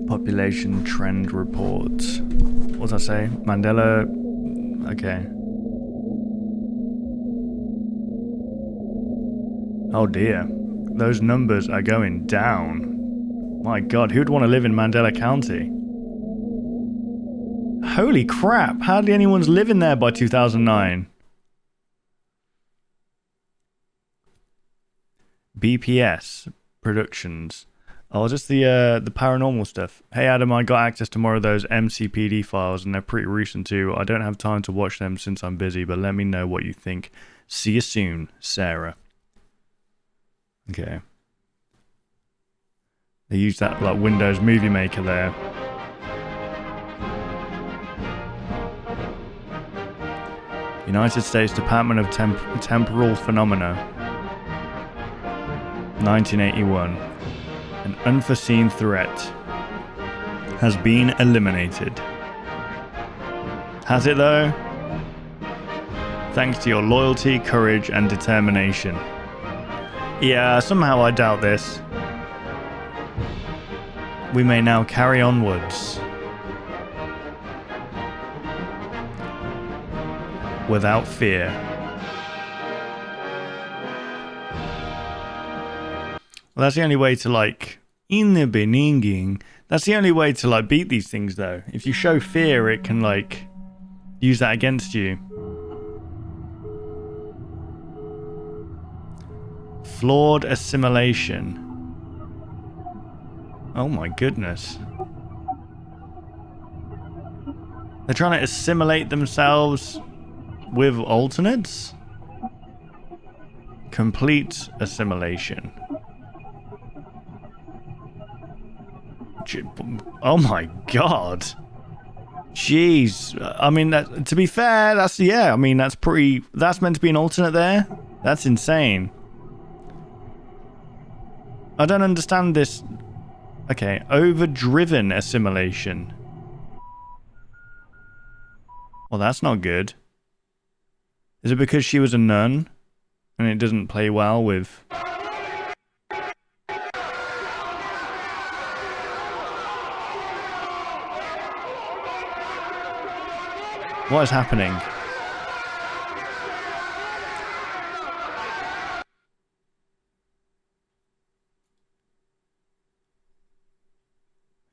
Population trend reports. What does that say? Mandela... Okay. Oh dear. Those numbers are going down. My god, who'd want to live in Mandela County? Holy crap, hardly anyone's living there by 2009. BPS Productions. Oh, just the paranormal stuff. Hey Adam, I got access to more of those MCPD files and they're pretty recent too. I don't have time to watch them since I'm busy, but let me know what you think. See you soon, Sarah. Okay. They use that like Windows Movie Maker there. United States Department of Temporal Phenomena. 1981. An unforeseen threat has been eliminated. Has it though? Thanks to your loyalty, courage, and determination. Yeah, somehow I doubt this. We may now carry onwards. Without fear. Well, that's the only way to, like, in the beginning, that's the only way to, like, beat these things, though. If you show fear, it can, like, use that against you. Flawed assimilation. Oh my goodness. They're trying to assimilate themselves with alternates? Complete assimilation. Oh my god. Jeez. I mean, to be fair, that's meant to be an alternate there. That's insane. I don't understand this. Okay, overdriven assimilation. Well, that's not good. Is it because she was a nun and it doesn't play well with... What is happening?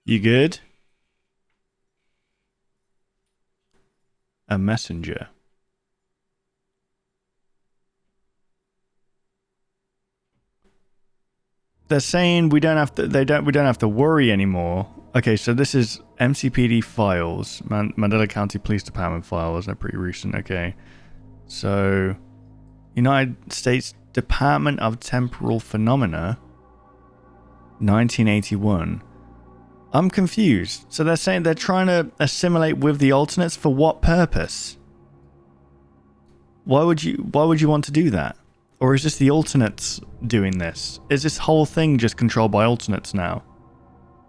You good? A messenger. They're saying we don't have to. We don't have to worry anymore. Okay, so this is MCPD files, Mandela County Police Department files. They're pretty recent. Okay, so United States Department of Temporal Phenomena, 1981. I'm confused. So they're saying they're trying to assimilate with the alternates for what purpose? Why would you want to do that? Or is just the alternates doing this? Is this whole thing just controlled by alternates now?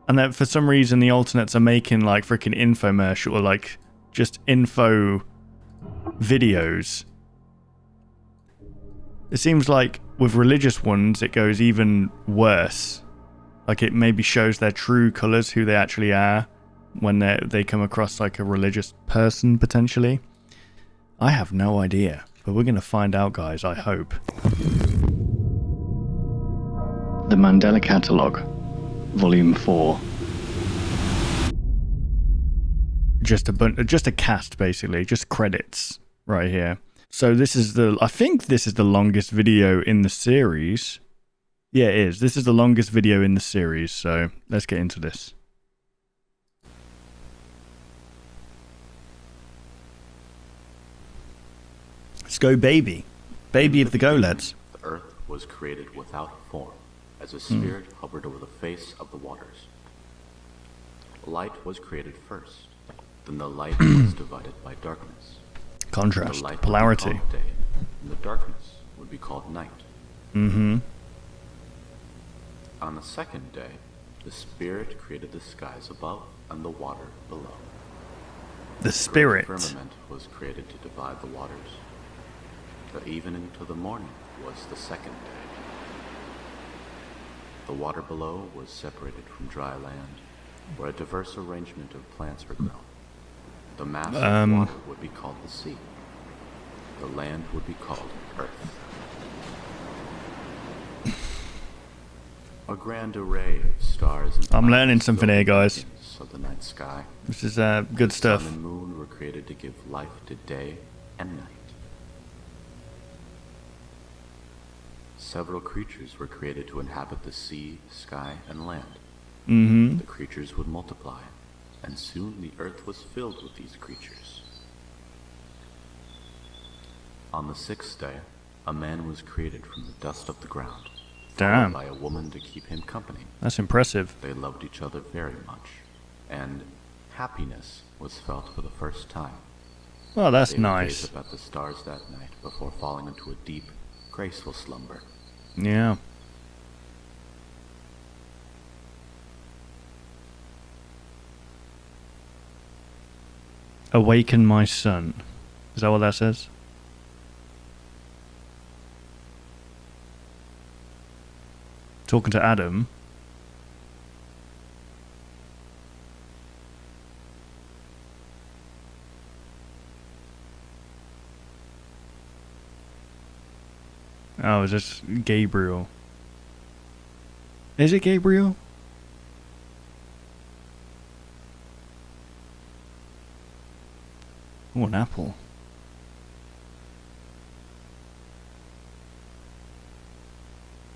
And that for some reason the alternates are making like freaking infomercial or like just info videos. It seems like with religious ones, it goes even worse. Like, it maybe shows their true colors, who they actually are, when they come across like a religious person, potentially. I have no idea, but we're going to find out, guys, I hope. The Mandela Catalogue, Volume 4. Just a cast, basically, just credits right here. So this is I think this is the longest video in the series. Yeah, it is. This is the longest video in the series, so let's get into this. Let's go, baby. Baby of the Goleds. The earth was created without form, as a spirit hovered over the face of the waters. Light was created first, then the light was divided by darkness. Contrast, the light polarity. Would be called day, and the darkness would be called night. Mm-hmm. On the second day, the spirit created the skies above and the water below. The spirit. The firmament was created to divide the waters. The evening to the morning was the second day. The water below was separated from dry land, where a diverse arrangement of plants were grown. The mass of water would be called the sea. The land would be called Earth. A grand array of stars and I'm learning something here, guys. Of the night sky. This is good stuff. The sun and moon were created to give life to day and night. Several creatures were created to inhabit the sea, sky, and land. Mm-hmm. The creatures would multiply, and soon the earth was filled with these creatures. On the sixth day, a man was created from the dust of the ground. Damn. By a woman to keep him company. That's impressive. They loved each other very much, and happiness was felt for the first time. Oh, that's they nice. They gazed up at the stars that night before falling into a deep, graceful slumber. Yeah. Awaken my son. Is that what that says? Talking to Adam. Oh, is this Gabriel? Is it Gabriel? Oh, an apple.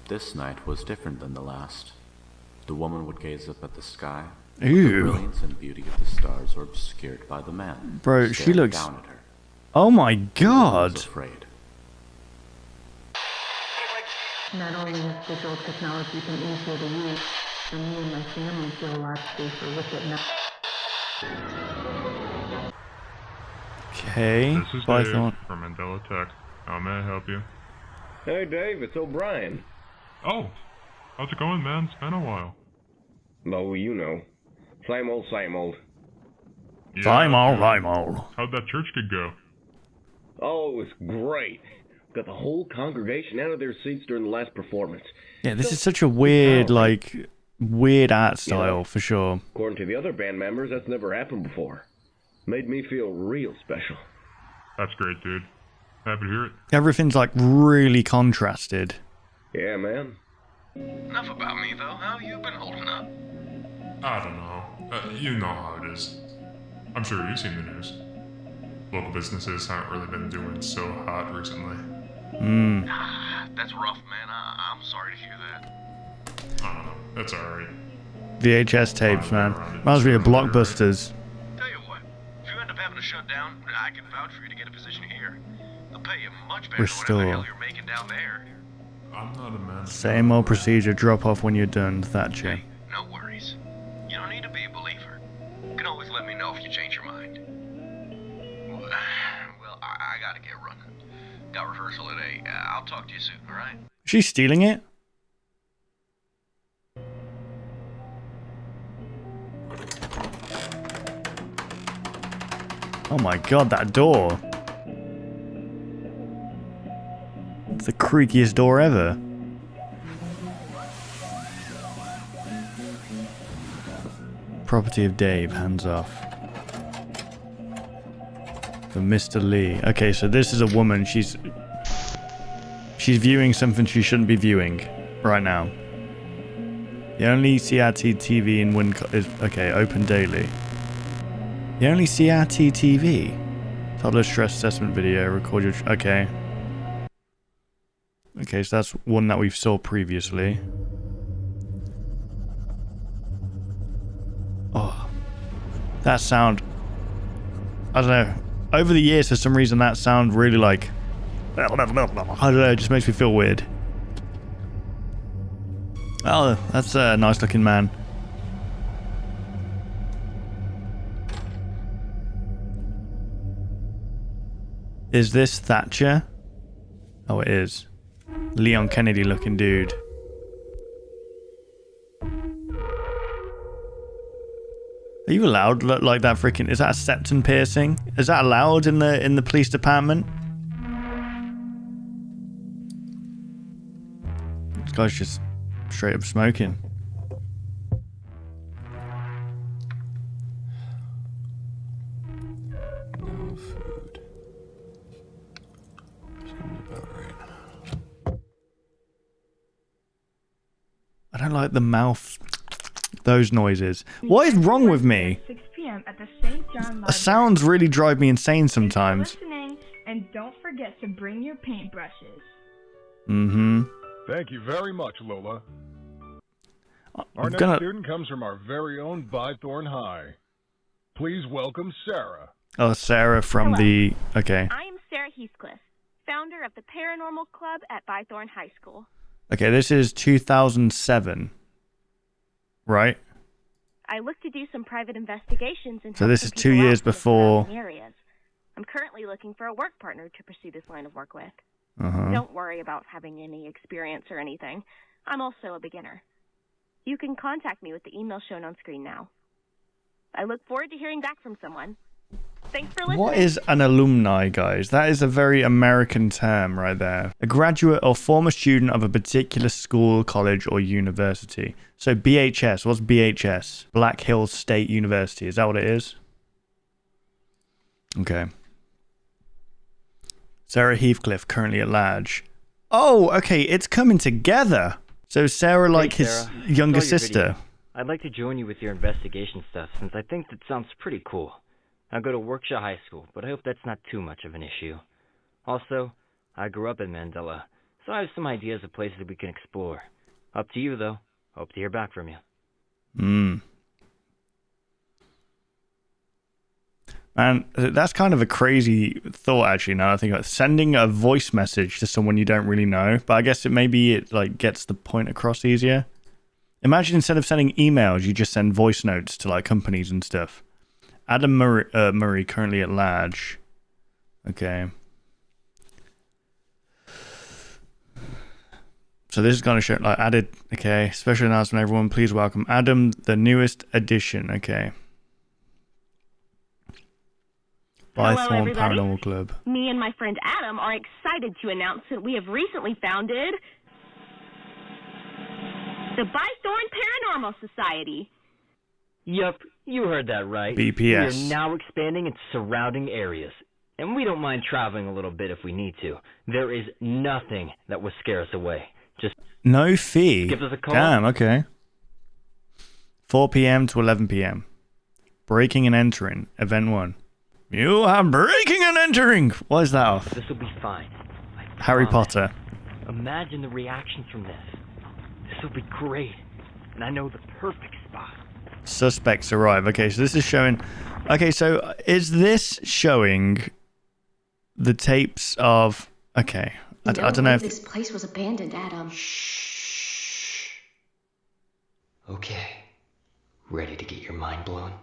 This night was different than the last. The woman would gaze up at the sky. Ew. The brilliance and beauty of the stars were obscured by the man. Bro, she looks... down at her. Oh my god. Was afraid. Not only has digital technology been easier to use, but me and my family feel a lot safer with it now. Okay. This is Python. Dave from Mandela Tech. How may I help you? Hey Dave, it's O'Brien. Oh, how's it going, man? It's been a while. Oh, you know. Same old, same old. Yeah, Same old. How'd that church gig go? Oh, it was great. Got the whole congregation out of their seats during the last performance. Yeah, this is such a weird, weird art style, for sure. According to the other band members, that's never happened before. Made me feel real special. That's great, dude. Happy to hear it. Everything's, really contrasted. Yeah, man. Enough about me, though. How you been holding up? I don't know. You know how it is. I'm sure you've seen the news. Local businesses haven't really been doing so hot recently. That's rough, man. I'm sorry to hear that. I don't know. That's alright. VHS tapes, man. Reminds me of Blockbusters. Tell you what, if you end up having to shut down, I can vouch for you to get a position here. They'll pay you much better than whatever the hell you're making down there. I'm not a man. Same old procedure, drop off when you're done, Thatcher. Hey, no worries. You don't need to be a believer. You can always let me know if you change your mind. Well, I gotta get running. Got rehearsal at 8. I'll talk to you soon, alright? She's stealing it? Oh my god, that door. the creakiest door ever. Property of Dave, hands off. For Mr. Lee. Okay, so this is a woman. She's viewing something she shouldn't be viewing right now. The only CRT TV in Wincott is... Okay, open daily. The only CRT TV. Toddler stress assessment video. Record your... Okay. Okay, so that's one that we saw previously. Oh. That sound... I don't know. Over the years, for some reason, that sound really like... I don't know, it just makes me feel weird. Oh, that's a nice looking man. Is this Thatcher? Oh, it is. Leon Kennedy looking dude. Are you allowed like that freaking... Is that a septum piercing? Is that allowed in the police department? This guy's just straight up smoking. No food. Sounds about right. I don't like the mouth... Those noises. What is wrong with me? 6 p.m. at the St. John Library. Sounds really drive me insane sometimes. Listening, and don't forget to bring your paintbrushes. Mm-hmm. Thank you very much, Lola. Our I'm next gonna... student comes from our very own Bythorn High. Please welcome Sarah. Oh, Sarah from Hello. the... Okay. I am Sarah Heathcliff, founder of the Paranormal Club at Bythorn High School. Okay, this is 2007. Right? I look to do some private investigations and So help this some is 2 people years out in the before... surrounding areas. I'm currently looking for a work partner to pursue this line of work with. Uh-huh. Don't worry about having any experience or anything. I'm also a beginner. You can contact me with the email shown on screen now. I look forward to hearing back from someone. Thanks for listening. What is an alumni, guys? That is a very American term right there. A graduate or former student of a particular school, college, or university. So BHS, what's BHS? Black Hills State University, is that what it is? Okay. Sarah Heathcliff, currently at large. Oh, okay, it's coming together. So Sarah, like Hey, his Sarah. younger Saw your sister. video. I'd like to join you with your investigation stuff, since I think that sounds pretty cool. I go to Workshaw High School, but I hope that's not too much of an issue. Also, I grew up in Mandela, so I have some ideas of places we can explore. Up to you, though. Hope to hear back from you. Man, that's kind of a crazy thought, actually, now I think about sending a voice message to someone you don't really know, but I guess it like gets the point across easier. Imagine instead of sending emails, you just send voice notes to like companies and stuff. Adam Murray, currently at large. Okay. So this is going to show, like, added, okay, special announcement, everyone, please welcome Adam, the newest addition, okay. Hello, Bythorn everybody. Paranormal Club. Me and my friend Adam are excited to announce that we have recently founded the Bythorn Paranormal Society. Yup, you heard that right. BPS. We are now expanding into surrounding areas. And we don't mind traveling a little bit if we need to. There is nothing that will scare us away. Just No fee. give us a call. Damn, okay. 4 p.m. to 11 p.m. Breaking and entering. Event 1. You are breaking and entering! What is that off? This will be fine. Harry promise. Potter. Imagine the reactions from this. This will be great. And I know the perfect spot. Suspects arrive. Okay, so this is showing... Okay, so is this showing the tapes of... Okay, I don't know if... This place was abandoned, Adam. Okay. Ready to get your mind blown?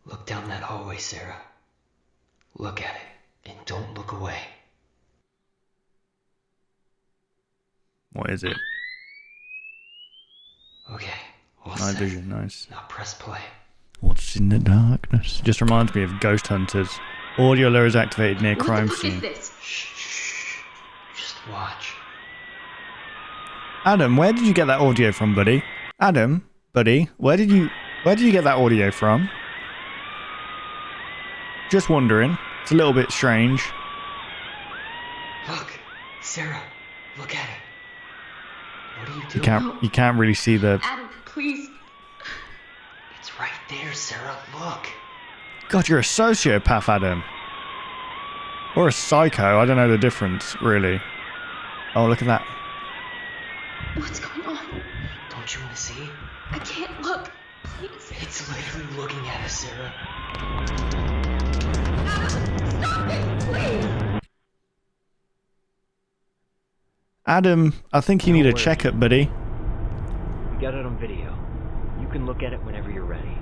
Look down that hallway, Sarah. Look at it, and don't look away. What is it? Okay. Night vision, nice. Now press play. What's in the darkness? Just reminds me of Ghost Hunters. Audio lower is activated near crime scene. This. watch. Adam, where did you get that audio from, buddy? Adam, buddy, where did you get that audio from? Just wondering. It's a little bit strange. Look, Sarah, look at it. What are you doing? You can't really see the... Adam, please. It's right there, Sarah, look. God, you're a sociopath, Adam. Or a psycho, I don't know the difference, really. Oh, look at that. What's going on? Don't you want to see? I can't look. Please. It's literally looking at us, Sarah. Adam, stop it, please. Adam, I think you need a checkup, buddy. We got it on video. You can look at it whenever you're ready.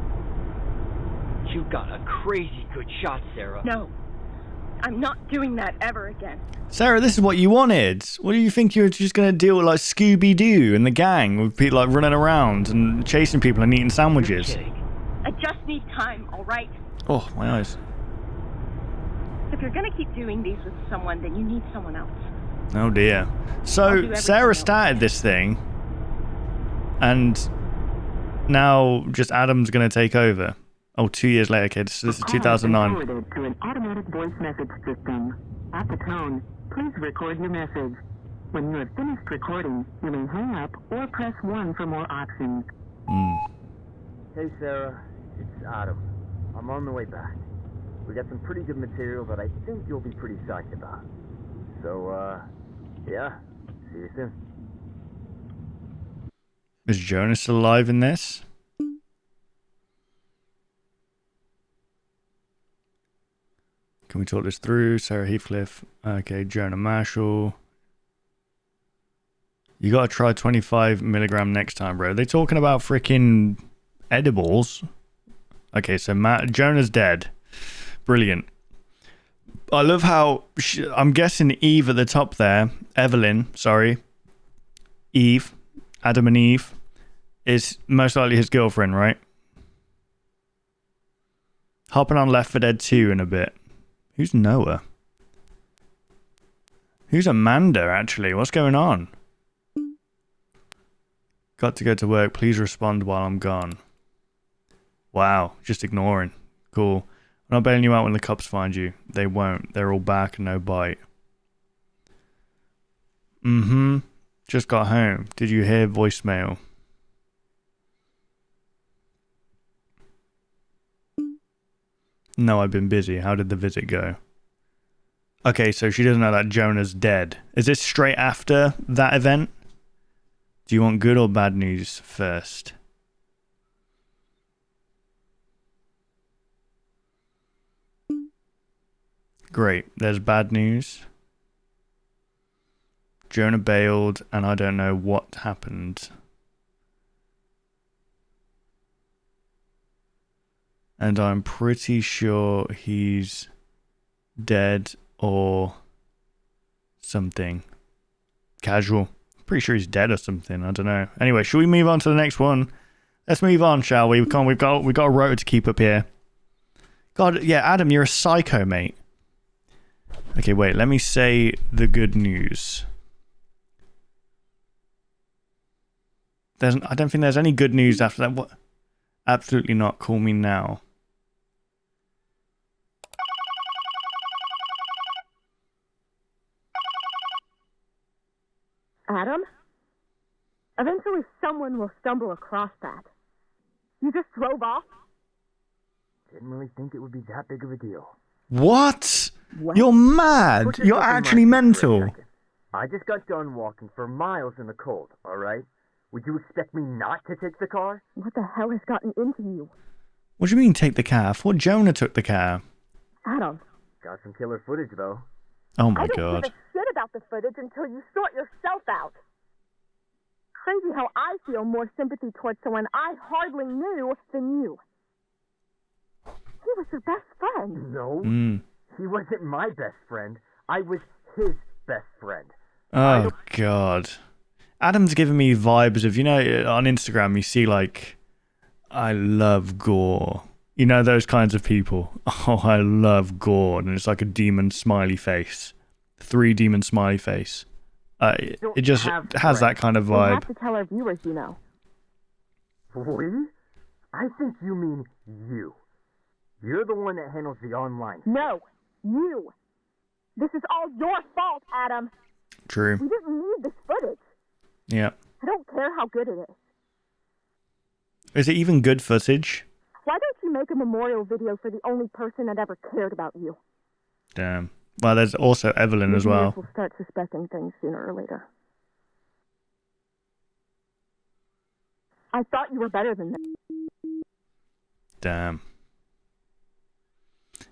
You got a crazy good shot, Sarah. No. I'm not doing that ever again. Sarah, this is what you wanted. What do you think you're just going to deal with, like Scooby-Doo and the gang with people like running around and chasing people and eating sandwiches? I just need time, all right? Oh, my eyes. If you're gonna keep doing these with someone, then you need someone else. Oh dear. So Sarah started this thing, and now just Adam's going to take over. Oh, 2 years later, kids. So this is 2009. Forwarded to an automatic voice message system. At the tone, please record your message. When you have finished recording, you may hang up or press 1 for more options. Hey Sarah, it's Adam. I'm on the way back. We got some pretty good material that I think you'll be pretty psyched about. So, yeah, see you soon. Is Jonas still alive in this? Can we talk this through? Sarah Heathcliff. Okay, Jonah Marshall. You gotta try 25 milligram next time, bro. They talking about freaking edibles. Okay, so Jonah's dead. Brilliant. I love how I'm guessing Eve at the top there, Evelyn, sorry, Eve, Adam and Eve, is most likely his girlfriend, right? Hopping on Left 4 Dead 2 in a bit. Who's Noah? Who's Amanda, actually? What's going on? Got to go to work. Please respond while I'm gone. Wow, just ignoring. Cool. I'm not bailing you out when the cops find you. They won't. They're all back and no bite. Just got home. Did you hear voicemail? No, I've been busy. How did the visit go? Okay, so she doesn't know that Jonah's dead. Is this straight after that event? Do you want good or bad news first? Great, there's bad news. Jonah bailed, and I don't know what happened. And I'm pretty sure he's dead or something. Casual. Pretty sure he's dead or something. I don't know. Anyway, should we move on to the next one? Let's move on, shall we? We've got a rotor to keep up here. God, yeah, Adam, you're a psycho, mate. Okay, wait. Let me say the good news. I don't think there's any good news after that. What? Absolutely not. Call me now. Adam? Eventually someone will stumble across that. You just drove off? Didn't really think it would be that big of a deal. What? You're mad. You're actually mental. I just got done walking for miles in the cold, alright? Would you expect me not to take the car? What the hell has gotten into you? What do you mean take the car? I thought Jonah took the car. Adam. Got some killer footage, though. Oh my I don't god. give a shit about the footage until you sort yourself out. Crazy how I feel more sympathy towards someone I hardly knew than you. He was your best friend. No, he wasn't my best friend. I was his best friend. Oh god. Adam's giving me vibes of, you know, on Instagram you see like, I love gore. You know those kinds of people. Oh, I love gore. And it's like a demon smiley face. 3 demon smiley face. It just has that kind of We'll vibe. have to tell our viewers, you know. We? I think you mean you. You're the one that handles the online. No, you. This is all your fault, Adam. True. We didn't need this footage. Yeah. I don't care how good it is. Is it even good footage? Why don't you make a memorial video for the only person that ever cared about you? Damn. Well, there's also Evelyn as well. We'll start suspecting things sooner or later. I thought you were better than that. Damn.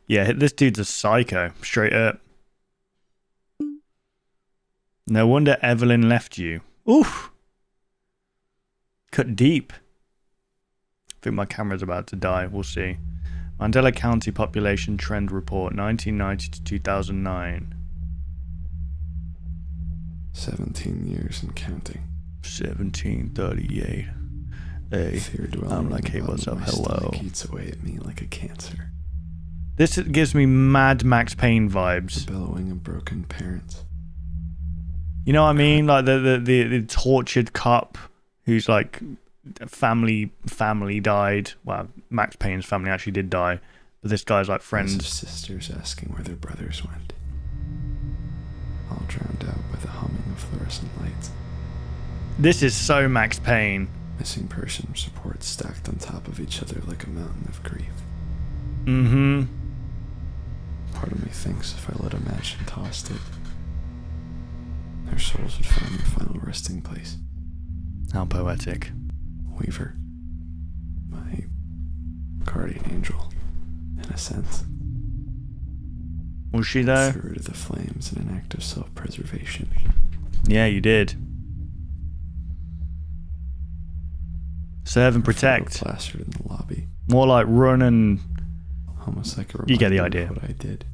Yeah, this dude's a psycho, straight up. No wonder Evelyn left you. Oof. Cut deep. I think my camera's about to die. We'll see. Mandela County Population Trend Report, 1990 to 2009. 17 years and counting. 1738. Hey, I'm like, hey, what's up? Hello. Eats away at me like a cancer. This gives me Mad Max Payne vibes. The bellowing of broken parents. You know what I mean? Like the tortured cop who's like family died. Well, Max Payne's family actually did die, but this guy's like friends. Sisters asking where their brothers went. All drowned out by the humming of fluorescent lights. This is so Max Payne. Missing persons reports stacked on top of each other like a mountain of grief. Mm-hmm. Part of me thinks if I let a match and tossed it, their souls would find their final resting place. How poetic. Weaver, my guardian angel, in a sense. Was she though? Threw her to the flames in an act of self-preservation. Yeah, you did. Serve and protect. Plastered in the lobby. More like run and. Almost like a you get the reminder idea. of what I did.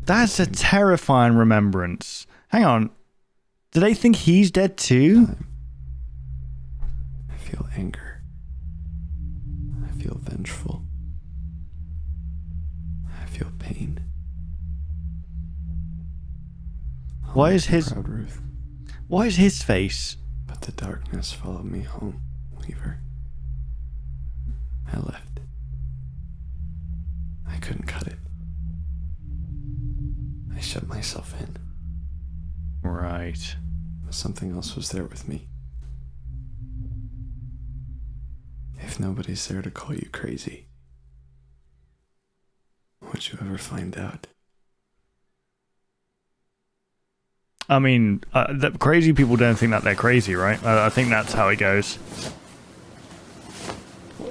That's a terrifying remembrance. Hang on. Do they think he's dead too? I feel anger. I feel vengeful. I feel pain. Why is his proud Ruth. Why is his face? But the darkness followed me home, Weaver. I left. I couldn't cut it. I shut myself in. Right. But something else was there with me. If nobody's there to call you crazy, would you ever find out? I mean, the crazy people don't think that they're crazy, right? I think that's how it goes.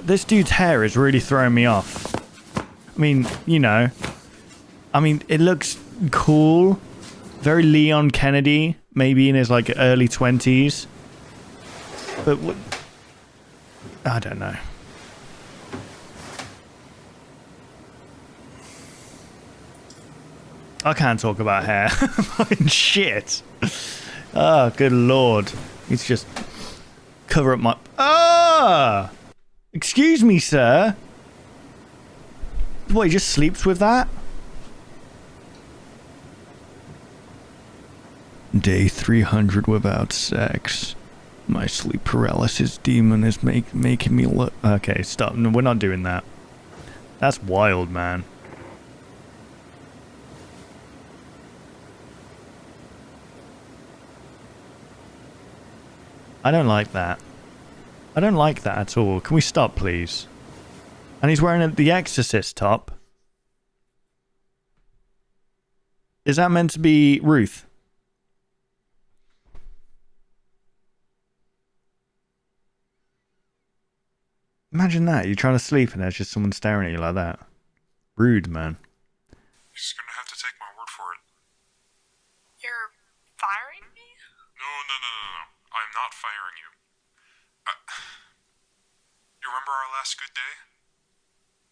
This dude's hair is really throwing me off. I mean, you know. I mean, it looks cool. Very Leon Kennedy, maybe in his like early 20s. But what? I don't know. I can't talk about hair. Shit. Oh, good lord. It's just cover up my... Ah! Excuse me, sir. What, he just sleeps with that? Day 300 without sex. My sleep paralysis demon is making me look... Okay, stop. No, we're not doing that. That's wild, man. I don't like that. I don't like that at all. Can we stop, please? And he's wearing the Exorcist top. Is that meant to be Ruth? Imagine that. You're trying to sleep and there's just someone staring at you like that. Rude, man. You're just gonna have to take my word for it. You're firing me? No. I'm not firing you. You remember our last good day?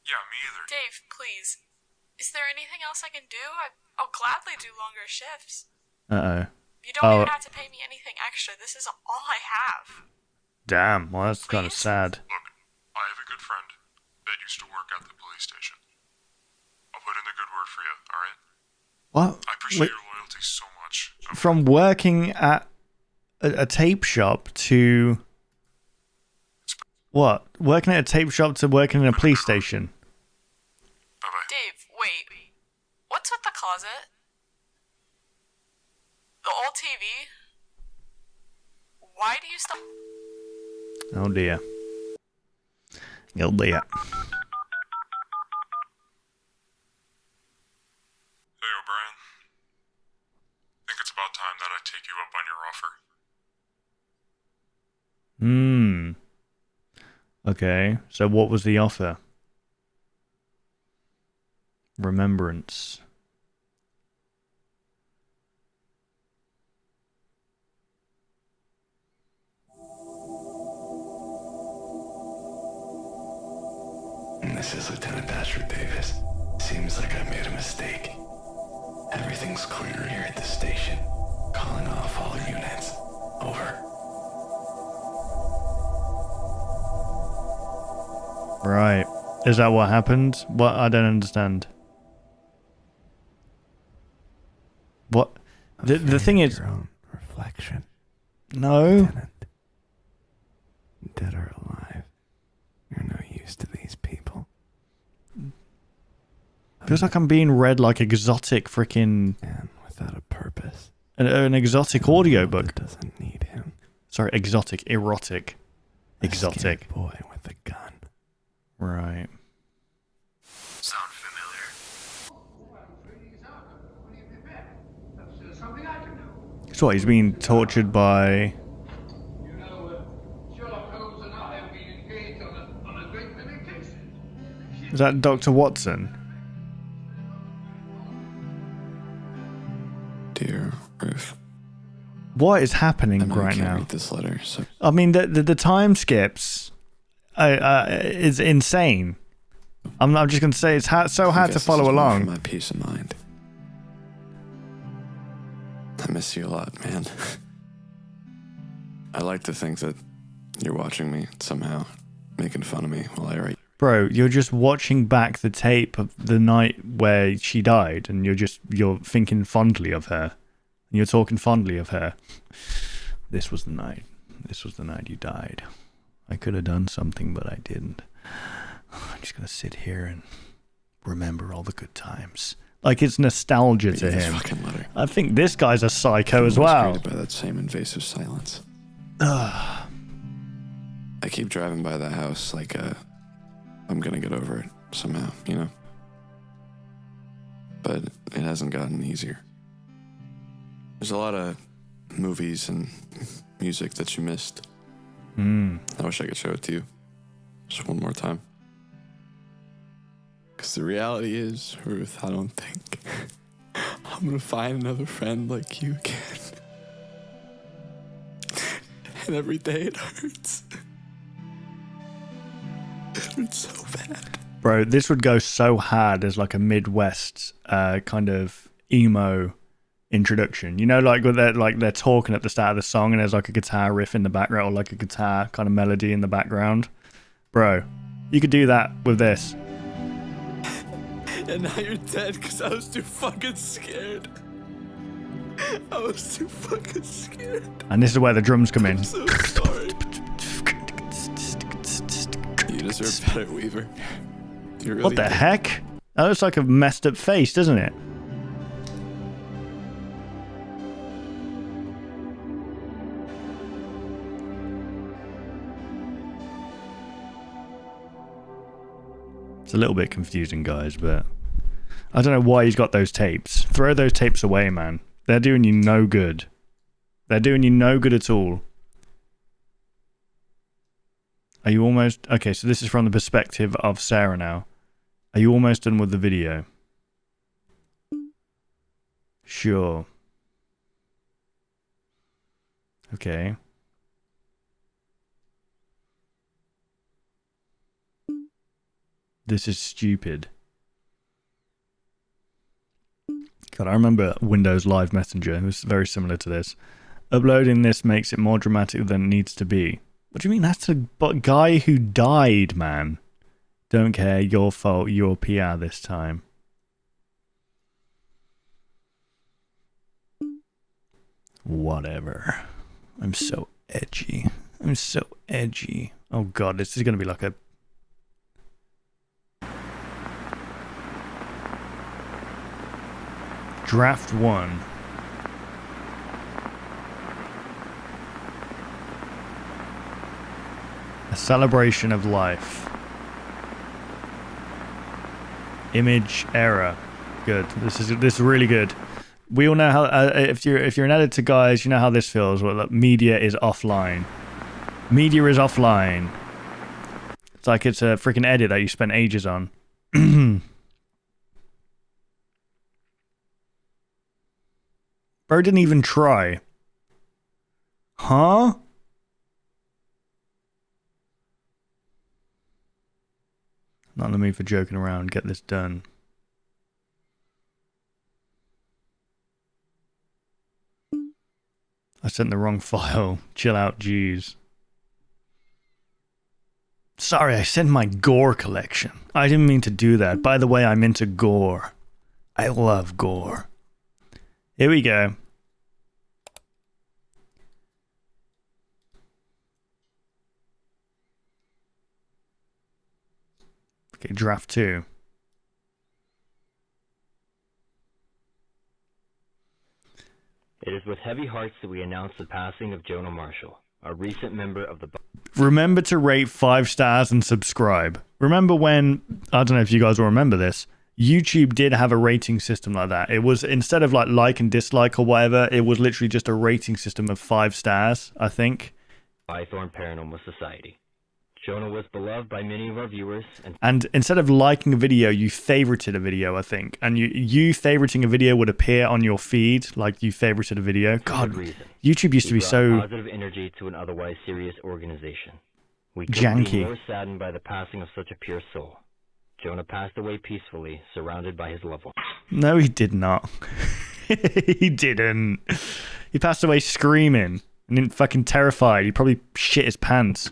Yeah, me either. Dave, please. Is there anything else I can do? I'll gladly do longer shifts. Uh-oh. You don't even have to pay me anything extra. This is all I have. Damn, well that's kind of sad. Look, I have a good friend that used to work at the police station. I'll put in a good word for you, alright? What? I appreciate your loyalty so much. from working at a tape shop to what? Working at a tape shop to working in a police station. Dave, wait. What's with the closet? The old TV? Why do you still... Oh dear. Oh dear. Hey O'Brien. Think it's about time that I take you up on your offer. Okay, so what was the offer? Remembrance. This is Lieutenant Patrick Davis. Seems like I made a mistake. Everything's clear here at the station. Calling off all units. Over. Right. Is that what happened? What? I don't understand. What? The thing is... Your own reflection. No. Lieutenant. Dead or alive. You're no use to these people. Feels like I'm being read like exotic freaking... Man without a purpose. An exotic audiobook. Doesn't need him. Sorry, exotic. Erotic. Exotic. A boy with a gun. Right. Sound familiar? So what, he's being tortured by... Is that Dr. Watson? Dear Ruth. What is happening right now? Read this letter, so I mean, the time skips is insane. I'm just going to say it's so hard to follow along. For my peace of mind. I miss you a lot, man. I like to think that you're watching me somehow, making fun of me while I write. Bro, you're just watching back the tape of the night where she died, and you're thinking fondly of her. And you're talking fondly of her. This was the night. This was the night you died. I could have done something, but I didn't. I'm just going to sit here and remember all the good times. Like, it's nostalgia to him. I think this guy's a psycho as well. Created by that same invasive silence. I keep driving by that house like I'm going to get over it somehow, you know? But it hasn't gotten easier. There's a lot of movies and music that you missed. I wish I could show it to you. Just one more time. Because the reality is, Ruth, I don't think I'm going to find another friend like you again. And every day it hurts. It hurts so bad. Bro, this would go so hard as like a Midwest kind of emo introduction. You know, like with they're talking at the start of the song and there's like a guitar riff in the background or like a guitar kind of melody in the background. Bro, you could do that with this. And now you're dead because I was too fucking scared. I was too fucking scared. And this is where the drums come in. I'm so sorry. You deserve better, Weaver. You really What the heck? That looks like a messed up face, doesn't it? It's a little bit confusing, guys, but I don't know why he's got those tapes. Throw those tapes away, man. They're doing you no good. They're doing you no good at all. Are you almost... Okay, so this is from the perspective of Sarah now. Are you almost done with the video? Sure. Okay. This is stupid. God, I remember Windows Live Messenger. It was very similar to this. Uploading this makes it more dramatic than it needs to be. What do you mean? That's a guy who died, man. Don't care. Your fault. Your PR this time. Whatever. I'm so edgy. I'm so edgy. Oh god, this is gonna be like a... Draft 1. A celebration of life. Image error. Good. This is really good. We all know how if you're an editor, guys, you know how this feels. Well, look, media is offline. Media is offline. It's like it's a freaking edit that you spent ages on. Bro didn't even try. Huh? Not in the mood for joking around. Get this done. I sent the wrong file. Chill out, jeez. Sorry, I sent my gore collection. I didn't mean to do that. By the way, I'm into gore. I love gore. Here we go. Okay, draft 2. It is with heavy hearts that we announce the passing of Jonah Marshall, a recent member of the... Remember to rate 5 stars and subscribe. Remember when, I don't know if you guys will remember this, YouTube did have a rating system like that. It was, instead of like and dislike or whatever, it was literally just a rating system of 5 stars, I think. Bythorn Paranormal Society. Jonah was beloved by many of our viewers. And instead of liking a video, you favorited a video, I think. And you favoriting a video would appear on your feed, like you favorited a video. God, YouTube used to be so... positive energy to an otherwise serious organization. We couldn't be more saddened by the passing of such a pure soul. Jonah passed away peacefully, surrounded by his loved ones. No, he did not. He didn't. He passed away screaming and fucking terrified. He probably shit his pants.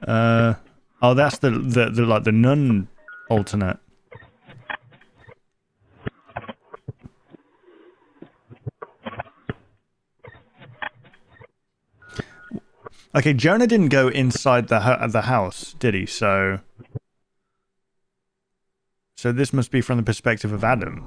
Oh, that's the like the nun alternate. Okay, Jonah didn't go inside the house, did he? So this must be from the perspective of Adam.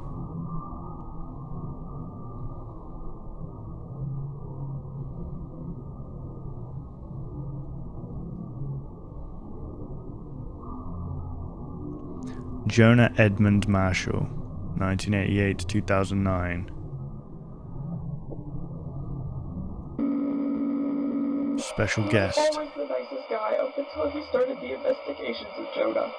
Jonah Edmund Marshall, 1988 to 2009. Special guest. He was always the nicest guy up until he started the investigations of Jonah.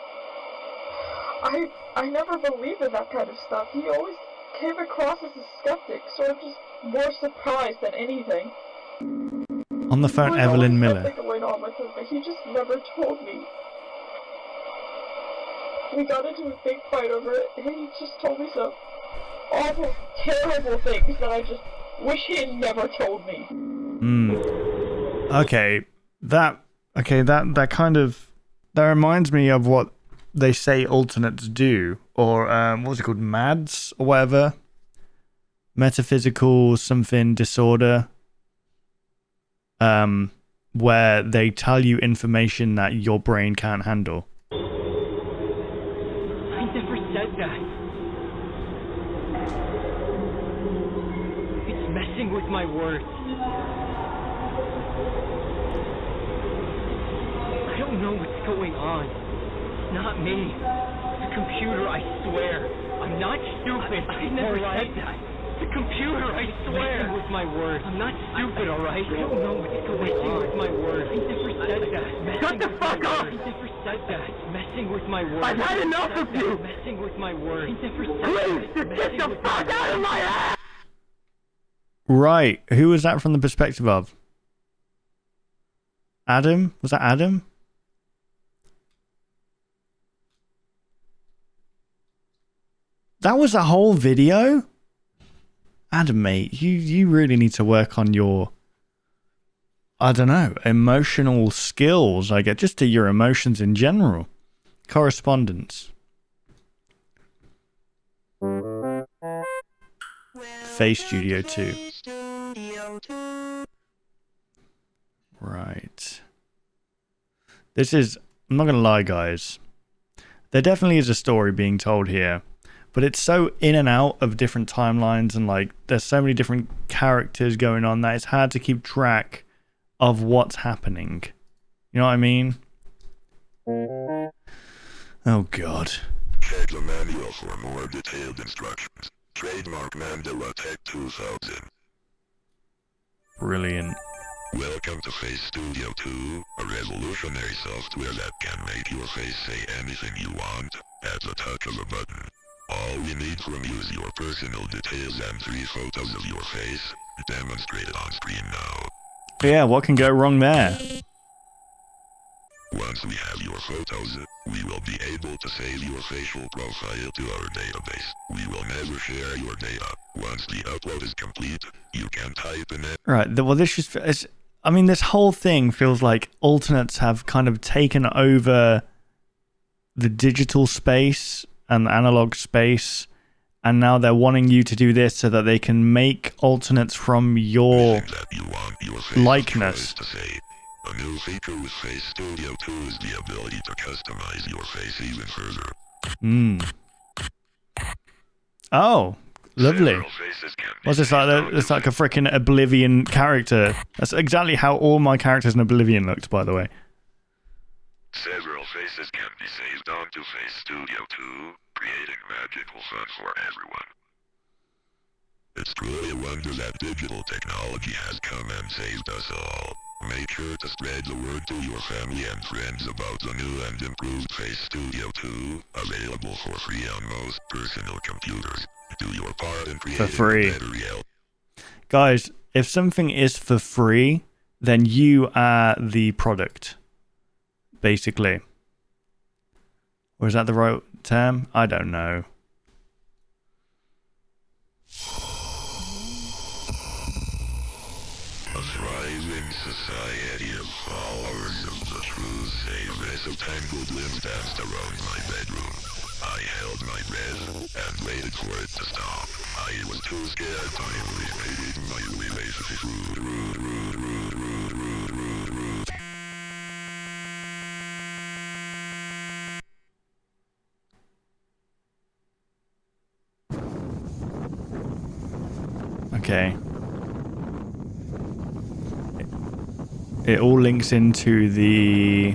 I never believed in that kind of stuff. He always came across as a skeptic, sort of just more surprised than anything. On the phone, Evelyn Miller. Something going on with him, but he just never told me. We got into a big fight over it, and he just told me some awful, terrible things that I just wish he had never told me. Okay, that kind of, that reminds me of what they say alternates do, or what's it called, MADS or whatever, metaphysical something disorder, where they tell you information that your brain can't handle. That. It's messing with my words. I don't know what's going on. It's not me. It's a computer, I swear. I'm not stupid. I never said that. It's a computer, I swear. Messing with my words. I'm not stupid, alright? I don't know what's going on. Messing with my words. I never said that. Shut the fuck up! I never said that. Messing with my words. I've had enough of you! Messing with my words. I never said that. Please, get the fuck out of my ass! Right. Who was that from the perspective of? Adam? Was that Adam? That was a whole video? Adam, mate, you really need to work on your, I don't know, emotional skills, I guess, just to your emotions in general. Correspondence. Face Studio 2. Right. This is... I'm not going to lie, guys. There definitely is a story being told here. But it's so in and out of different timelines, and like there's so many different characters going on that it's hard to keep track of what's happening. You know what I mean? Oh god. Check the manual for more detailed instructions. Trademark Mandela Tech 2000. Brilliant. Welcome to Face Studio 2, a revolutionary software that can make your face say anything you want at the touch of a button. All we need from you is your personal details and 3 photos of your face, demonstrated on screen now. Yeah, what can go wrong there? Once we have your photos, we will be able to save your facial profile to our database. We will never share your data. Once the upload is complete, you can type in it. Right, well this just... I mean, this whole thing feels like alternates have kind of taken over the digital space and the analog space, and now they're wanting you to do this so that they can make alternates from your likeness. A new feature with Face Studio 2 is the ability to customize your face even further. Oh, lovely. What's this like? It's like a freaking Oblivion character. That's exactly how all my characters in Oblivion looked, by the way. Several faces can be saved onto Face Studio 2, creating magical fun for everyone. It's truly a wonder that digital technology has come and saved us all. Make sure to spread the word to your family and friends about the new and improved Face Studio 2, available for free on most personal computers. Do your part in creating for free. a better reality. Guys, if something is for free, then you are the product. Basically. Or is that the right term? I don't know. A thriving society of followers of the truth save as a tangled limb danced around my bedroom. I held my breath and waited for it to stop. I was too scared to make my relationship rude. Okay. It all links into the...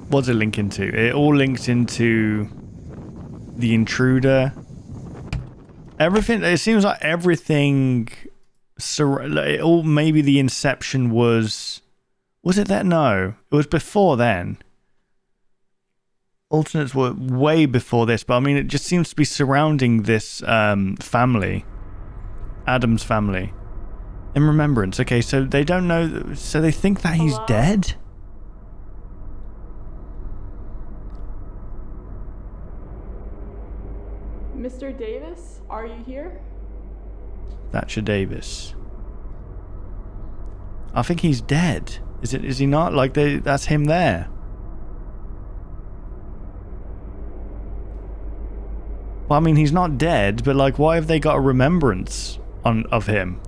What's it link into? It all links into the Intruder. Everything... It seems like everything... It all, maybe the Inception was... Was it that? No. It was before then. Alternates were way before this, but I mean, it just seems to be surrounding this family. Adam's family. In remembrance. Okay, so they don't know... So they think that he's dead? Mr. Davis, are you here? Thatcher Davis. I think he's dead. Is he not? Like, that's him there. Well, I mean, he's not dead, but like, why have they got a remembrance of him?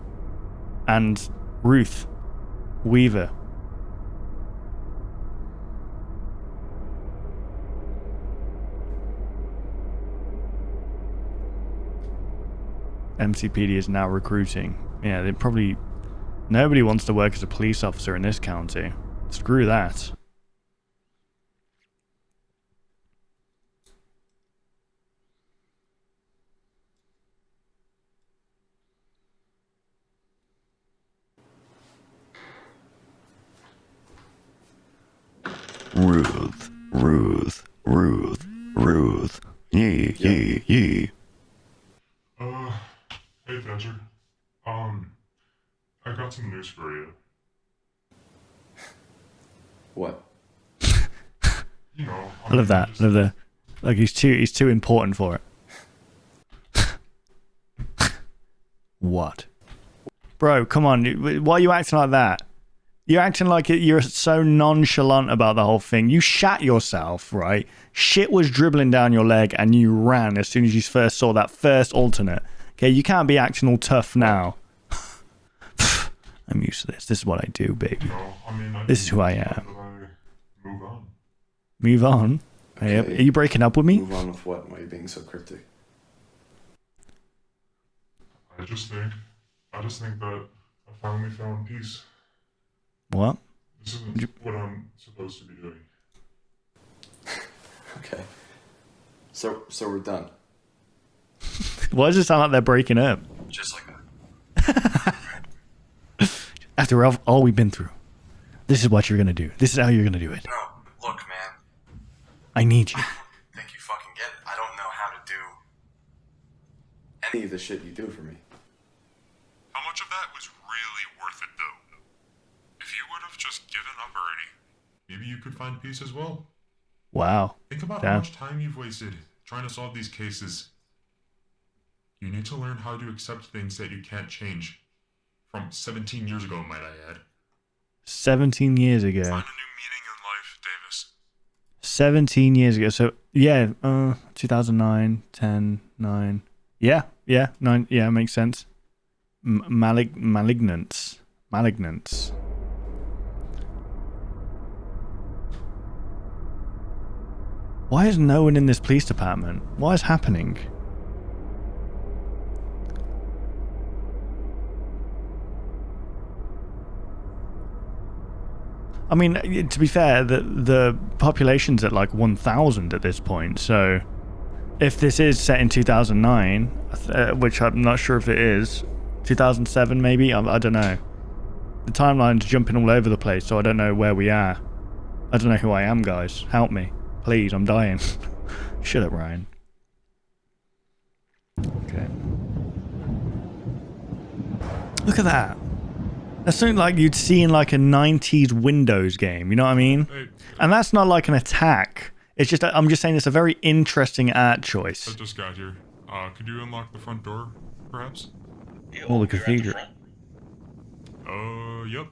And Ruth Weaver. MCPD is now recruiting. Yeah, they probably... Nobody wants to work as a police officer in this county. Screw that. Ruth. Yee. Hey, Thatcher. I got some news for you. What? You know, I love that. Love the... Like, he's too important for it. What? Bro, come on. Why are you acting like that? You're acting like you're so nonchalant about the whole thing. You shat yourself, right? Shit was dribbling down your leg and you ran as soon as you first saw that first alternate. Okay, you can't be acting all tough now. I'm used to this. This is what I do, baby. No, I mean, This is who I am. Move on. Move on? Okay. Are you breaking up with me? Move on with what? Why are you being so cryptic? I just think that I finally found peace. What? This isn't what I'm supposed to be doing. Okay. So we're done. Why does it sound like they're breaking up? Just like that. After all we've been through. This is what you're going to do. This is how you're going to do it. No, look, man. I need you. Think you fucking get it. I don't know how to do any of the shit you do for me. How much of that was really worth it, though? If you would have just given up already, maybe you could find peace as well. Wow. Think about Damn. how much time you've wasted trying to solve these cases. You need to learn how to accept things that you can't change. From 17 years ago, might I add. 17 years ago. Find a new meaning in life, Davis. 17 years ago. So, yeah, 2009, 10, 9. Yeah, 9. Yeah, makes sense. Malignance. Why is no one in this police department? What is happening? I mean, to be fair, the population's at like 1,000 at this point, so if this is set in 2009, which I'm not sure if it is, 2007 maybe, I don't know. The timeline's jumping all over the place, so I don't know where we are. I don't know who I am, guys. Help me. Please, I'm dying. Shut up, Ryan. Okay. Look at that. That's something like you'd see in like a 90s Windows game, you know what I mean? And that's not like an attack. It's just, I'm just saying it's a very interesting art choice. I just got here. Could you unlock the front door, perhaps? Oh, the cathedral. Yep.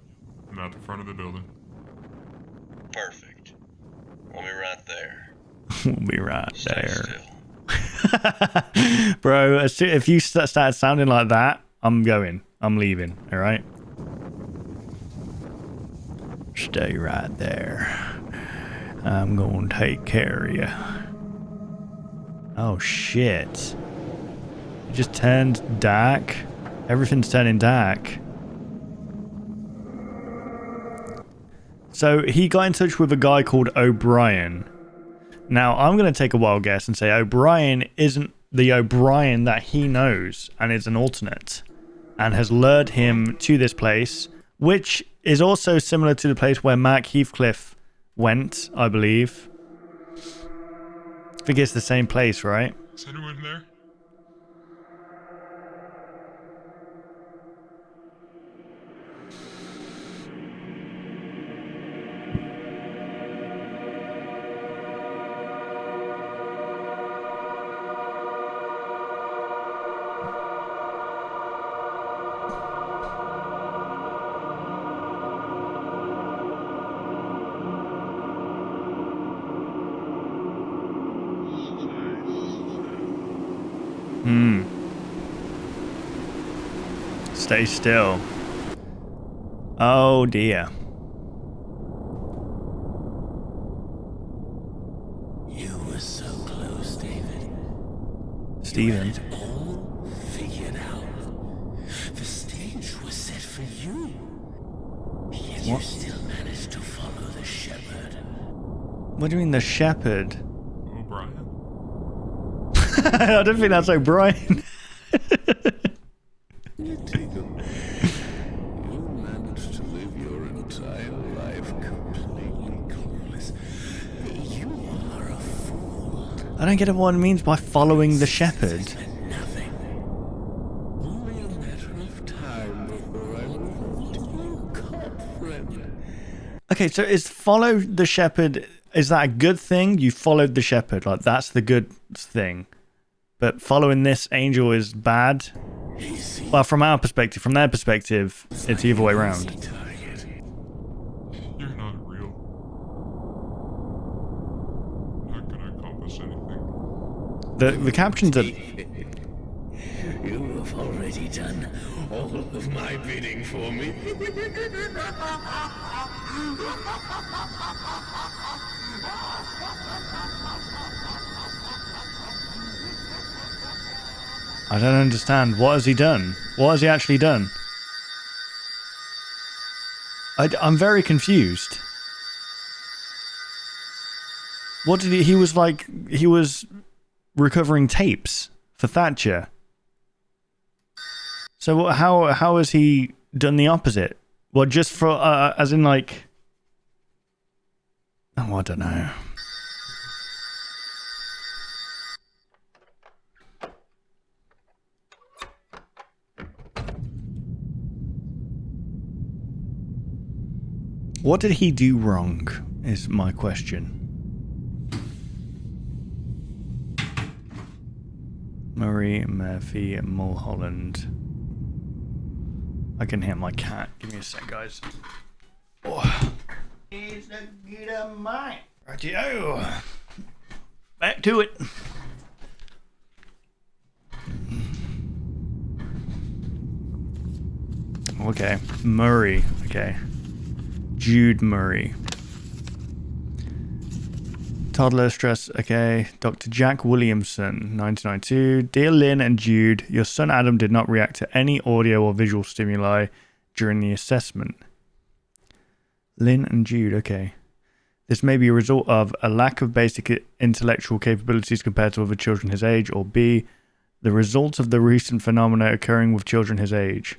I'm at the front of the building. Perfect. We'll be right there. We'll be right Stay there. still. Bro, if you start sounding like that, I'm going. I'm leaving, alright? Stay right there. I'm gonna take care of you. Oh shit. It just turned dark. Everything's turning dark. So he got in touch with a guy called O'Brien. Now I'm gonna take a wild guess and say O'Brien isn't the O'Brien that he knows and is an alternate and has lured him to this place, which is also similar to the place where Mark Heathcliff went, I believe. I think it's the same place, right? Is anyone there? Stay still. Oh dear. You were so close, David. Steven. You had it all figured out. The stage was set for you. Yet you still managed to follow the shepherd. What do you mean the shepherd? O'Brien? I don't think that's O'Brien. You managed to live your entire life completely clueless. You are a fool. I don't get what it means by following the shepherd. Nothing. Only a matter of time before I move to your cop friend. Okay, so is follow the shepherd, is that a good thing? You followed the shepherd, like that's the good thing. But following this angel is bad? Well, from our perspective, from their perspective, it's the other way around. The captions are... You have already done all of my bidding for me. I don't understand. What has he done? What has he actually done? I'm very confused. What did he was like, he was recovering tapes for Thatcher. So how has he done the opposite? Well, just for, as in like, oh, I don't know. What did he do wrong, is my question. Murray, Murphy, Mulholland. I can hear my cat. Give me a sec, guys. Oh. It's a good of mine. Righty-o. Back to it. Okay. Murray. Okay. Jude Murray. Toddler stress, okay. Dr. Jack Williamson, 1992. Dear Lynn and Jude, your son Adam did not react to any audio or visual stimuli during the assessment. Lynn and Jude, okay. This may be a result of a lack of basic intellectual capabilities compared to other children his age, or B, the result of the recent phenomena occurring with children his age.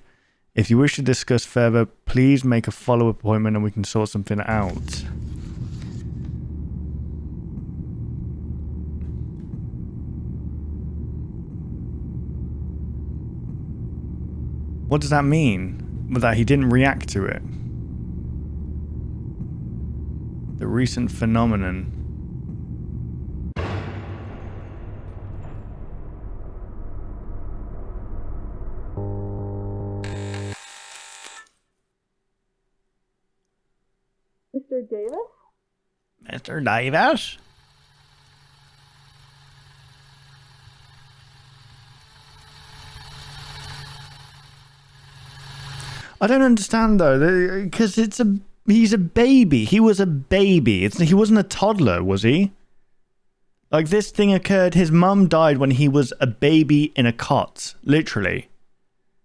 If you wish to discuss further, please make a follow-up appointment and we can sort something out. What does that mean? That he didn't react to it? The recent phenomenon. Mr. Davis? Mr. Davis? I don't understand though, because he's a baby. He was a baby. He wasn't a toddler, was he? Like, this thing occurred, his mum died when he was a baby in a cot, literally.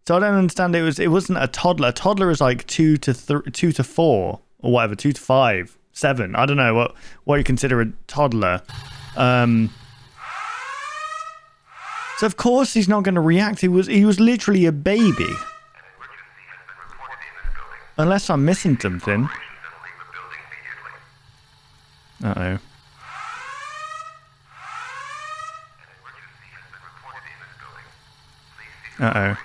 So I don't understand. It wasn't a toddler. A toddler is like 2 to 4 or whatever, 2 to 5, 7. I don't know what you consider a toddler. So of course he's not going to react. He was literally a baby. Unless I'm missing something. Uh-oh. Uh-oh.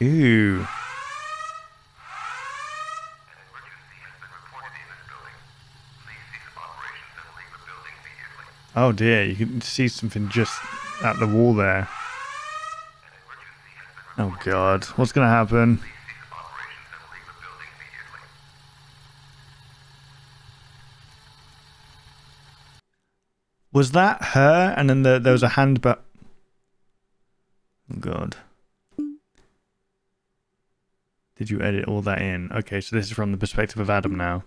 Ooh. Oh dear, you can see something just at the wall there. Oh god, what's gonna happen? Was that her? And then there was a hand, but oh god. Did you edit all that in? Okay, so this is from the perspective of Adam now.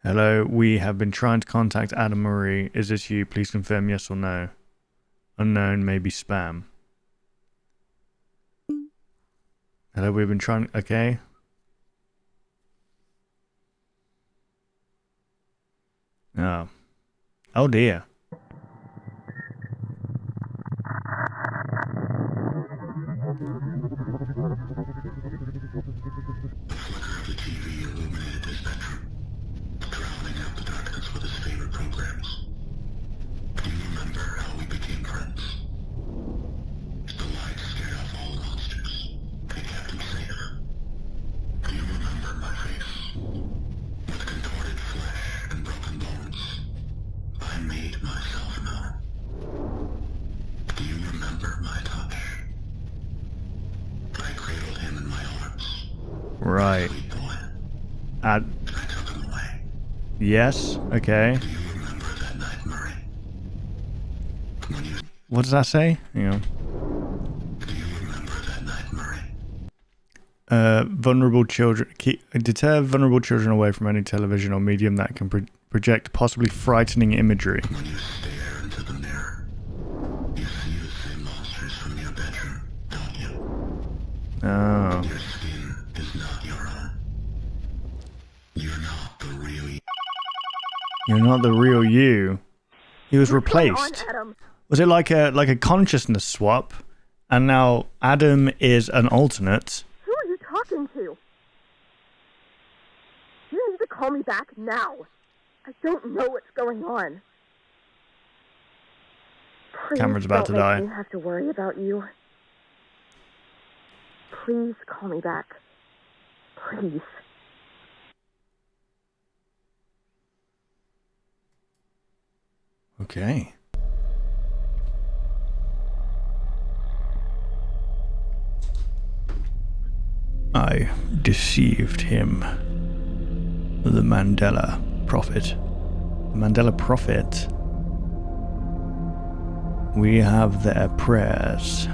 Hello, we have been trying to contact Adam Murray. Is this you? Please confirm yes or no. Unknown, maybe spam. Hello, we've been trying... Okay. Oh. Oh dear. Drowning out the darkness with his favorite programs. Do you remember how we became friends? The light scared off all monsters. They kept him safe. Do you remember my face? With contorted flesh and broken bones. I made myself known. Do you remember my touch? I cradled him in my arms. Right. Yes. Okay. What does that say? Hang on. Vulnerable children. Deter vulnerable children away from any television or medium that can project possibly frightening imagery. When you stare into the mirror, you see the same monsters from your bedroom, don't you? Oh. Your skin is not your own. You're not the real you. You're not the real you. He was replaced. What's going on, Adam? Was it like a consciousness swap, and now Adam is an alternate? Who are you talking to? You need to call me back now. I don't know what's going on. Please Cameron's about to die. Don't make me have to worry about you. Please call me back. Please. Okay. I deceived him. The Mandela Prophet. The Mandela Prophet. We have their prayers.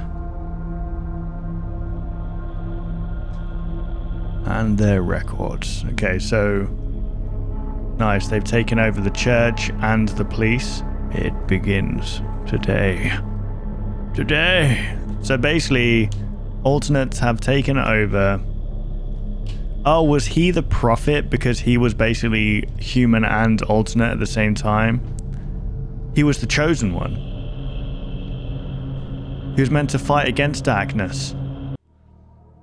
And their records. Okay, so... Nice, they've taken over the church and the police. It begins today. Today! So basically, alternates have taken over. Oh, was he the prophet because he was basically human and alternate at the same time? He was the chosen one. He was meant to fight against darkness.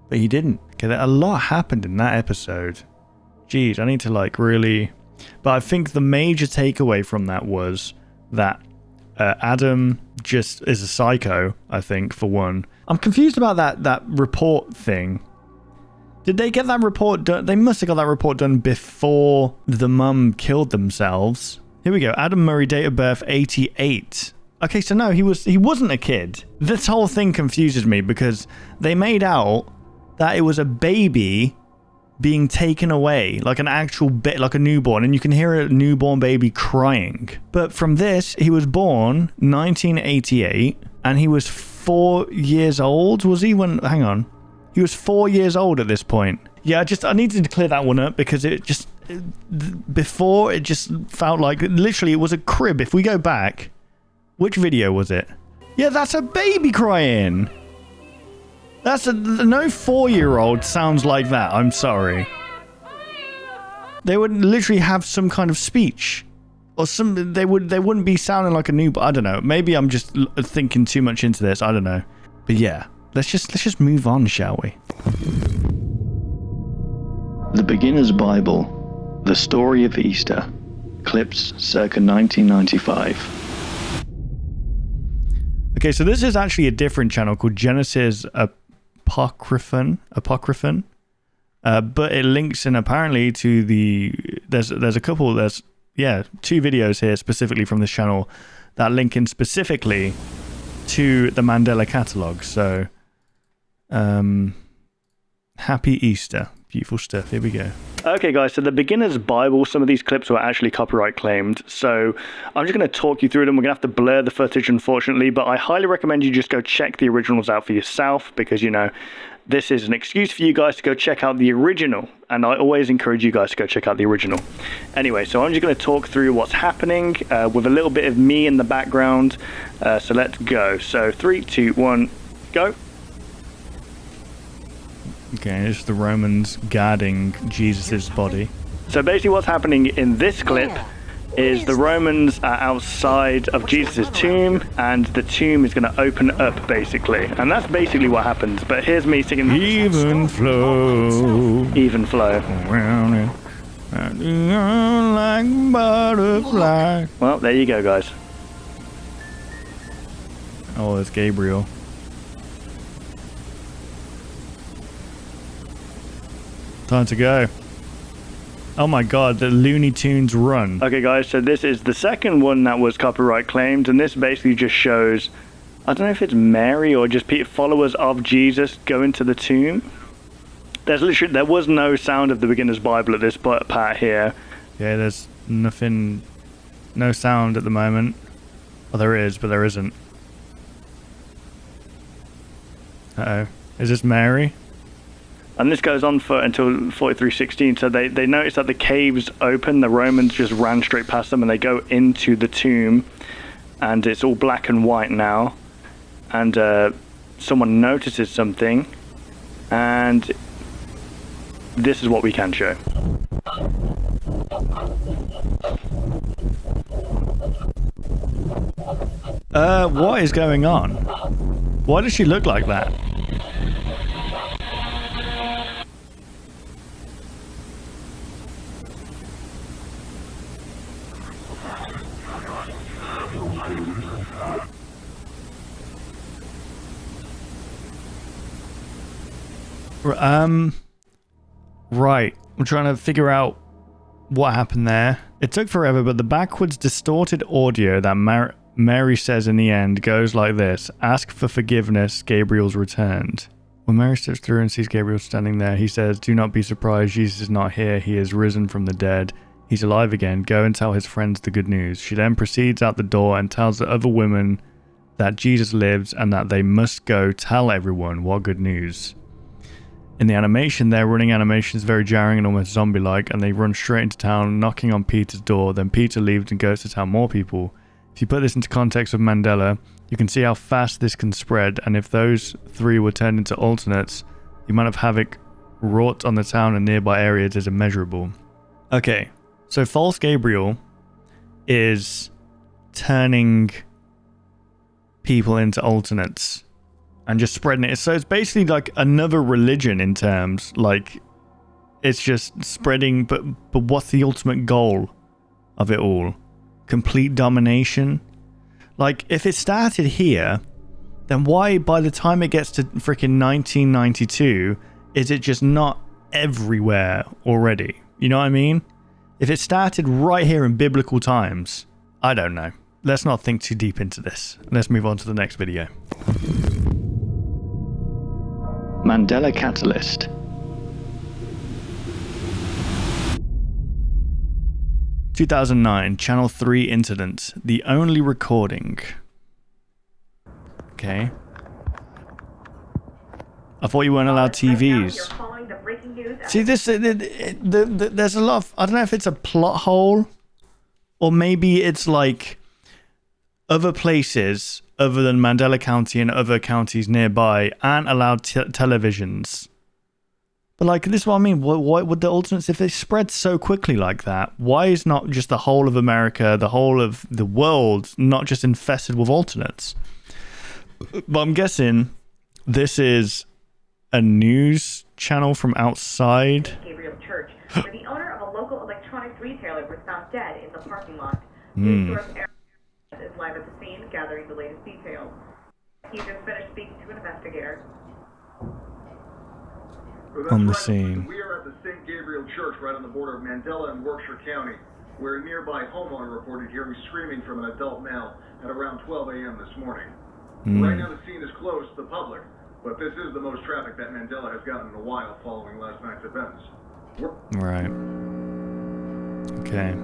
But he didn't. Okay, a lot happened in that episode. Jeez, I need to like really... But I think the major takeaway from that was that Adam just is a psycho, I think, for one. I'm confused about that report thing. Did they get that report done? They must have got that report done before the mum killed themselves. Here we go. Adam Murray, date of birth 88. Okay, so no, he wasn't a kid. This whole thing confuses me because they made out that it was a baby being taken away, like an actual like a newborn, and you can hear a newborn baby crying. But from this, he was born 1988, and he was 4 years old. Was he when? Hang on. He was 4 years old at this point. Yeah, I needed to clear that one up because before it just felt like literally it was a crib. If we go back, which video was it? Yeah, that's a baby crying. No 4-year-old sounds like that. I'm sorry. They would literally have some kind of speech, or they wouldn't be sounding like a newborn. I don't know. Maybe I'm just thinking too much into this. I don't know. But yeah. Let's just move on, shall we? The Beginner's Bible, The Story of Easter, clips circa 1995. Okay, so this is actually a different channel called Genesis Apocryphon, but it links in apparently to the there's a couple two videos here specifically from this channel that link in specifically to the Mandela Catalogue. So. Happy Easter. Beautiful stuff. Here we go. Okay, guys, so the Beginner's Bible, some of these clips were actually copyright claimed, so I'm just going to talk you through them. We're going to have to blur the footage, unfortunately, but I highly recommend you just go check the originals out for yourself, because, you know, this is an excuse for you guys to go check out the original, and I always encourage you guys to go check out the original. Anyway, so I'm just going to talk through what's happening with a little bit of me in the background, so let's go. So 3, 2, 1, go. Okay, it's the Romans guarding Jesus' body. So basically what's happening in this clip is the Romans are outside of Jesus' tomb, and the tomb is going to open up, basically. And that's basically what happens. But here's me singing... Even flow. Even flow. Like butterfly. Well, there you go, guys. Oh, it's Gabriel. Time to go. Oh my god, the Looney Tunes run. Okay guys, so this is the second one that was copyright claimed, and this basically just shows, I don't know if it's Mary or just followers of Jesus going to the tomb. There was no sound of the beginner's Bible at this part here. Yeah, there's nothing, no sound at the moment. Well, there is, but there isn't. Uh-oh. Is this Mary? And this goes on for until 43:16. So they notice that the caves open. The Romans just ran straight past them, and they go into the tomb, and it's all black and white now. And someone notices something, and this is what we can show. What is going on? Why does she look like that? Right. I'm trying to figure out what happened there. It took forever, but the backwards distorted audio that Mary says in the end goes like this. Ask for forgiveness, Gabriel's returned. When Mary steps through and sees Gabriel standing there, he says, do not be surprised, Jesus is not here, he is risen from the dead. He's alive again, go and tell his friends the good news. She then proceeds out the door and tells the other women that Jesus lives and that they must go tell everyone what good news. In the animation, their running animation is very jarring and almost zombie-like, and they run straight into town, knocking on Peter's door. Then Peter leaves and goes to tell more people. If you put this into context of Mandela, you can see how fast this can spread, and if those three were turned into alternates, the amount of havoc wrought on the town and nearby areas is immeasurable. Okay, so False Gabriel is turning people into alternates and just spreading it. So it's basically like another religion in terms, like it's just spreading, but what's the ultimate goal of it all? Complete domination? Like if it started here, then why by the time it gets to freaking 1992 is it just not everywhere already? You know what I mean? If it started right here in biblical times, I don't know. Let's not think too deep into this. Let's move on to the next video. Mandela Catalyst. (2009) Channel 3 incident. The only recording. Okay. I thought you weren't allowed TVs. See, there's a lot of... I don't know if it's a plot hole, or maybe it's like other places other than Mandela County and other counties nearby aren't allowed televisions. But like, this is what I mean. Why would the alternates, if they spread so quickly like that, why is not just the whole of America, the whole of the world, not just infested with alternates? But I'm guessing this is a news channel from outside. Gabriel Church, where the owner of a local electronics retailer was found dead in the parking lot. Is live at the scene, gathering the latest details. He just finished speaking to an investigator. On the scene. We are at the St. Gabriel Church right on the border of Mandela and Berkshire County, where a nearby homeowner reported hearing screaming from an adult male at around 12 a.m. this morning. Right now the scene is closed to the public, but this is the most traffic that Mandela has gotten in a while following last night's events. Right. Okay.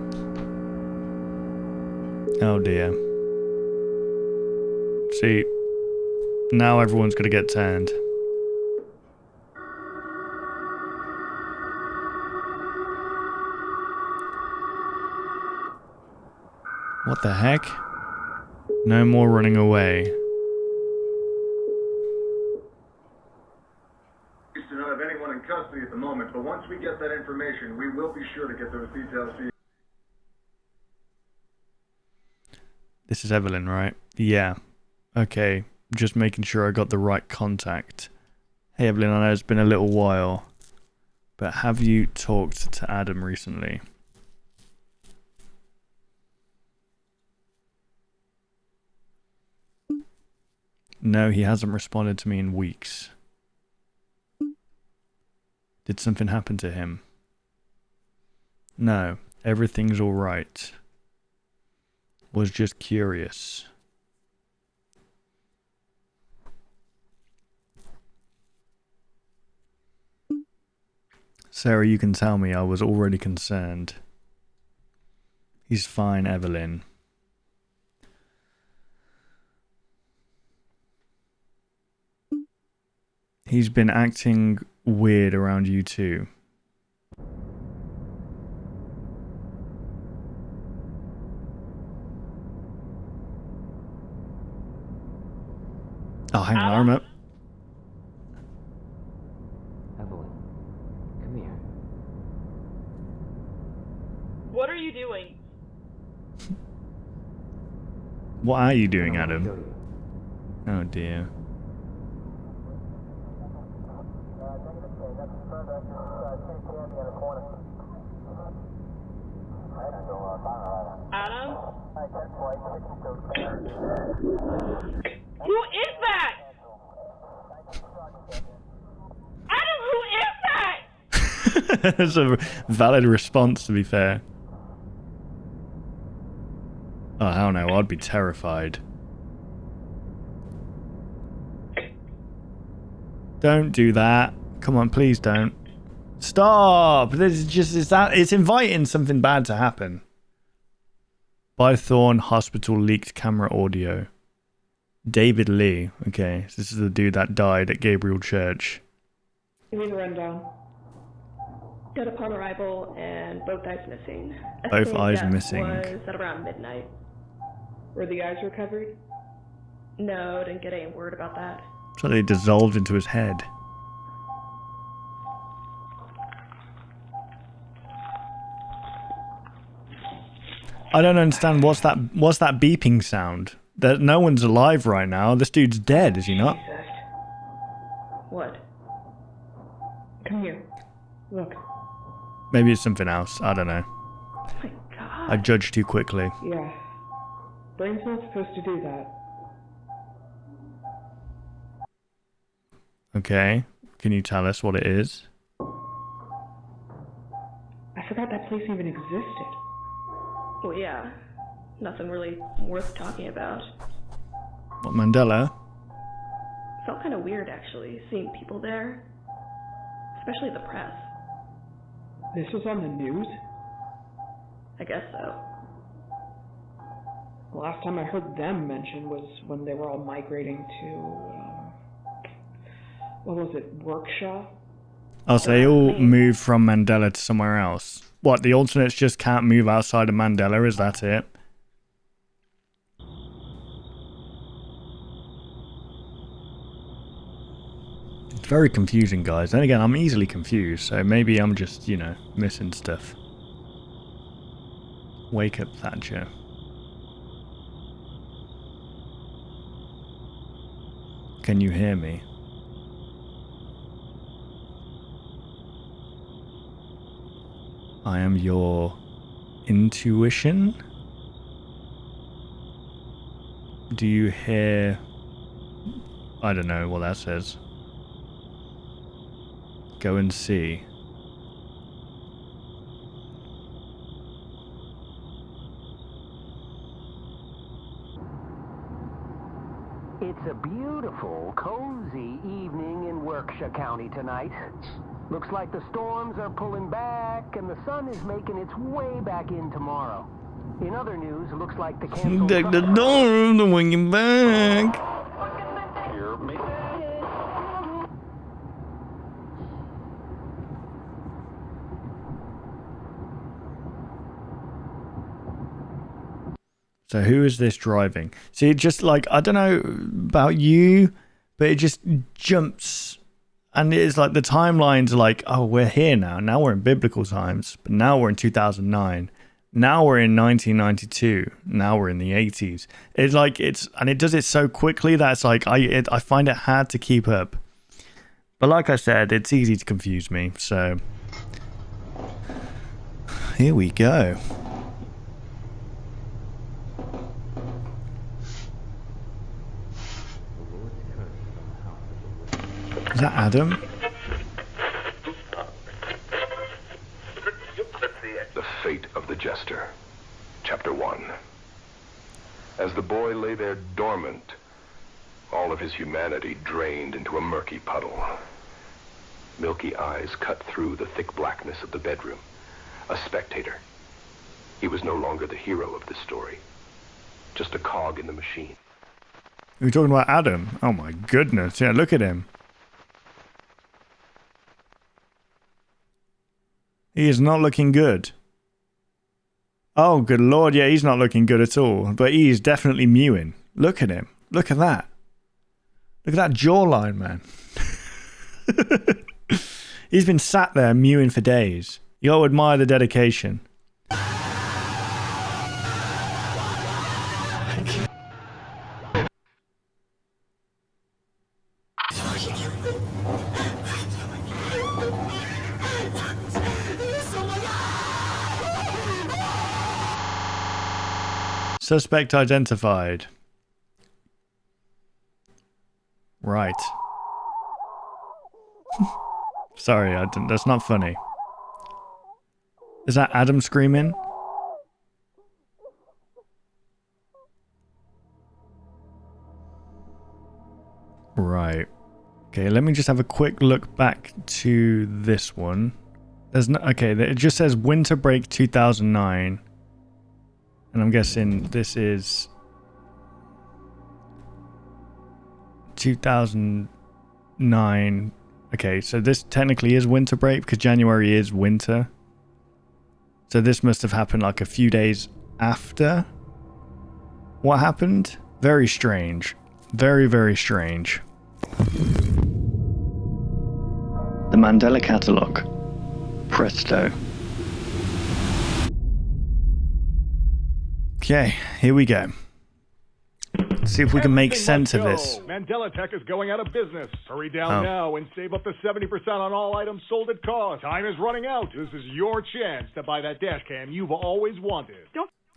Oh dear. See, now everyone's gonna get turned. What the heck? No more running away. We do not have anyone in custody at the moment, but once we get that information, we will be sure to get those details to you. This is Evelyn, right? Yeah. Okay. Just making sure I got the right contact. Hey Evelyn, I know it's been a little while, but have you talked to Adam recently? No, he hasn't responded to me in weeks. Did something happen to him? No, everything's alright. Was just curious. Sarah, you can tell me I was already concerned. He's fine, Evelyn. He's been acting weird around you too. Oh, hang on, I remember. Evelyn, come here. What are you doing? What are you doing, Adam? Oh dear. Adam? Who is that? Adam, who is that? That's a valid response, to be fair. Oh, I don't know. I'd be terrified. Don't do that. Come on, please don't. Stop! This is just it's inviting something bad to happen. Bythorn Hospital leaked camera audio. David Lee. Okay, so this is the dude that died at Gabriel Church. Give me the rundown. Dead upon arrival and both eyes missing. Both Estimated eyes death missing. Was at around midnight. Were the eyes recovered? No, didn't get any word about that. So they dissolved into his head. I don't understand. What's that beeping sound? That no one's alive right now. This dude's dead, is he not? Jesus. What? Come here. Look. Maybe it's something else. I don't know. Oh my God. I judged too quickly. Yeah. Brain's not supposed to do that. Okay. Can you tell us what it is? I forgot that place even existed. Well, yeah. Nothing really worth talking about. What, Mandela? Felt kind of weird, actually, seeing people there. Especially the press. This was on the news? I guess so. The last time I heard them mentioned was when they were all migrating to, what was it, Workshop? Oh, so they all moved from Mandela to somewhere else. What, the alternates just can't move outside of Mandela? Is that it? It's very confusing, guys. And again, I'm easily confused, so maybe I'm just, you know, missing stuff. Wake up, Thatcher. Can you hear me? I am your intuition? Do you hear... I don't know what that says. Go and see. It's a beautiful, cozy evening in Workshire County tonight. Looks like the storms are pulling back and the sun is making its way back in tomorrow. In other news, it looks like the canceled... Deck the door, the winging back. Hear me. So who is this driving? See, it just like, I don't know about you, but it just jumps. And it's like the timeline's like, oh, we're here now. Now we're in biblical times. But now we're in 2009. Now we're in 1992. Now we're in the 80s. It's like, and it does it so quickly that it's like, I find it hard to keep up. But like I said, it's easy to confuse me. So here we go. Is that Adam? The Fate of the Jester. Chapter 1. As the boy lay there dormant, all of his humanity drained into a murky puddle. milky eyes cut through the thick blackness of the bedroom. A spectator. He was no longer the hero of the story. Just a cog in the machine. We're talking about Adam. Oh my goodness. Yeah, look at him. He is not looking good. Oh, good lord. Yeah, he's not looking good at all. But he is definitely mewing. Look at him. Look at that. Look at that jawline, man. He's been sat there mewing for days. You gotta admire the dedication. Suspect identified. Right. Sorry, I didn't. That's not funny. Is that Adam screaming? Right. Okay, let me just have a quick look back to this one. There's no. Okay, it just says Winter Break 2009. And I'm guessing this is 2009. Okay, so this technically is winter break because January is winter. So this must have happened like a few days after what happened. Very strange. Very, very strange. The Mandela Catalogue. Presto. Okay, here we go. Let's see if we can make sense of this. Mandela Tech is going out of business. Hurry down now and save up to 70% on all items sold at cost. Time is running out. This is your chance to buy that dash cam you've always wanted.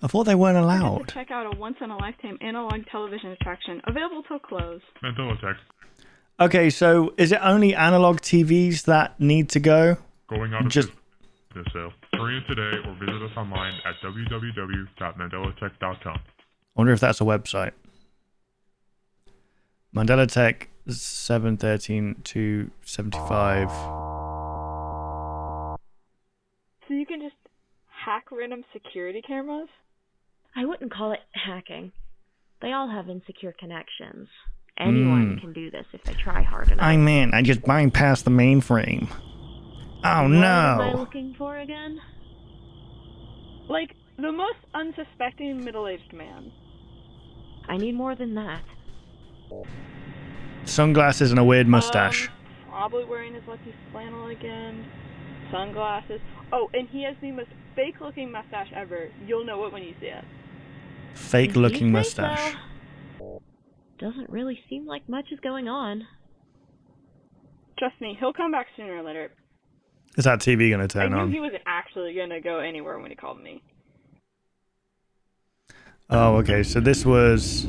I thought they weren't allowed. Check out a once-in-a-lifetime analog television attraction available till close. Mandela Tech. Okay, so is it only analog TVs that need to go? Going out of business sale. Hurry in today or visit us online at www.mandelatech.com. I wonder if that's a website. Mandela Tech 713 to 75. So you can just hack random security cameras? I wouldn't call it hacking. They all have insecure connections. Anyone can do this if they try hard enough. I mean, I just bypassed the mainframe. Oh no! What am I looking for again? Like, the most unsuspecting middle-aged man. I need more than that. Sunglasses and a weird mustache. Probably wearing his lucky flannel again. Sunglasses. Oh, and he has the most fake-looking mustache ever. You'll know it when you see it. Fake-looking mustache. So. Doesn't really seem like much is going on. Trust me, he'll come back sooner or later. Is that TV going to turn on? I knew he wasn't actually going to go anywhere when he called me. Oh, okay, so this was...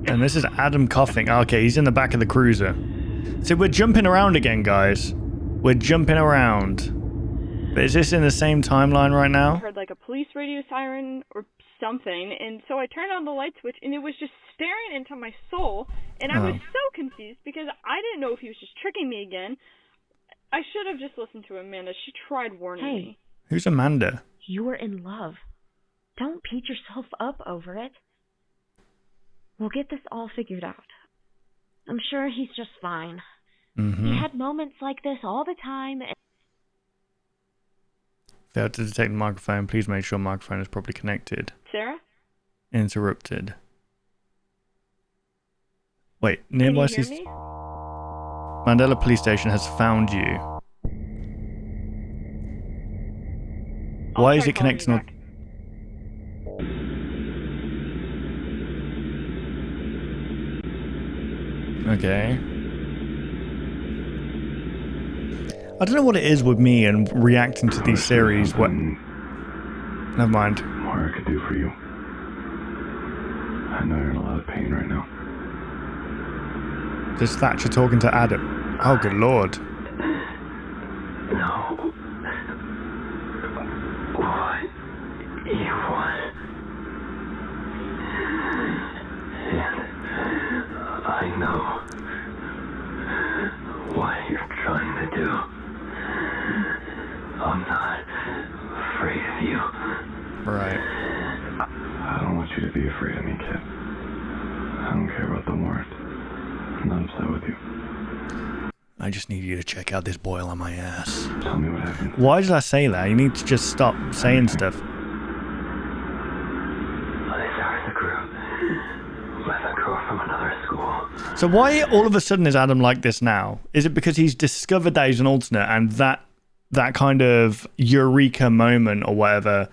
And this is Adam coughing. Okay, he's in the back of the cruiser. So we're jumping around again, guys. We're jumping around. But is this in the same timeline right I now? heard like a police radio siren or something, and so I turned on the light switch, and it was just staring into my soul, and I was so confused because I didn't know if he was just tricking me again. I should have just listened to Amanda. She tried warning me. Who's Amanda? You were in love. Don't beat yourself up over it. We'll get this all figured out. I'm sure he's just fine. He had moments like this all the time. Failed to detect the microphone. Please make sure microphone is properly connected. Sarah? Interrupted. Wait, nearby Can you hear me? Mandela Police Station has found you. Why is it connecting on... Okay. I don't know what it is with me and reacting to these series. What? Never mind. More I could do for you. I know you're in a lot of pain right now. This Thatcher talking to Adam. Oh, good lord. No. What you want. And I know I'm not afraid of you. Right. I don't want you to be afraid of me, kid. I don't care about the warrant. I'm not upset with you. I just need you to check out this boil on my ass. Tell me what happened. Why did I say that? You need to just stop saying stuff. From another school. So why all of a sudden is Adam like this now? Is it because he's discovered that he's an alternate and that kind of eureka moment or whatever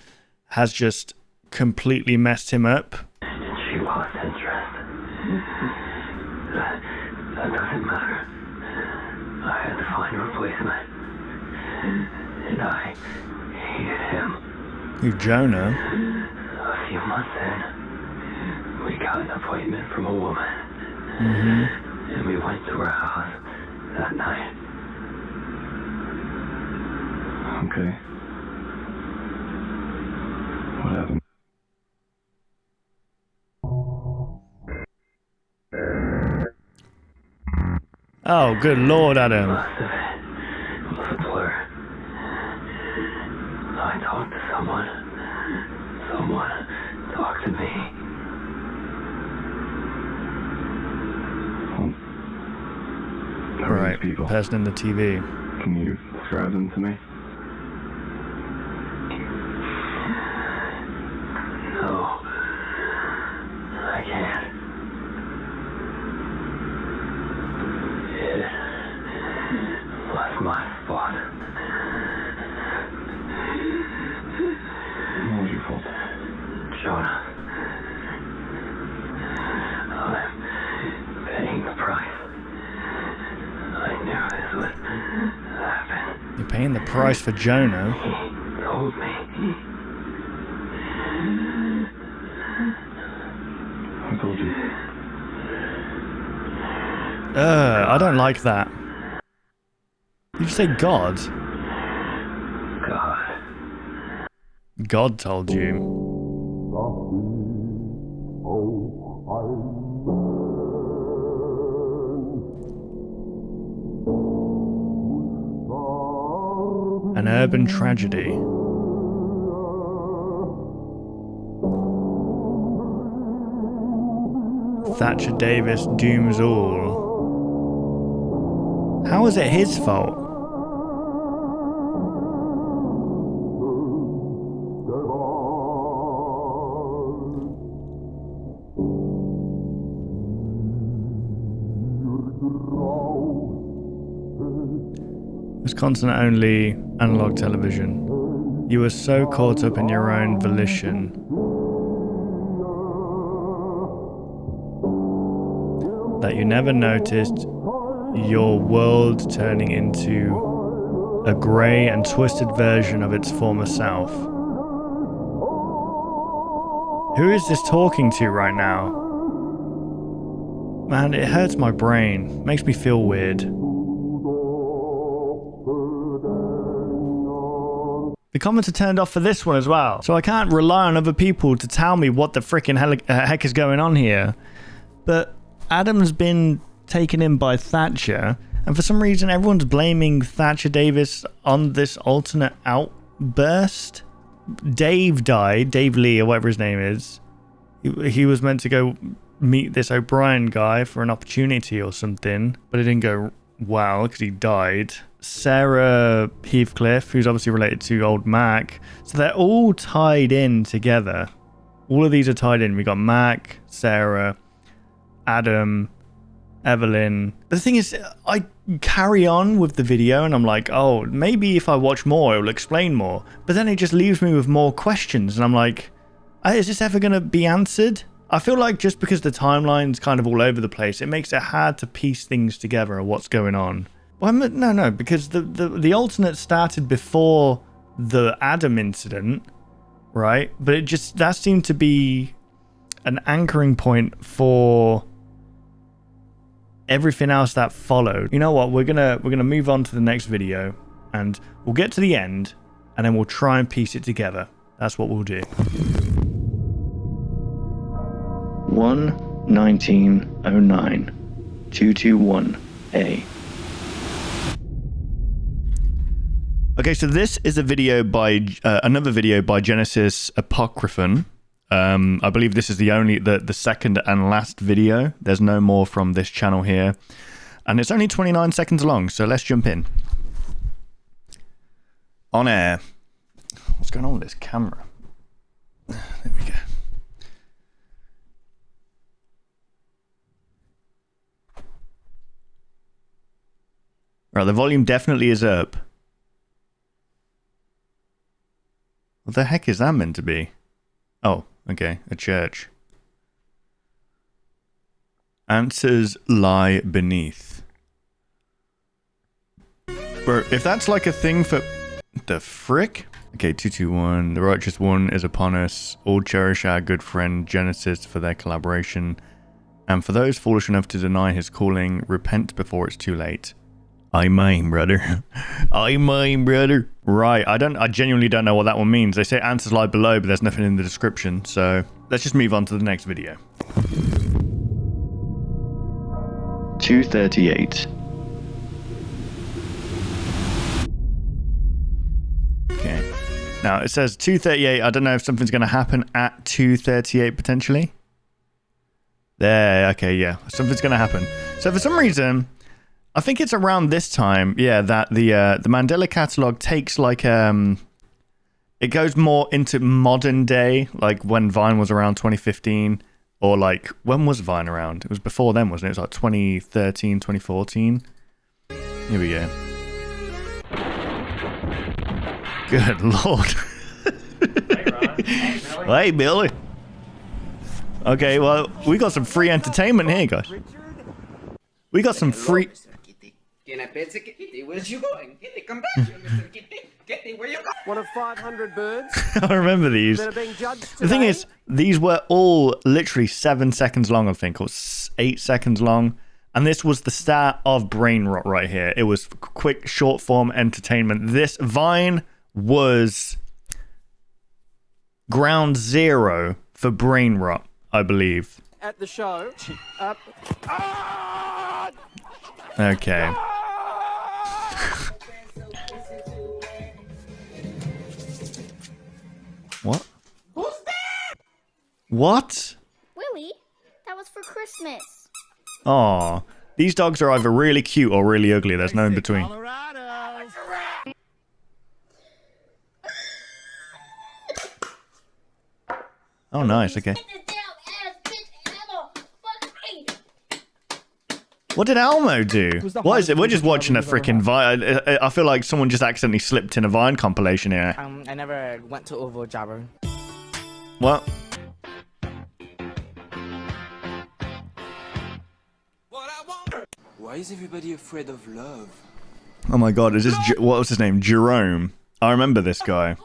has just completely messed him up? She lost interest. That doesn't matter. I had to find a replacement. And I hated him. Who, Jonah? A few months in, we got an appointment from a woman. And we went to her house that night. Okay. What happened? Oh, good Lord, Adam. Most of it was a blur. I talked to someone. Someone talked to me. Right, person in the TV. Can you describe them to me? No, I can't. It was my fault. What was your fault? Jonah. I'm paying the price. I knew this would happen. You're paying the price for Jonah. He told me. I told you. I don't like that. Did you say God? God. God told you. An urban tragedy. Thatcher Davis dooms all. How is it his fault? Wisconsin only analog television. You were so caught up in your own volition. That you never noticed your world turning into a grey and twisted version of its former self. Who is this talking to right now? Man, it hurts my brain. Makes me feel weird. The comments are turned off for this one as well, so I can't rely on other people to tell me what the freaking heck is going on here. But Adam's been taken in by Thatcher, and for some reason everyone's blaming Thatcher Davis on this alternate outburst. Dave died, Dave Lee or whatever his name is. He was meant to go meet this O'Brien guy for an opportunity or something, but it didn't go well because he died. Sarah Heathcliff, who's obviously related to old Mac, so they're all tied in together. All of these are tied in. We got Mac, Sarah, Adam, Evelyn. The thing is, I carry on with the video and I'm like, oh, maybe if I watch more it will explain more, but then it just leaves me with more questions and I'm like, is this ever going to be answered? I feel like just because the timeline's kind of all over the place, it makes it hard to piece things together of what's going on. Well, no, because the alternate started before the Adam incident, right? But it just, that seemed to be an anchoring point for everything else that followed. You know what? We're gonna move on to the next video, and we'll get to the end, and then we'll try and piece it together. That's what we'll do. 1-1909 221A. Okay, so this is a video by another video by Genesis Apocryphon. I believe this is the second and last video. There's no more from this channel here, and it's only 29 seconds long. So let's jump in. On air. What's going on with this camera? There we go. Right, the volume definitely is up. What the heck is that meant to be? Oh, okay, a church. Answers lie beneath. Bro, if that's like a thing for... The frick? Okay, 221. The righteous one is upon us. All cherish our good friend Genesis for their collaboration. And for those foolish enough to deny his calling, repent before it's too late. I mine, brother. I mine, brother. Right, I genuinely don't know what that one means. They say answers lie below, but there's nothing in the description. So let's just move on to the next video. 238. Okay. Now it says 238. I don't know if something's going to happen at 238 potentially. There. Okay, yeah. Something's going to happen. So for some reason... I think it's around this time, yeah, that the Mandela Catalogue takes like it goes more into modern day, like when Vine was around 2015, or like when was Vine around? It was before then, wasn't it? It was like 2013, 2014. Here we go. Good lord. Hey, Billy. Okay, well, we got some free entertainment here, guys. We got some free... Where's you going? Kitty, come back here, Mr. Kitty. Kitty, where you going? One of 500 birds. I remember these. The thing is, these were all literally 7 seconds long, I think, or 8 seconds long. And this was the start of brain rot right here. It was quick, short form entertainment. This Vine was ground zero for brain rot, I believe. At the show. Okay. What? Who's that? What? Willie, that was for Christmas. Aw. These dogs are either really cute or really ugly. There's no in between. Oh, nice. Okay. What did Elmo do? What is it? We're just watching a freaking Vine. I feel like someone just accidentally slipped in a Vine compilation here. I never went to Overthrone. What? Why is everybody afraid of love? Oh my god, is this... what was his name? Jerome. I remember this guy.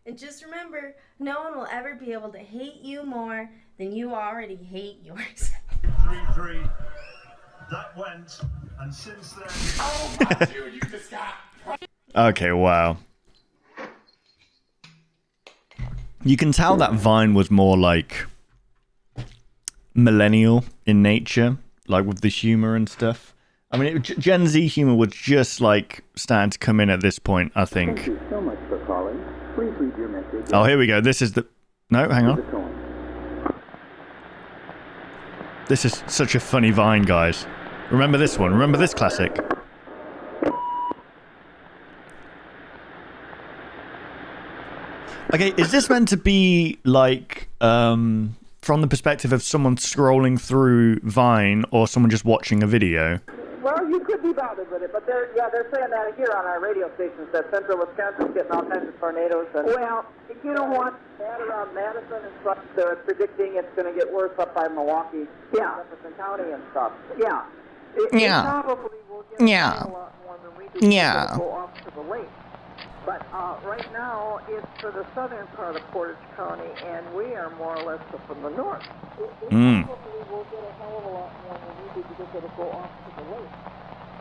And just remember, no one will ever be able to hate you more than you already hate yours. 3-3. That went, and since then... Oh my dude, you just got... Okay, wow. You can tell that Vine was more like millennial in nature, like with the humor and stuff. I mean, Gen Z humor was just like starting to come in at this point, I think. Thank you so much for calling. Please leave your message. Oh, here we go. This is the... No, hang on. This is such a funny Vine, guys. Remember this one. Remember this classic. Okay, is this meant to be like from the perspective of someone scrolling through Vine or someone just watching a video? Well, you could be bothered with it, but they're saying that here on our radio stations that central Wisconsin's getting all kinds of tornadoes. And, well, you know what? That around Madison and stuff, they're predicting it's going to get worse up by Milwaukee, Jefferson County and stuff. Yeah. It probably will get a lot more than we do. Yeah. Go off to the lake. But right now, it's for the southern part of Portage County, and we are more or less up in the north. It probably will get a hell of a lot more than we do because it'll go off to the lake.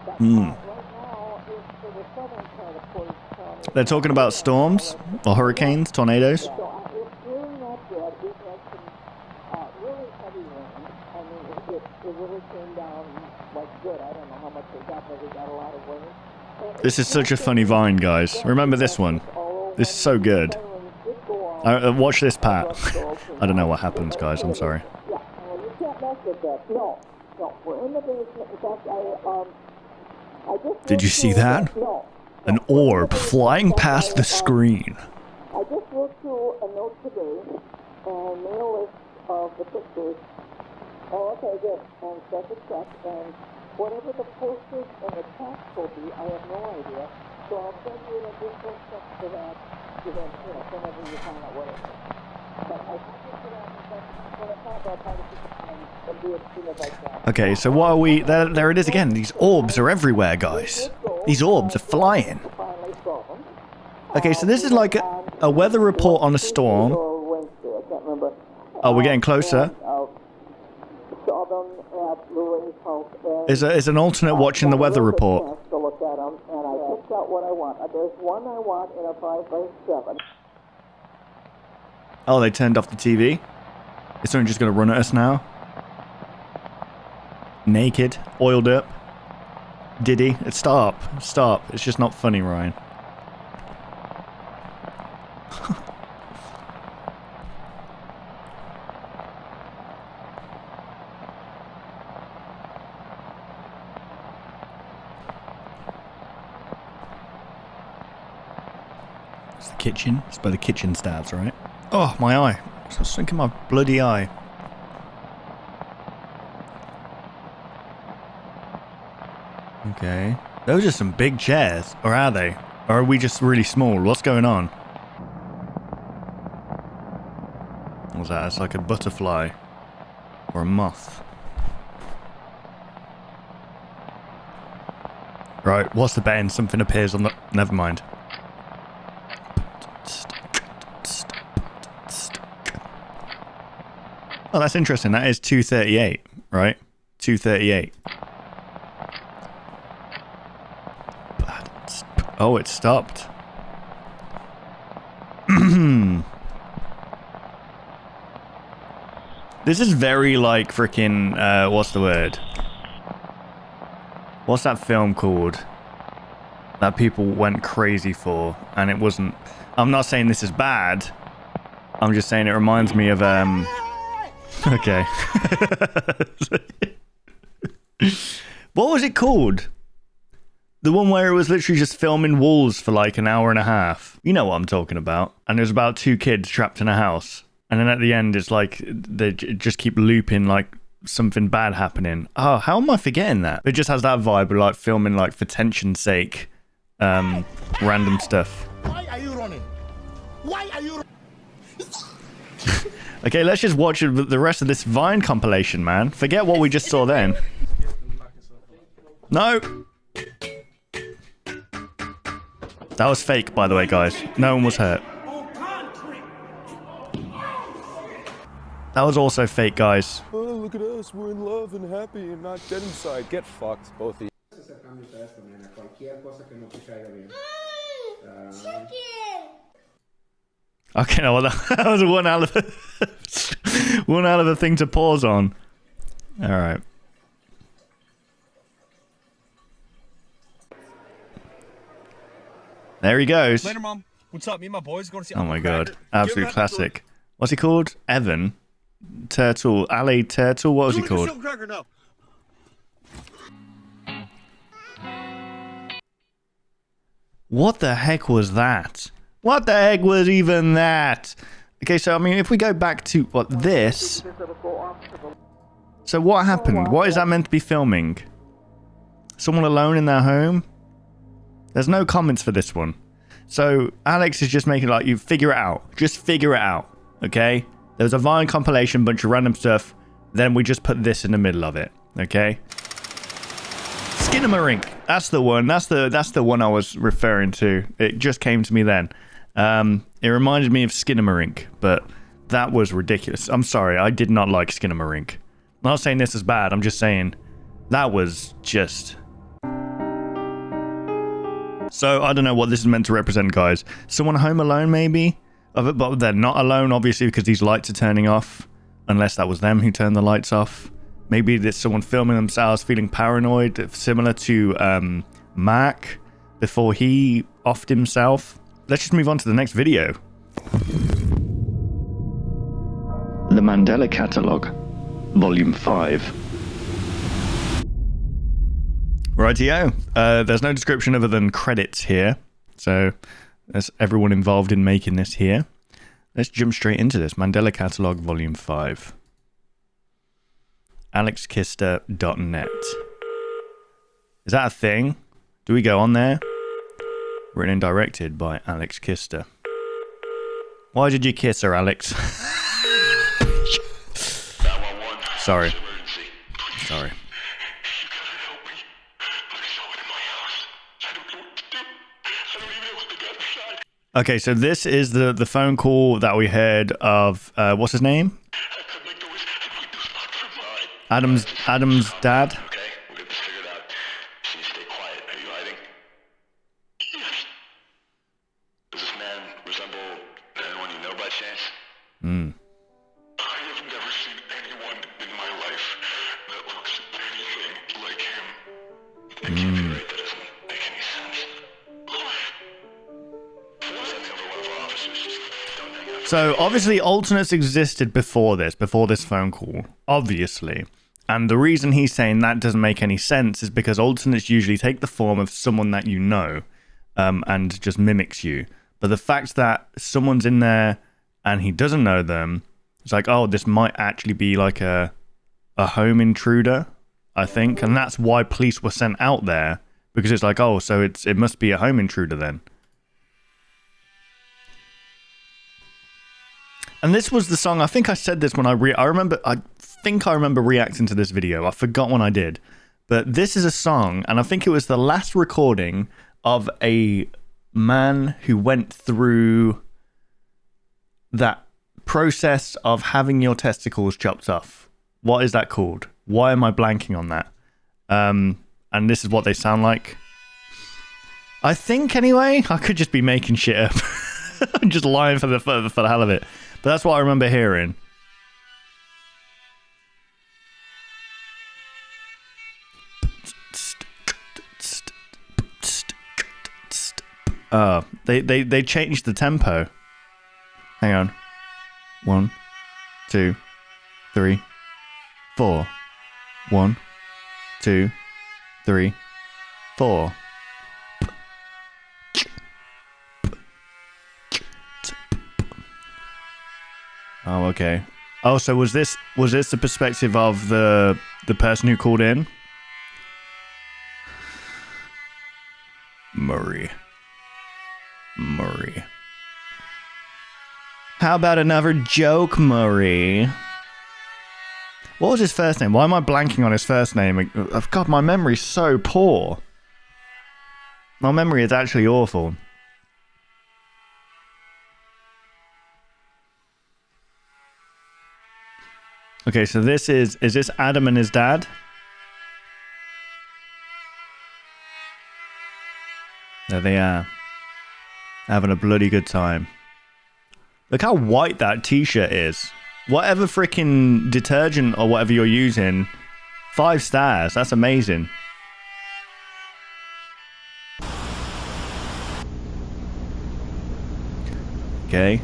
But right now, it's for the southern part of Portage County. They're talking about storms or hurricanes, tornadoes. So it's really not good. We've had some really heavy rain. I mean, it really came down like good. I don't know how much they got, but we got a lot of rain. This is such a funny Vine, guys. Remember this one? This is so good. Watch this, Pat. I don't know what happens, guys. I'm sorry. Yeah, you can't mess with that. No, we're in the basement. In fact, I just... Did you see that? An orb flying past the screen. I just worked through a note today and made a list of the pictures. Oh, okay, good. And set the check, and whatever the posters and the text will be, I have no idea. So I'll send you an additional check for that, whenever you find out what it is. But I think when it's not, I'll try to keep it time and do it as soon as I can. Okay, so what are we... There it is again. These orbs are everywhere, guys. These orbs are flying. Okay, so this is like a weather report on a storm. Oh, we're getting closer. Is an alternate watching the weather report. Oh, they turned off the TV. Is someone just going to run at us now? Naked, oiled up. Diddy, stop. It's just not funny, Ryan. It's the kitchen. It's by the kitchen stabs, right? Oh, my eye. I was thinking my bloody eye. Okay. Those are some big chairs. Or are they? Or are we just really small? What's going on? What's that? It's like a butterfly. Or a moth. Right, what's the button? Something appears on the... Never mind. Oh, that's interesting. That is 238, right? 238. Oh, it stopped. This is very like freaking, what's the word? What's that film called? That people went crazy for, and it wasn't... I'm not saying this is bad. I'm just saying it reminds me of, okay. What was it called? The one where it was literally just filming walls for like an hour and a half. You know what I'm talking about. And it was about two kids trapped in a house. And then at the end, it's like they just keep looping like something bad happening. Oh, how am I forgetting that? It just has that vibe of like filming like for tension's sake, random stuff. Why are you running? Why are you? Okay, let's just watch the rest of this Vine compilation, man. Forget what we just saw then. No. That was fake, by the way, guys. No one was hurt. That was also fake, guys. Oh, look at us. We're in love and happy and not dead inside. Get fucked, both of you. Okay, no, well, that was one hell of a thing to pause on. All right. There he goes. Later, Mom. What's up? Me and my boys going to see. Oh my god, absolute classic. What's he called? Evan Turtle, Ali Turtle. What was he called? What the heck was that? What the heck was even that? Okay, so I mean, if we go back to what this. So what happened? What is that meant to be filming? Someone alone in their home? There's no comments for this one. So Alex is just making like, you figure it out. Just figure it out. Okay? There was a Vine compilation, bunch of random stuff. Then we just put this in the middle of it. Okay? Skinamarink. That's the one. That's the one I was referring to. It just came to me then. It reminded me of Skinamarink, but that was ridiculous. I'm sorry. I did not like Skinamarink. I'm not saying this is bad. I'm just saying that was just... So, I don't know what this is meant to represent, guys. Someone home alone, maybe? But they're not alone, obviously, because these lights are turning off. Unless that was them who turned the lights off. Maybe there's someone filming themselves, feeling paranoid, similar to Mac. before he offed himself. Let's just move on to the next video. The Mandela Catalogue, Volume 5. Rightio. There's no description other than credits here. So there's everyone involved in making this here. Let's jump straight into this. Mandela Catalogue, Volume 5. alexkister.net. Is that a thing? Do we go on there? Written and directed by Alex Kister. Why did you kiss her, Alex? Sorry. Sorry. Okay, so this is the phone call that we heard of, what's his name? Adam's dad. Okay, we'll get this figured out. So you stay quiet. Are you hiding? Yes. Does this man resemble anyone you know by chance? I have never seen anyone in my life that looks anything like him. I can't be right. That doesn't make any sense. Send me over one of our officers. Just don't hang out. So obviously alternates existed before this phone call, obviously. And the reason he's saying that doesn't make any sense is because alternates usually take the form of someone that you know, and just mimics you. But the fact that someone's in there and he doesn't know them, it's like, oh, this might actually be like a home intruder, I think. And that's why police were sent out there, because it's like, oh, so it must be a home intruder then. And this was the song, I think I said this when I remember reacting to this video. I forgot when I did. But this is a song, and I think it was the last recording of a man who went through that process of having your testicles chopped off. What is that called? Why am I blanking on that? And this is what they sound like. I think, anyway. I could just be making shit up. I'm just lying for the hell of it. But that's what I remember hearing. They changed the tempo. Hang on. 1, 2, 3, 4. 1, 2, 3, 4. Oh, okay. Oh, so was this the perspective of the person who called in? Murray. How about another joke, Murray? What was his first name? Why am I blanking on his first name? God, my memory's so poor. My memory is actually awful. Okay, so this is this Adam and his dad? There they are. Having a bloody good time. Look how white that t-shirt is. Whatever freaking detergent or whatever you're using, 5 stars. That's amazing. Okay.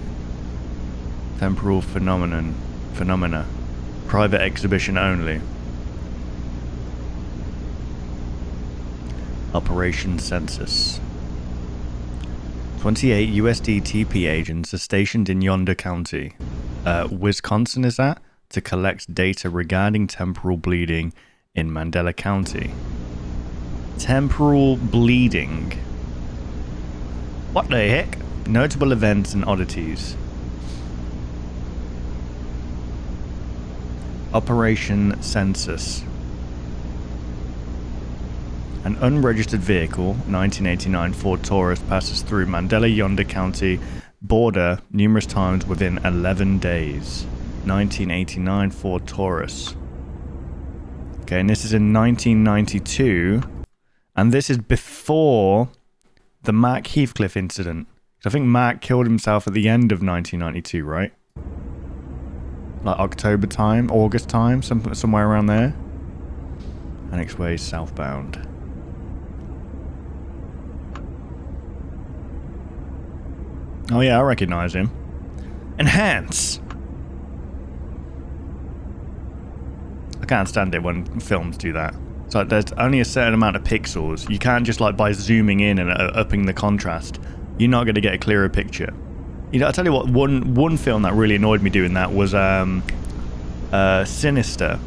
Temporal phenomena. Private exhibition only. Operation Census. 28 USDTP agents are stationed in Yonder County, Wisconsin is that, to collect data regarding temporal bleeding in Mandela County. Temporal bleeding. What the heck? Notable events and oddities. Operation Census. An unregistered vehicle, 1989 Ford Taurus, passes through Mandela Yonder County border numerous times within 11 days. 1989 Ford Taurus. Okay, and this is in 1992. And this is before the Mark Heathcliff incident. I think Mark killed himself at the end of 1992, right? Like October time, August time, somewhere around there. Annex Way southbound. Oh yeah, I recognize him. Enhance! I can't stand it when films do that. It's like there's only a certain amount of pixels. You can't just like by zooming in and upping the contrast, you're not going to get a clearer picture. You know, I'll tell you what, one film that really annoyed me doing that was Sinister.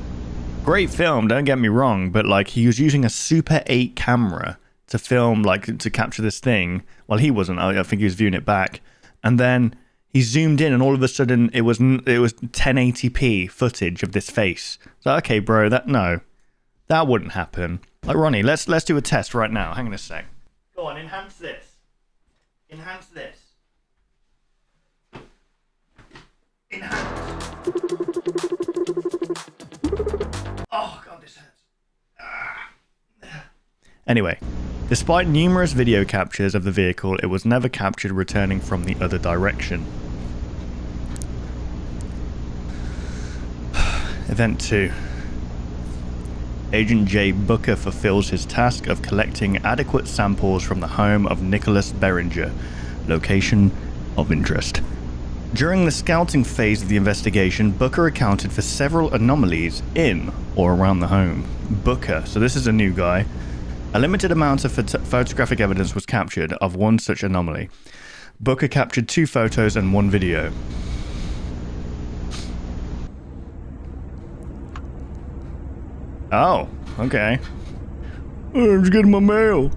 Great film, don't get me wrong, but like he was using a Super 8 camera to film, like to capture this thing. Well, he wasn't. I think he was viewing it back, and then he zoomed in, and all of a sudden it was 1080p footage of this face. So okay, bro, that wouldn't happen. Like Ronnie, let's do a test right now. Hang on a sec. Go on, enhance this. Enhance this. Enhance. Oh god, this hurts. Anyway, despite numerous video captures of the vehicle, it was never captured returning from the other direction. Event 2. Agent J. Booker fulfills his task of collecting adequate samples from the home of Nicholas Beringer, location of interest. During the scouting phase of the investigation, Booker accounted for several anomalies in or around the home. Booker, so this is a new guy. A limited amount of photographic evidence was captured of one such anomaly. Booker captured 2 photos and 1 video. Oh, okay. I'm just getting my mail.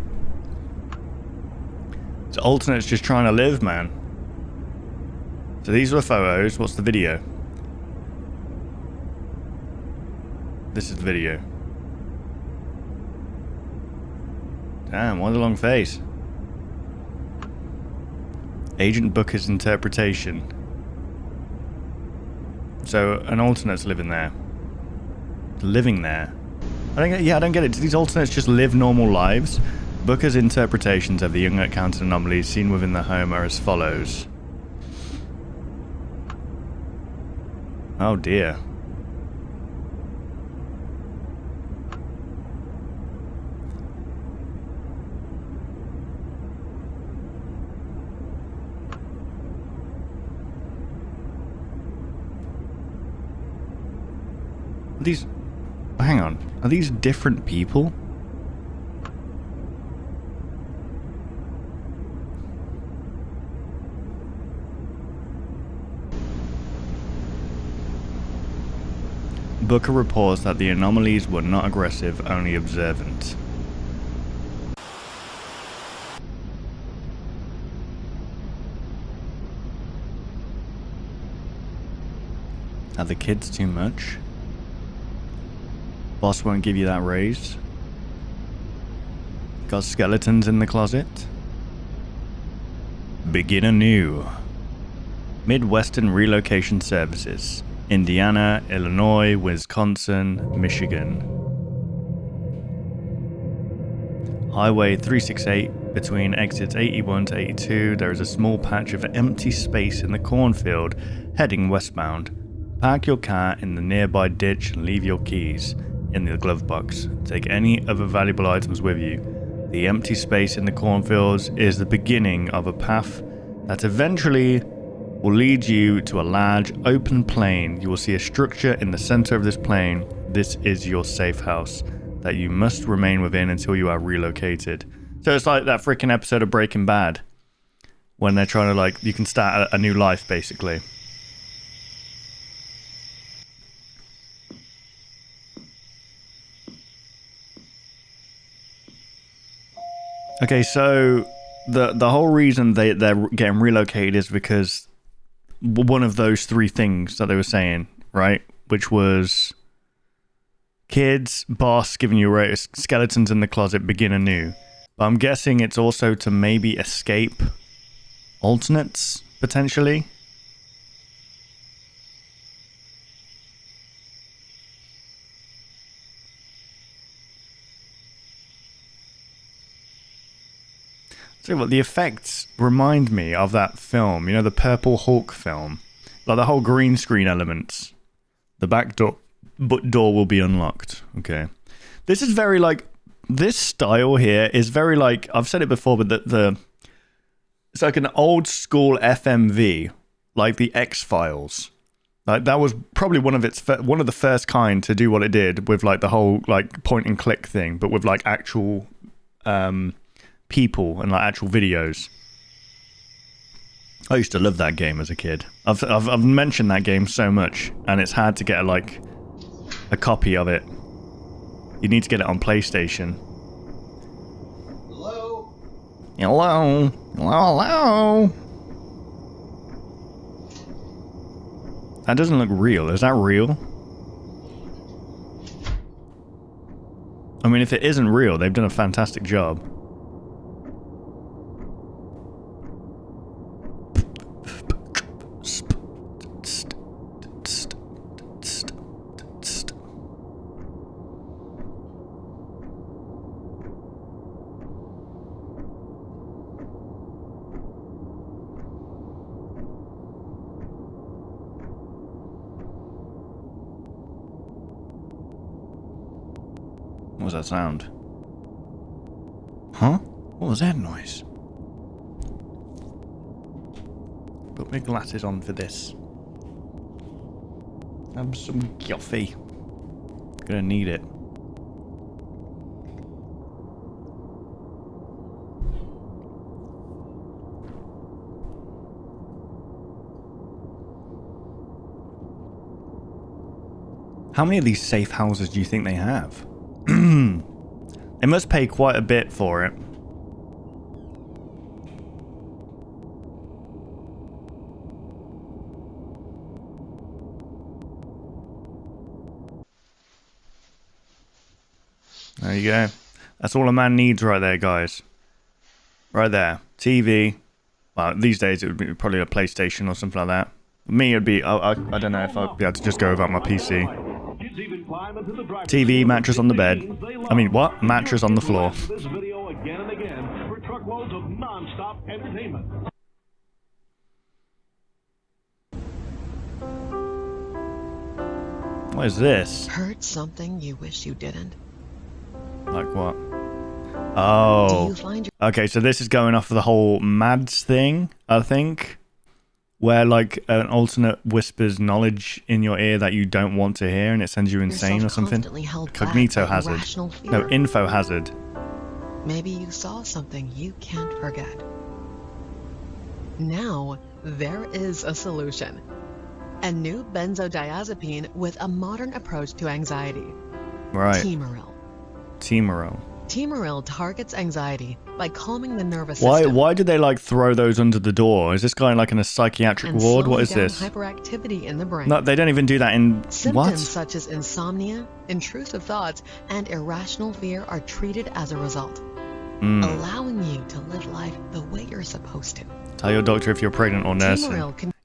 So alternate's just trying to live, man. So these are the photos. What's the video? This is the video. Damn, why the long face? Agent Booker's interpretation. So an alternate's living there. Living there. I don't get it. Do these alternates just live normal lives? Booker's interpretations of the unaccounted anomalies seen within the home are as follows. Oh dear. These... Hang on. Are these different people? Booker reports that the anomalies were not aggressive, only observant. Are the kids too much? Boss won't give you that raise? Got skeletons in the closet? Begin anew. Midwestern Relocation Services. Indiana, Illinois, Wisconsin, Michigan. Highway 368, between exits 81 to 82, there is a small patch of empty space in the cornfield heading westbound. Park your car in the nearby ditch and leave your keys in the glove box. Take any other valuable items with you. The empty space in the cornfields is the beginning of a path that eventually will lead you to a large open plain. You will see a structure in the center of this plain. This is your safe house that you must remain within until you are relocated. So it's like that freaking episode of Breaking Bad when they're trying to, like, you can start a new life basically. Okay, so the whole reason they're getting relocated is because one of those 3 things that they were saying, right? Which was kids, boss giving you a raise, skeletons in the closet, begin anew. But I'm guessing it's also to maybe escape alternates, potentially. So what the effects remind me of that film, you know, the Purple Hulk film, like the whole green screen elements. The back door will be unlocked. Okay, this is very like this style here is very like I've said it before, but the It's like an old school FMV, like the X-Files. Like that was probably one of the first kind to do what it did with like the whole like point and click thing, but with like actual people and like actual videos. I used to love that game as a kid. I've mentioned that game so much, and it's hard to get a copy of it. You need to get it on PlayStation. Hello? Hello? Hello? That doesn't look real. Is that real? I mean, if it isn't real, they've done a fantastic job. What was that sound? Huh? What was that noise? Put my glasses on for this. Have some coffee. Gonna need it. How many of these safe houses do you think they have? They must pay quite a bit for it. There you go. That's all a man needs right there, guys. Right there. TV. Well, these days it would be probably a PlayStation or something like that. Me, it'd be... I don't know if I'd be able to just go without my PC. TV, mattress on the bed. I mean, what? Mattress on the floor. This video again and again for truckloads of non-stop entertainment. What is this? Heard something you wish you didn't? Like what? Oh. Okay, so this is going off of the whole MADS thing, I think. Where, like, an alternate whispers knowledge in your ear that you don't want to hear and it sends you insane or something. Cognitohazard. No, info hazard. Maybe you saw something you can't forget. Now, there is a solution. A new benzodiazepine with a modern approach to anxiety. Right. Temaril. Temaril. Temaril targets anxiety by calming the nervous system. Why do they like throw those under the door? Is this guy like in a psychiatric ward? What is this? Hyperactivity in the brain. No, they don't even do that in Symptoms such as insomnia, intrusive thoughts, and irrational fear are treated as a result, allowing you to live life the way you're supposed to. Tell your doctor if you're pregnant or nursing.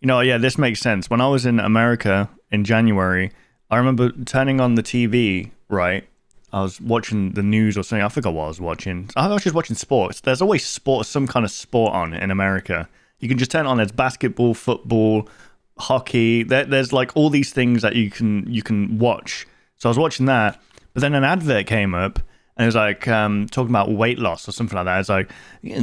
You know, yeah, this makes sense. When I was in America in January, I remember turning on the TV, right? I was watching the news or something. I forgot what I was watching. I was just watching sports. There's always sport, some kind of sport on in America. You can just turn it on. There's basketball, football, hockey. There's like all these things that you can watch. So I was watching that, but then an advert came up and it was like talking about weight loss or something like that. It's like,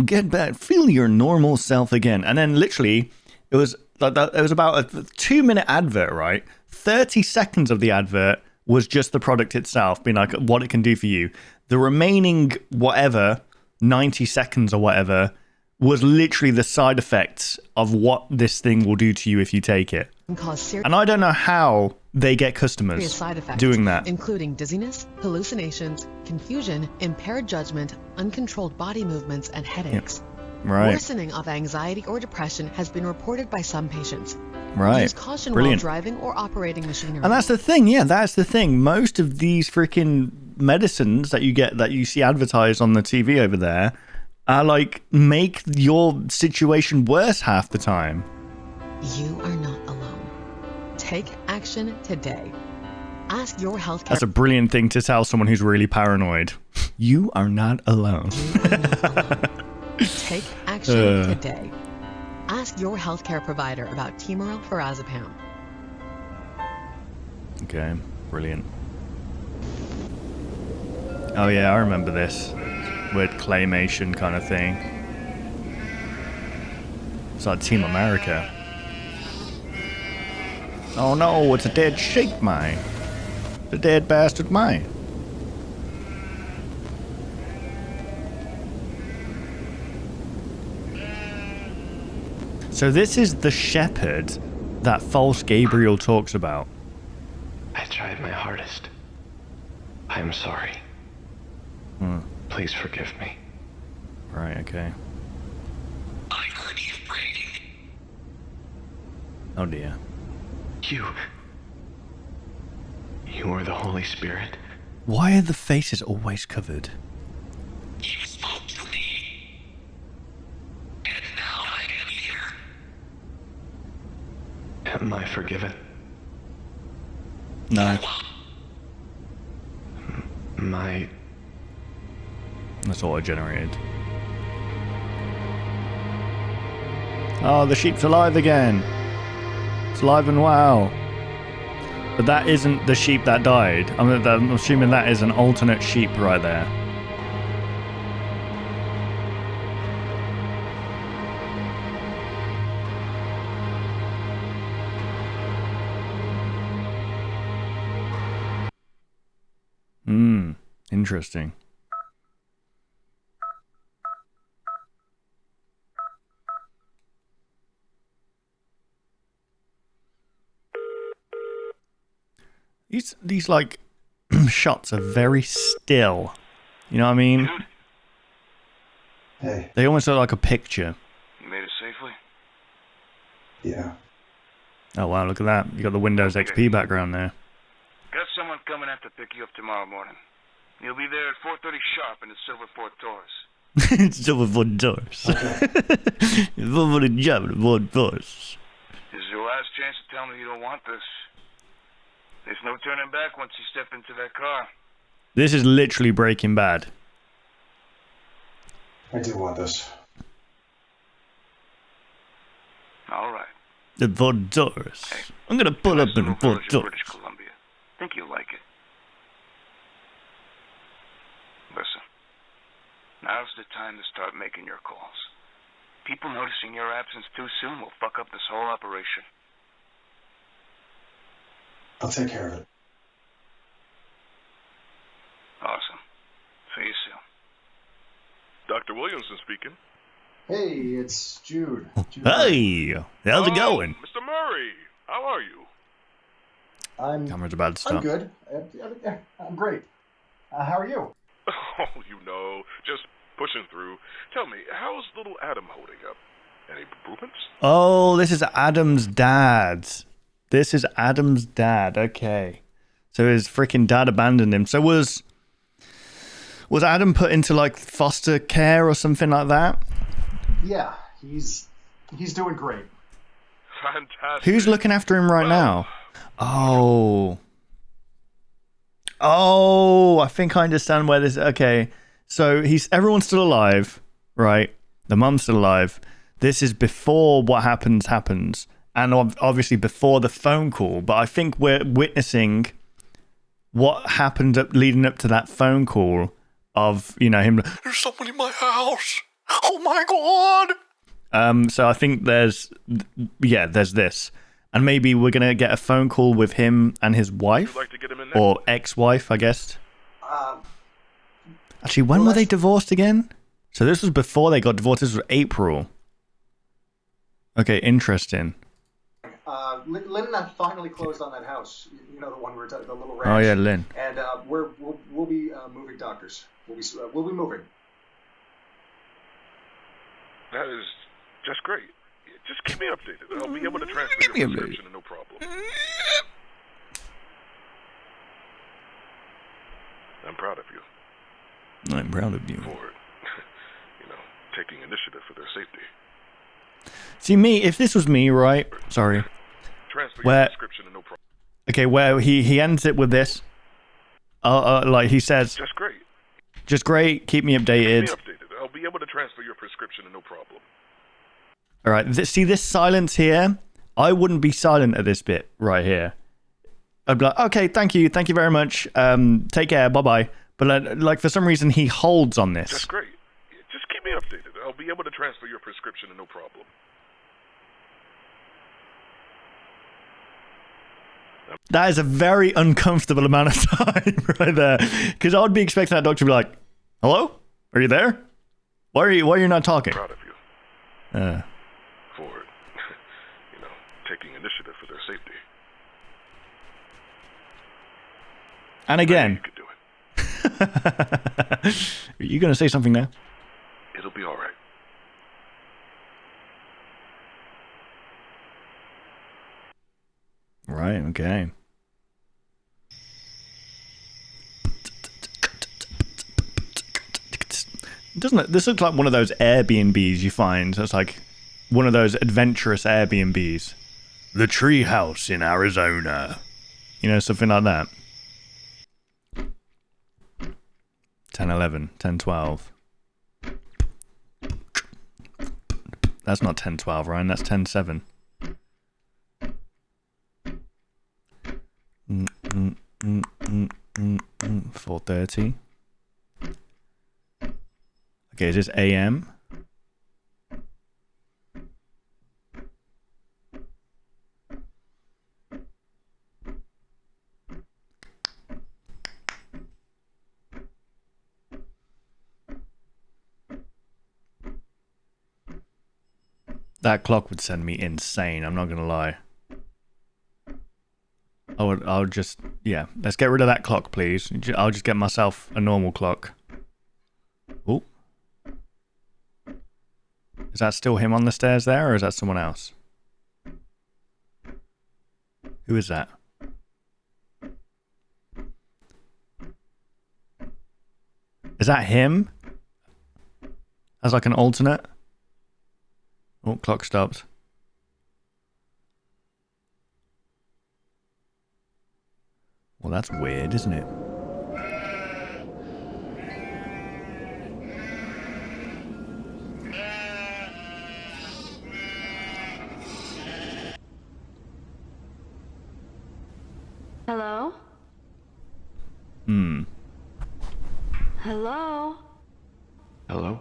get back, feel your normal self again. And then literally, it was like that. It was about a 2-minute advert, right? 30 seconds of the advert was just the product itself, being like what it can do for you. The remaining whatever, 90 seconds or whatever, was literally the side effects of what this thing will do to you if you take it. And I don't know how they get customers doing that. Including dizziness, hallucinations, confusion, impaired judgment, uncontrolled body movements, and headaches. Right. Worsening of anxiety or depression has been reported by some patients. Right. Use caution Brilliant. while driving or operating machinery. And that's the thing, yeah, that's the thing. Most of these freaking medicines that you get, that you see advertised on the TV over there, are like, make your situation worse half the time. You are not alone. Take action today. Ask your healthcare. That's a brilliant thing to tell someone who's really paranoid. You are not alone. You are not alone. Take action today. Ask your healthcare provider about Temaril Lorazepam. Okay, brilliant. Oh yeah, I remember this. Weird claymation kind of thing. It's like Team America. Oh no, it's a dead sheep, mate. The dead bastard, mate. So this is the shepherd that false Gabriel talks about. I tried my hardest. I am sorry. Please forgive me. Right, okay. I heard you praying. Oh dear. You are the Holy Spirit. Why are the faces always covered? You spoke to me. And now I am here. Am I forgiven? No. That's auto-generated. Oh, the sheep's alive again. It's alive and wow. But that isn't the sheep that died. I'm assuming that is an alternate sheep right there. Interesting. These like shots are very still. You know what I mean? Hey. They almost look like a picture. You made it safely? Yeah. Oh wow, look at that. You got the Windows XP background there. Got someone coming out to pick you up tomorrow morning. You'll be there at 4:30 sharp in the Silverport Taurus. Silverport Taurus. Silverport job at Silverport Taurus. This is your last chance to tell me you don't want this. There's no turning back once you step into that car. This is literally Breaking Bad. I do want this. All right. The Ford Taurus. Hey, I'm gonna pull up in the Ford Taurus. British Columbia. Think you'll like it. Listen. Now's the time to start making your calls. People noticing your absence too soon will fuck up this whole operation. I'll take care of it. Awesome. See you soon. Dr. Williamson speaking. Hey, it's Jude. Hey, how's it going? Mr. Murray, how are you? Camera's about to stop. I'm good. I'm great. How are you? Oh, you know, just pushing through. Tell me, how's little Adam holding up? Any improvements? Oh, this is Adam's dad. This is Adam's dad. Okay. So his freaking dad abandoned him. So was Adam put into like foster care or something like that? Yeah, he's doing great. Fantastic. Who's looking after him right now? Oh, I think I understand where this. Okay, so everyone's still alive, right? The mum's still alive. This is before what happens, and obviously before the phone call. But I think we're witnessing what happened leading up to that phone call of him. There's someone in my house. Oh my god. So I think there's this. And maybe we're going to get a phone call with him and his wife. Like to get him in or ex-wife, I guess. Actually, when were they divorced again? So this was before they got divorced. This was April. Okay, interesting. Lynn and I finally closed on that house. You know, the one where the little ranch. Oh yeah, Lynn. And we'll be moving doctors. We'll be moving. That is just great. Just keep me updated. I'll be able to transfer your prescription and no problem. I'm proud of you. I'm proud of you. For, taking initiative for their safety. See, if this was me, right? Sorry. Transfer your prescription and no problem. Okay, where he ends it with this. Like he says. Just great. Just great. Keep me updated. Keep me updated. I'll be able to transfer your prescription and no problem. All right. See this silence here? I wouldn't be silent at this bit right here. I'd be like, okay, thank you very much. Take care, bye bye. But like for some reason he holds on this. That's great. Just keep me updated. I'll be able to transfer your prescription and no problem. That is a very uncomfortable amount of time right there. Because I would be expecting that doctor to be like, hello? Are you there? Why are you not talking? Proud of you. For, taking initiative for their safety. And again. You could do it. Are you going to say something now? It'll be all right. Right, okay. Doesn't it? This looks like one of those Airbnbs you find. It's like one of those adventurous Airbnbs. The tree house in Arizona. Something like that. 10-11, 10-12. That's not 10-12, Ryan. That's 10-7. 4:30. Okay, is this AM? That clock would send me insane, I'm not gonna lie. I'll just, yeah, let's get rid of that clock, please. I'll just get myself a normal clock. Oh. Is that still him on the stairs there, or is that someone else? Who is that? Is that him? As like an alternate? Oh, clock stopped. Well, that's weird, isn't it? Hello? Hello? Hello?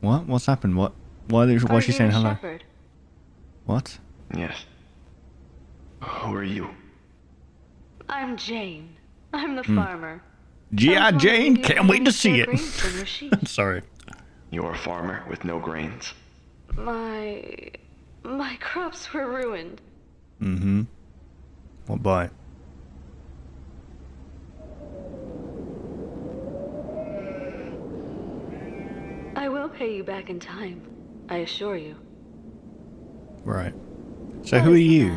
What? What's happened? Why is she saying hello? Shepherd. What? Yes. Who are you? I'm Jane. I'm the farmer. Yeah, Jane, can't wait to see it. I'm sorry. You're a farmer with no grains. My crops were ruined. Mm-hmm. What by? I will pay you back in time, I assure you. Right. So who are you?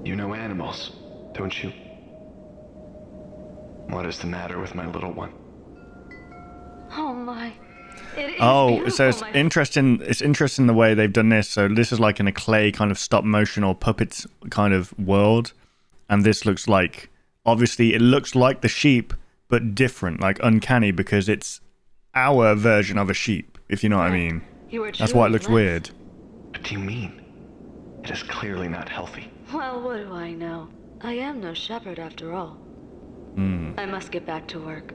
You know animals, don't you? What is the matter with my little one? Oh my. It is so it's beautiful, interesting. It's interesting the way they've done this. So this is like in a clay kind of stop motion or puppets kind of world, and this looks like, obviously it looks like the sheep, but different, like uncanny, because it's our version of a sheep, if you know what I mean. That's why it looks weird. What do you mean? It is clearly not healthy. Well, what do I know? I am no shepherd after all. I must get back to work.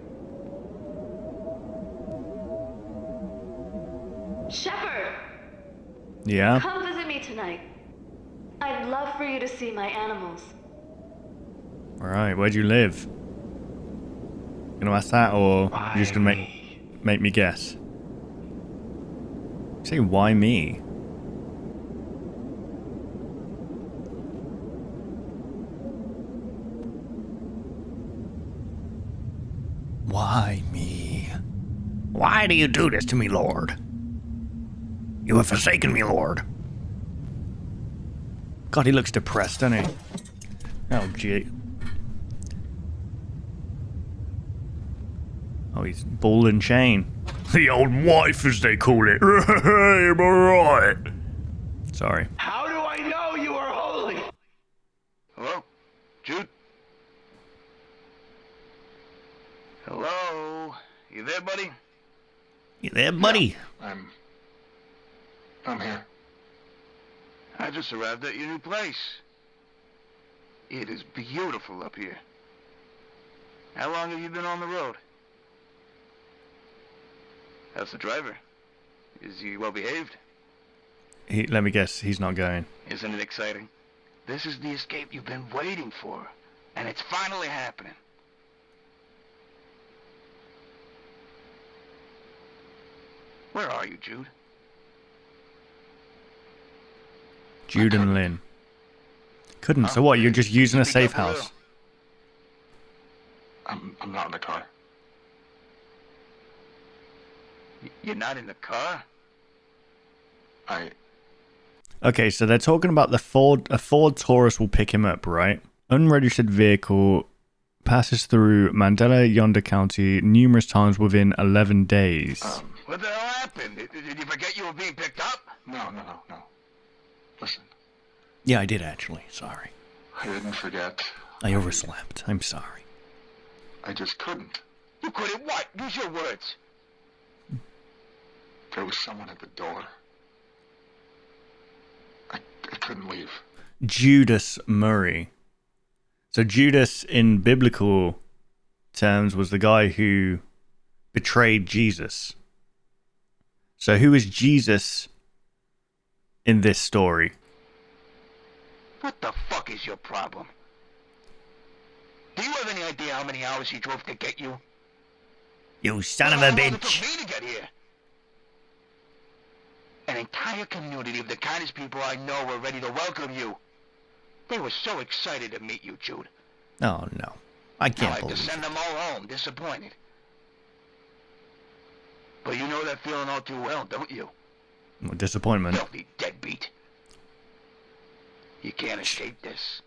Shepherd! Yeah? Come visit me tonight. I'd love for you to see my animals. Alright, where do you live? You gonna ask that, or you're just gonna make me guess? Say, why me? Why me? Why do you do this to me, Lord? You have forsaken me, Lord. God, he looks depressed, doesn't he? Oh, gee. Oh, he's ball and chain. The old wife, as they call it. Am I right? Sorry. How do I know you are holy? Hello? Jude? Hello? You there, buddy? You there, buddy? Yeah, I'm here. I just arrived at your new place. It is beautiful up here. How long have you been on the road? How's the driver? Is he well behaved? Let me guess, he's not going. Isn't it exciting? This is the escape you've been waiting for, and it's finally happening. Where are you, Jude? Jude and Lynn. Couldn't. So what? You're just using a safe house? I'm not in the car. You're not in the car? Okay, so they're talking about a Ford Taurus will pick him up, right? Unregistered vehicle passes through Mandela Yonder County numerous times within 11 days. What the hell happened? Did you forget you were being picked up? No. Listen. Yeah, I did actually. Sorry. I didn't forget. I overslept. I'm sorry. I just couldn't. You couldn't what? Use your words. There was someone at the door. I couldn't leave. Judas Murray. So Judas in biblical terms was the guy who betrayed Jesus. So who is Jesus in this story? What the fuck is your problem? Do you have any idea how many hours he drove to get you? You son of a bitch. It took me to get here. An entire community of the kindest people I know were ready to welcome you. They were so excited to meet you, Jude. Oh, no. I can't I had believe to send them all home, disappointed. But you know that feeling all too well, don't you? Disappointment. Filthy deadbeat. You can't escape this.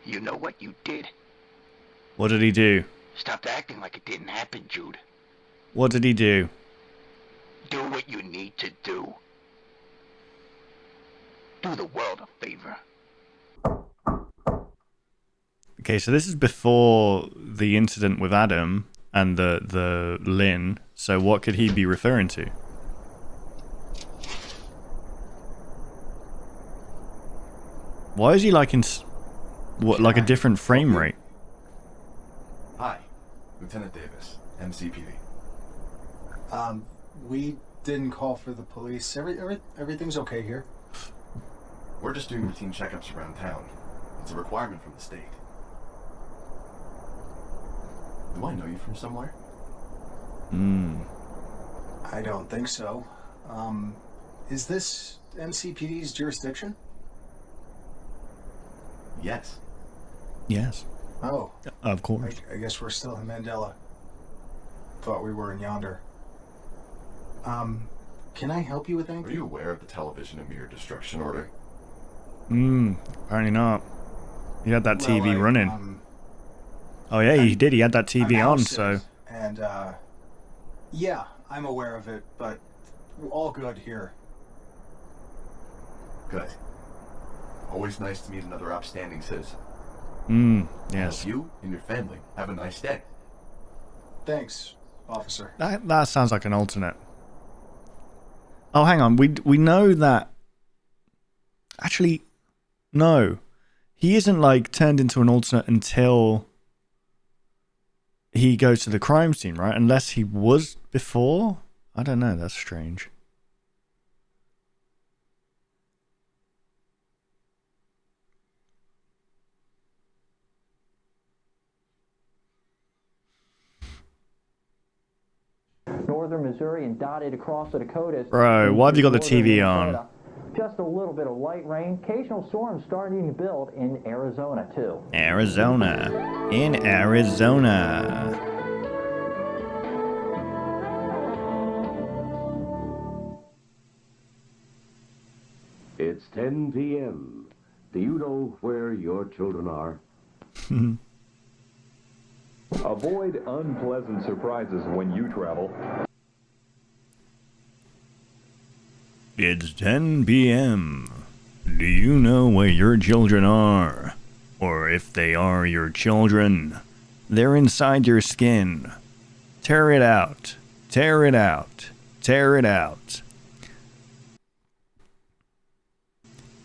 You know what you did. What did he do? Stop acting like it didn't happen, Jude. What did he do? Do what you need to do. Do the world a favor. Okay, so this is before the incident with Adam and the Lynn. So what could he be referring to? Why is he like in like a different frame rate? Hi, Lieutenant Davis, MCPD. We didn't call for the police. Everything's okay here. We're just doing routine checkups around town. It's a requirement from the state. Do I know you from somewhere? I don't think so. Is this MCPD's jurisdiction? Yes. Yes. Oh. Of course. I guess we're still in Mandela. Thought we were in Yonder. Can I help you with anything? Are you aware of the television and mirror destruction order? Apparently not. He had that TV running. Oh yeah, he did. He had that TV on, so. And, yeah, I'm aware of it, but all good here. Good. Always nice to meet another upstanding citizen. Yes. I hope you and your family have a nice day. Thanks, officer. That sounds like an alternate. Oh, hang on. We know that. Actually, no. He isn't like turned into an alternate until he goes to the crime scene, right? Unless he was before? I don't know. That's strange. Northern Missouri and dotted across the Dakotas. Bro, why have you got the TV on? Just a little bit of light rain. Occasional storms starting to build in Arizona, too. Arizona. In Arizona. It's 10 p.m. Do you know where your children are? Avoid unpleasant surprises when you travel. It's 10 p.m. Do you know where your children are? Or if they are your children, they're inside your skin. Tear it out. Tear it out. Tear it out.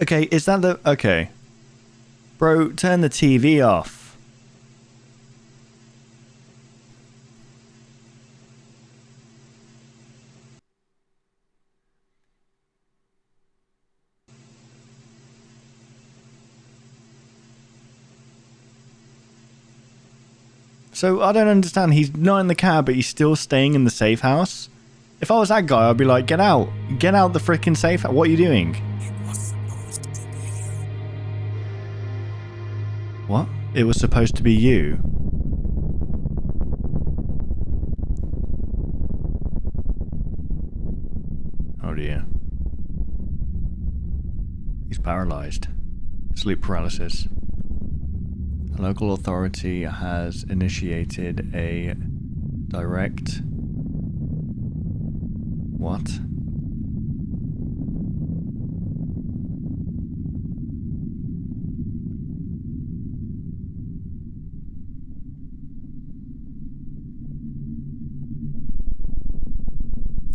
Okay, is that the... Okay. Bro, turn the TV off. So I don't understand. He's not in the cab, but he's still staying in the safe house. If I was that guy, I'd be like, get out the freaking safe house. What are you doing? What? It was supposed to be you. Oh dear. He's paralyzed. Sleep paralysis. A local authority has initiated a direct... What?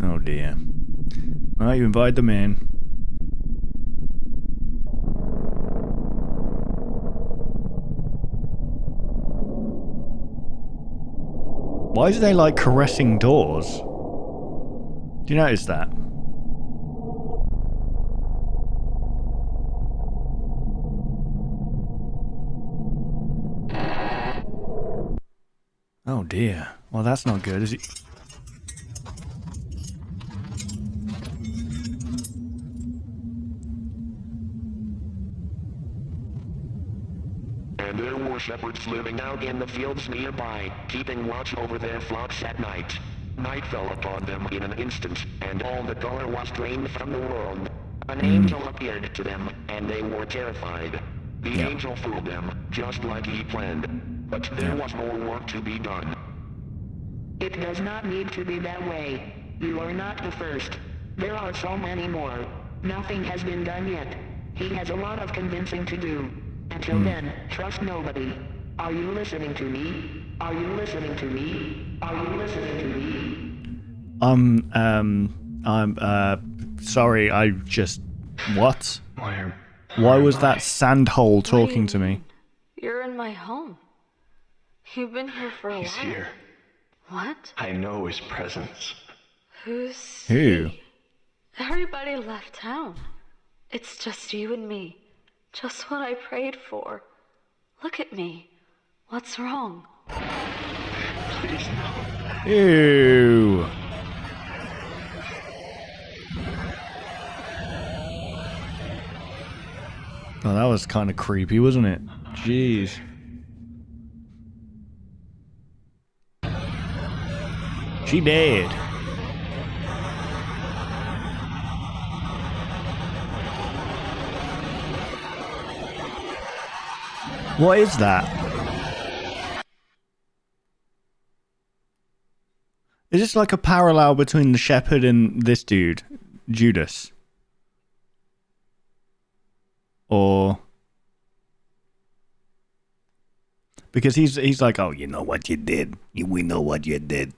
Oh dear. Well, you invite them in. Why do they like caressing doors? Do you notice that? Oh dear. Well, that's not good, is it? And there were shepherds living out in the fields nearby, keeping watch over their flocks at night. Night fell upon them in an instant, and all the color was drained from the world. An angel appeared to them, and they were terrified. The angel fooled them, just like he planned. But there was more work to be done. It does not need to be that way. You are not the first. There are so many more. Nothing has been done yet. He has a lot of convincing to do. Until then, trust nobody. Are you listening to me? Are you listening to me? Are you listening to me? I'm sorry, I just... What? Why was that sandhole talking to me? You're in my home. You've been here for a while. He's here. What? I know his presence. Who's Who? he? Everybody left town. It's just you and me. Just what I prayed for. Look at me. What's wrong? Please no. Ew. Oh, that was kind of creepy, wasn't it? Jeez. She dead. What is that? Is this like a parallel between the shepherd and this dude, Judas? Or... Because he's like, oh, you know what you did. We know what you did.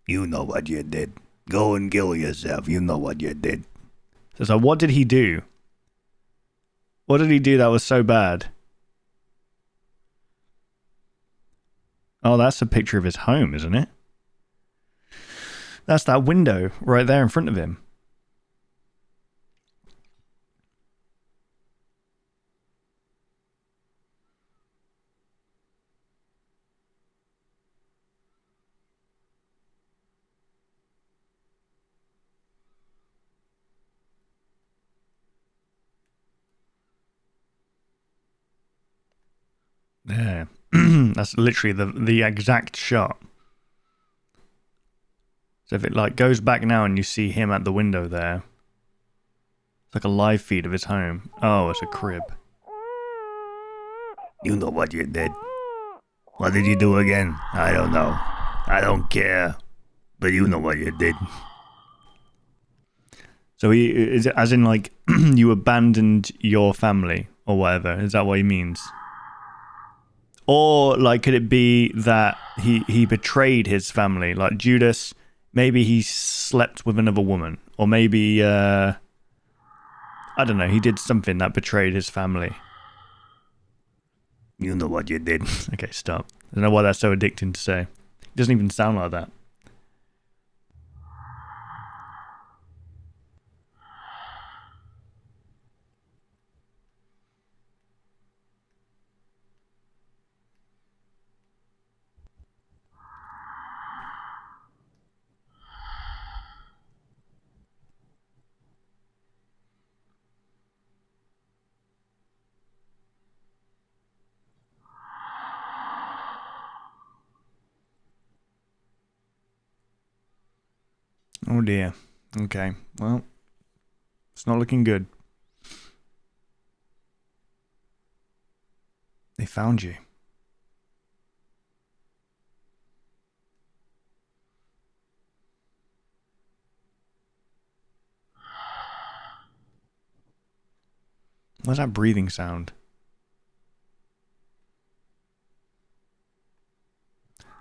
You know what you did. Go and kill yourself. You know what you did. So what did he do? What did he do that was so bad? Oh, that's a picture of his home, isn't it? That's that window right there in front of him. There. That's literally the exact shot. So if it like goes back now and you see him at the window there, it's like a live feed of his home. Oh, it's a crib. You know what you did. What did you do again? I don't know. I don't care. But you know what you did. So he is it as in like you abandoned your family or whatever? Is that what he means? Or like could it be that he betrayed his family? Like Judas, maybe he slept with another woman, or maybe I don't know, he did something that betrayed his family. You know what you did. Okay, stop. I don't know why that's so addicting to say. It doesn't even sound like that. Oh dear. Okay. Well, it's not looking good. They found you. What's that breathing sound?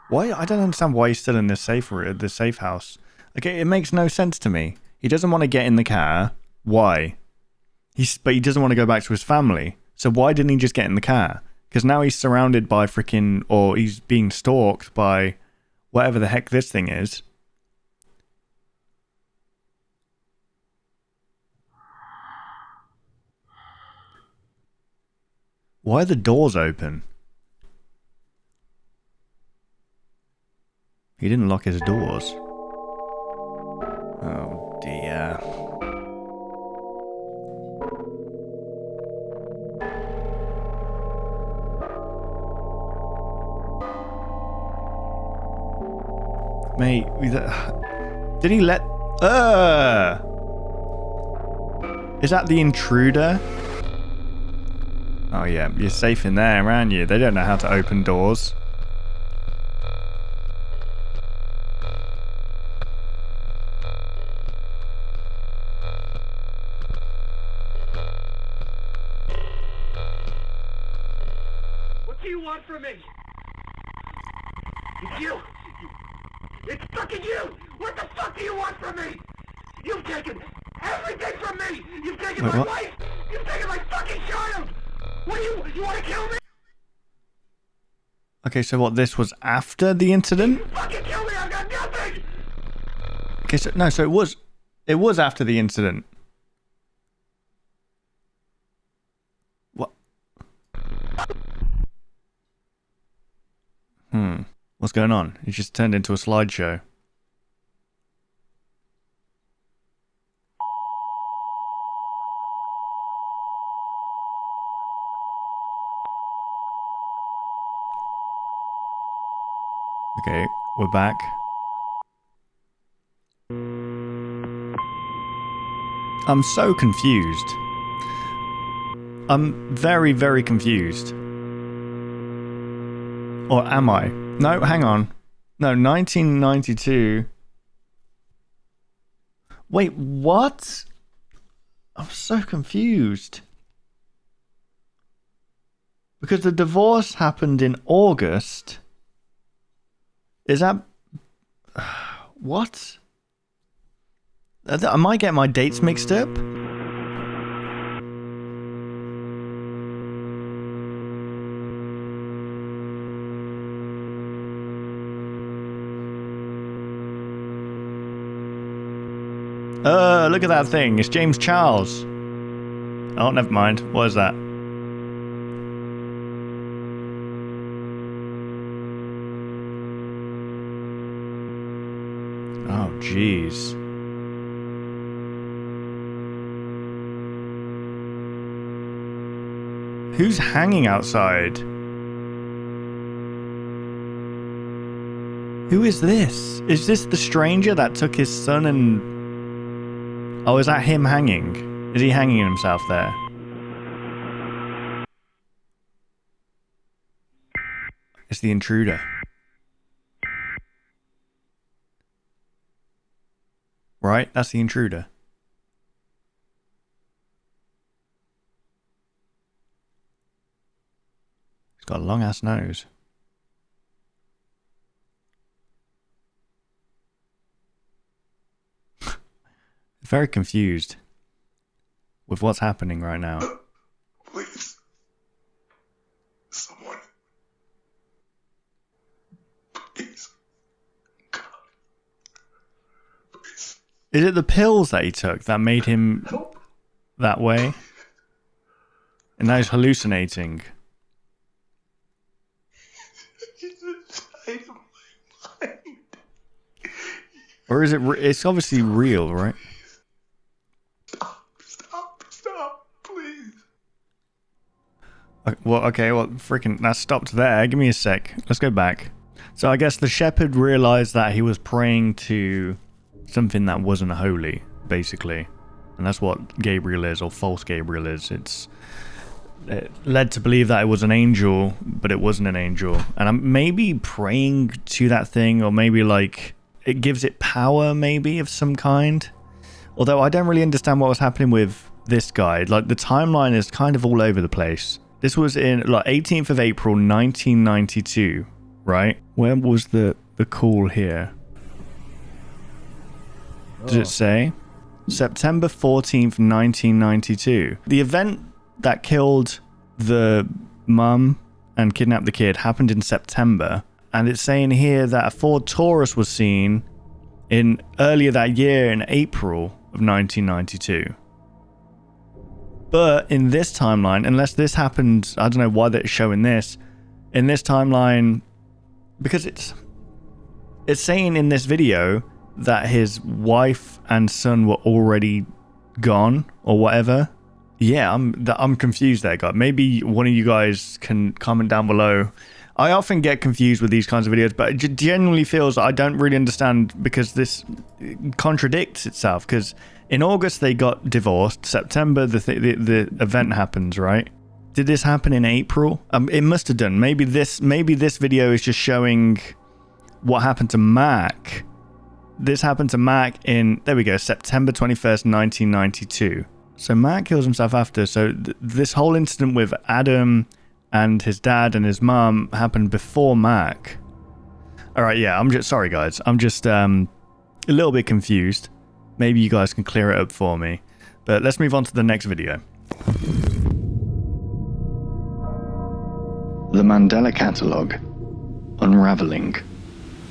Why? I don't understand why he's still in this safe house. Okay, it makes no sense to me. He doesn't want to get in the car. Why? But he doesn't want to go back to his family. So why didn't he just get in the car? Because now he's surrounded by freaking, or he's being stalked by whatever the heck this thing is. Why are the doors open? He didn't lock his doors. Oh dear. Mate, did he let... Is that the intruder? Oh yeah, you're safe in there, aren't you? They don't know how to open doors. What do you want from me? It's you! It's fucking you! What the fuck do you want from me? You've taken everything from me! You've taken my wife! You've taken my fucking child! What do you want to kill me? Okay, so what, this was after the incident? Fucking kill me! I've got nothing! Okay, so no, so it was after the incident. What? What's going on? It just turned into a slideshow. Okay, we're back. I'm so confused. I'm very, very confused. Or am I? No, hang on. No, 1992. Wait, what? I'm so confused. Because the divorce happened in August. Is that... What? Am I getting my dates mixed up? Look at that thing. It's James Charles. Oh, never mind. What is that? Oh, jeez. Who's hanging outside? Who is this? Is this the stranger that took his son and... Oh, is that him hanging? Is he hanging himself there? It's the intruder. Right? That's the intruder. He's got a long ass nose. Very confused with what's happening right now. Please. Someone. Please. God. Please. Is it the pills that he took that made him that way? And now he's hallucinating. Or is it... It's obviously real, right? Stop, please. Well, freaking, that stopped there. Give me a sec. Let's go back. So I guess the shepherd realized that he was praying to something that wasn't holy, basically. And that's what Gabriel is, or false Gabriel is. It led to believe that it was an angel, but it wasn't an angel. And I'm maybe praying to that thing, or maybe like it gives it power, maybe of some kind. Although I don't really understand what was happening with this guy. Like the timeline is kind of all over the place. This was in like 18th of April 1992, right? Where was the call here? Does it say? September 14th, 1992. The event that killed the mum and kidnapped the kid happened in September. And it's saying here that a Ford Taurus was seen in earlier that year in April of 1992. But in this timeline, unless this happened, I don't know why they're showing this. In this timeline, because it's saying in this video that his wife and son were already gone or whatever. Yeah, I'm confused there, guys. Maybe one of you guys can comment down below. I often get confused with these kinds of videos, but it genuinely feels I don't really understand, because this contradicts itself. Because in August they got divorced. September the event happens, right? Did this happen in April? It must have done. Maybe this video is just showing what happened to Mac. This happened to Mac in, there we go, September 21st, 1992. So Mac kills himself after. So this whole incident with Adam and his dad and his mom happened before Mac. All right, yeah, I'm just sorry, guys. I'm just a little bit confused. Maybe you guys can clear it up for me. But let's move on to the next video. The Mandela Catalogue, Unraveling,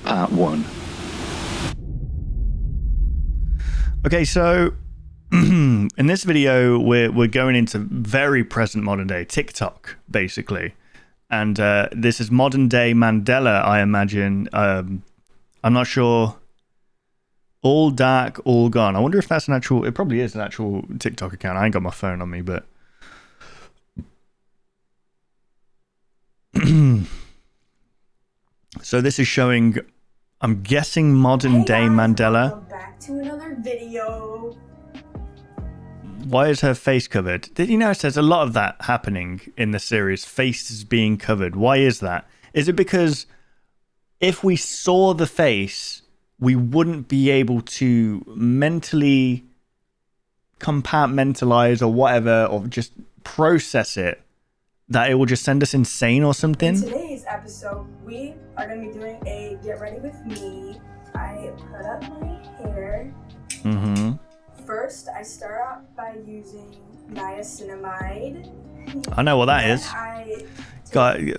Part 1. Okay, so in this video, we're going into very present modern day TikTok, basically. And this is modern day Mandela, I imagine. I'm not sure. All dark, all gone. I wonder if that's an actual, it probably is an actual TikTok account. I ain't got my phone on me, but. So this is showing, I'm guessing modern day Mandela. Welcome back to another video. Why is her face covered? Did you notice there's a lot of that happening in the series? Faces being covered. Why is that? Is it because if we saw the face, we wouldn't be able to mentally compartmentalize or whatever, or just process it, that it will just send us insane or something? In today's episode, we are going to be doing a get ready with me. I put up my hair. Mm-hmm. First, I start out by using niacinamide. I know what that is. God,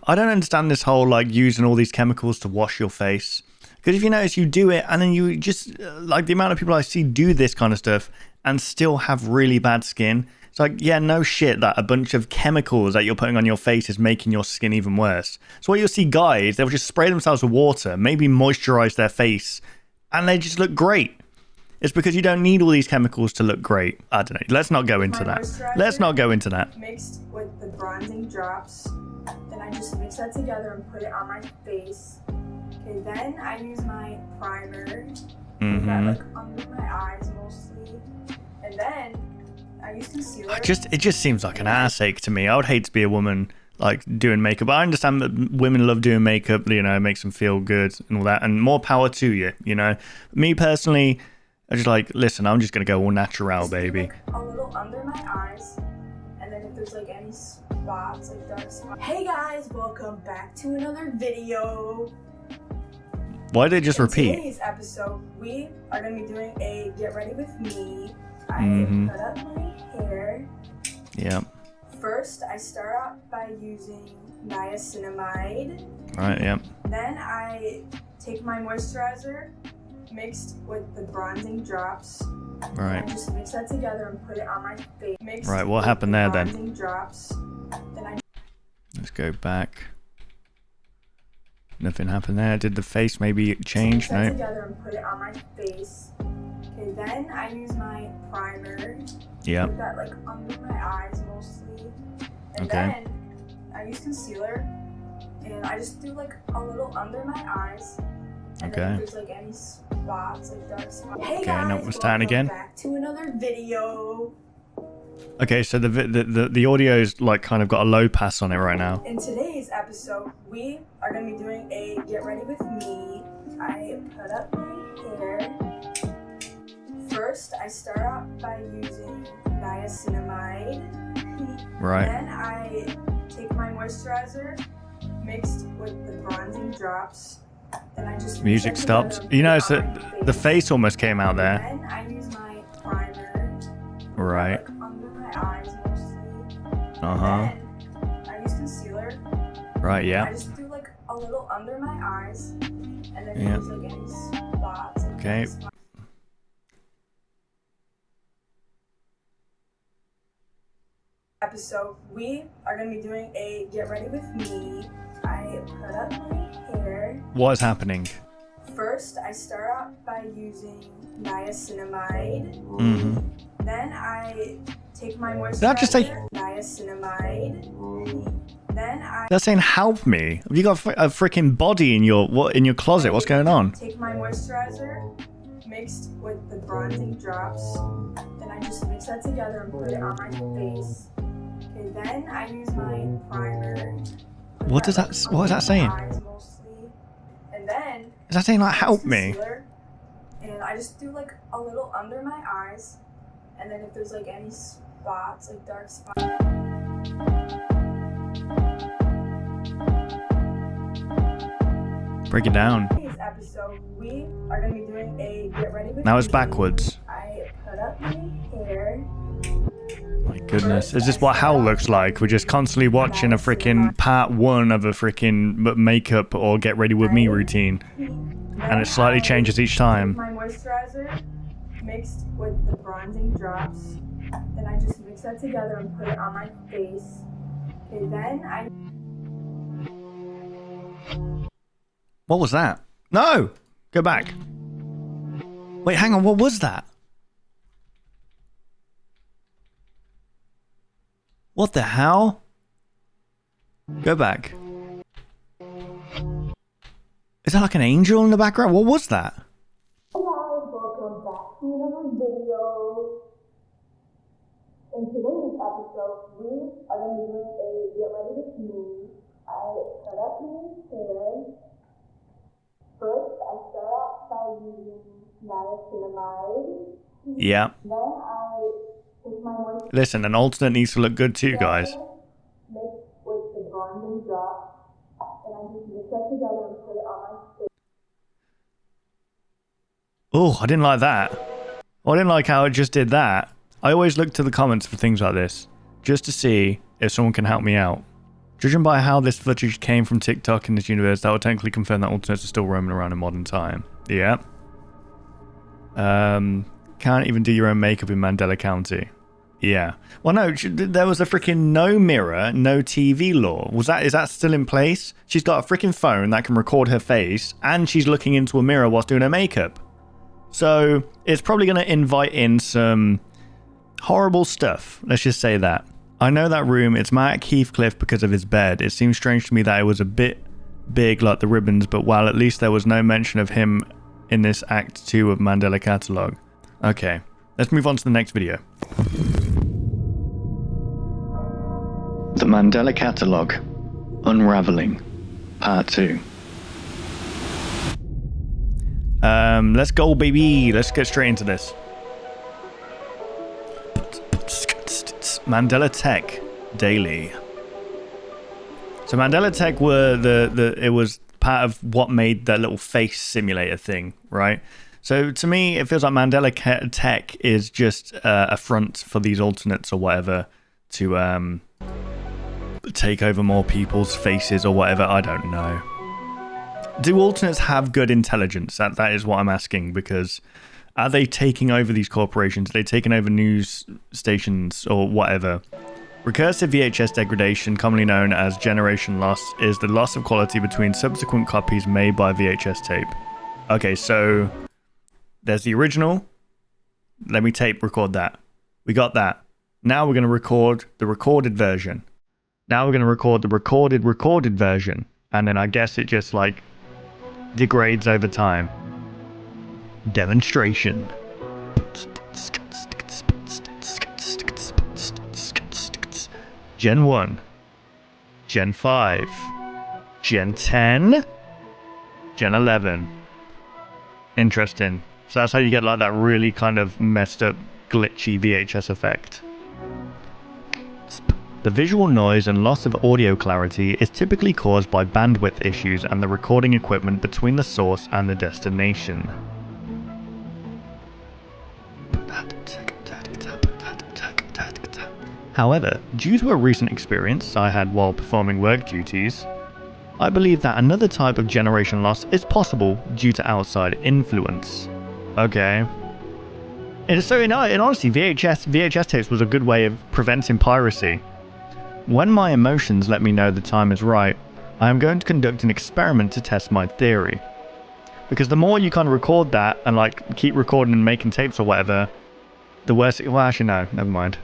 I don't understand this whole like using all these chemicals to wash your face. Because if you notice, you do it and then you just, like the amount of people I see do this kind of stuff and still have really bad skin. It's like, yeah, no shit that a bunch of chemicals that you're putting on your face is making your skin even worse. So what you'll see guys, they'll just spray themselves with water, maybe moisturize their face, and they just look great. It's because you don't need all these chemicals to look great. I don't know. Let's not go into that. Let's not go into that. Mixed with the bronzing drops. Then I just mix that together and put it on my face. Okay, then I use my primer. Put that like under my eyes mostly. And then I use concealer. It just seems like an ass ache to me. I would hate to be a woman like doing makeup. I understand that women love doing makeup, you know, it makes them feel good and all that, and more power to you, you know. Me personally, I just like, listen, I'm just gonna go all natural, baby. Like a little under my eyes, and then if there's like any spots, like dark spots. Hey guys, welcome back to another video. Why did it just repeat? In today's episode, we are gonna be doing a get ready with me. I put up my hair. Yeah. First, I start out by using niacinamide. Right, yeah. Then I take my moisturizer mixed with the bronzing drops. Right. And just mix that together and put it on my face. Mixed right, what happened there then? Bronzing drops. Then let's go back. Nothing happened there. Did the face maybe change? Mix that No. together and put it on my face. Okay, then I use my primer. Yeah. Put that like under my eyes mostly. And Okay. then I use concealer. And I just do like a little under my eyes. And then if there's like any spots, like dark spots. Hey Okay, guys, no, we're starting again. back to another video. Okay, so the audio's like kind of got a low pass on it right now. In today's episode, we are going to be doing a get ready with me. I put up my hair. First, I start out by using niacinamide. Right. Then I take my moisturizer mixed with the bronzing drops. Then I just Music stopped. You notice that the face almost came out there. Then I use my primer. Right. Under my eyes mostly. Uh-huh. Then I use concealer. Right, yeah. I just do like a little under my eyes. And then Yeah. use like any spots. Okay. Episode, we are going to be doing a get ready with me. I put up my hair. What is happening? First, I start out by using niacinamide. Mm-hmm. Then I take my moisturizer. Did I just say... Niacinamide. Then I... That's saying help me. Have you got a freaking body in your closet? What's going on? Take my moisturizer mixed with the bronzing drops. Then I just mix that together and put it on my face. Okay, then I use my primer. What is that saying? And then Is that saying like help me? And I just do like a little under my eyes, and then if there's like any spots, like dark spots. Break it down. In this episode, we are gonna be doing a get ready with Now it's me. backwards. I put up my hair. My goodness, is this what hell looks like? We're just constantly watching a freaking part 1 of a freaking makeup or get ready with me routine. And it slightly changes each time. My moisturizer mixed with the bronzing drops. Then I just mix that together and put it on my face. Okay, then I... What was that? No! Go back. Wait, hang on, what was that? What the hell? Go back. Is that like an angel in the background? What was that? Hey guys, welcome back to another video. In today's episode, we are going to be doing a get ready with me. I put up my hair. First, I start out by using niacinamide. Yeah. Then I take my moisturizer. Listen, an alternate needs to look good too, guys. Mixed with the bronzing drops. And I just mix that together and put it on my face. Oh, I didn't like that. I didn't like how it just did that. I always look to the comments for things like this, just to see if someone can help me out. Judging by how this footage came from TikTok in this universe, that would technically confirm that alternates are still roaming around in modern time. Yeah. Can't even do your own makeup in Mandela County. Yeah. Well, no, there was a freaking no mirror, no TV law. Is that still in place? She's got a freaking phone that can record her face, and she's looking into a mirror whilst doing her makeup. So it's probably going to invite in some horrible stuff. Let's just say that. I know that room, it's Matt Heathcliff because of his bed. It seems strange to me that it was a bit big like the ribbons, but well, at least there was no mention of him in this Act 2 of Mandela Catalogue. Okay, let's move on to the next video. The Mandela Catalogue, Unraveling, Part 2. Let's go, baby. Let's get straight into this. Mandela Tech Daily. So Mandela Tech were it was part of what made that little face simulator thing, right? So to me, it feels like Mandela Tech is just a front for these alternates or whatever to take over more people's faces or whatever. I don't know. Do alternates have good intelligence? That is what I'm asking, because are they taking over these corporations? Are they taking over news stations or whatever? Recursive VHS degradation, commonly known as generation loss, is the loss of quality between subsequent copies made by VHS tape. Okay, so there's the original. Let me tape record that. We got that. Now we're going to record the recorded version. Now we're going to record the recorded version. And then I guess it just like degrades over time. demonstration. Gen 1, Gen 5, Gen 10, Gen 11. Interesting. So that's how you get like that really kind of messed up, glitchy VHS effect. The visual noise and loss of audio clarity is typically caused by bandwidth issues and the recording equipment between the source and the destination. However, due to a recent experience I had while performing work duties, I believe that another type of generation loss is possible due to outside influence. Okay. And so in honesty, VHS tapes was a good way of preventing piracy. When my emotions let me know the time is right, I am going to conduct an experiment to test my theory. Because the more you kind of record that and like keep recording and making tapes or whatever, the worse it... Well, actually no, never mind.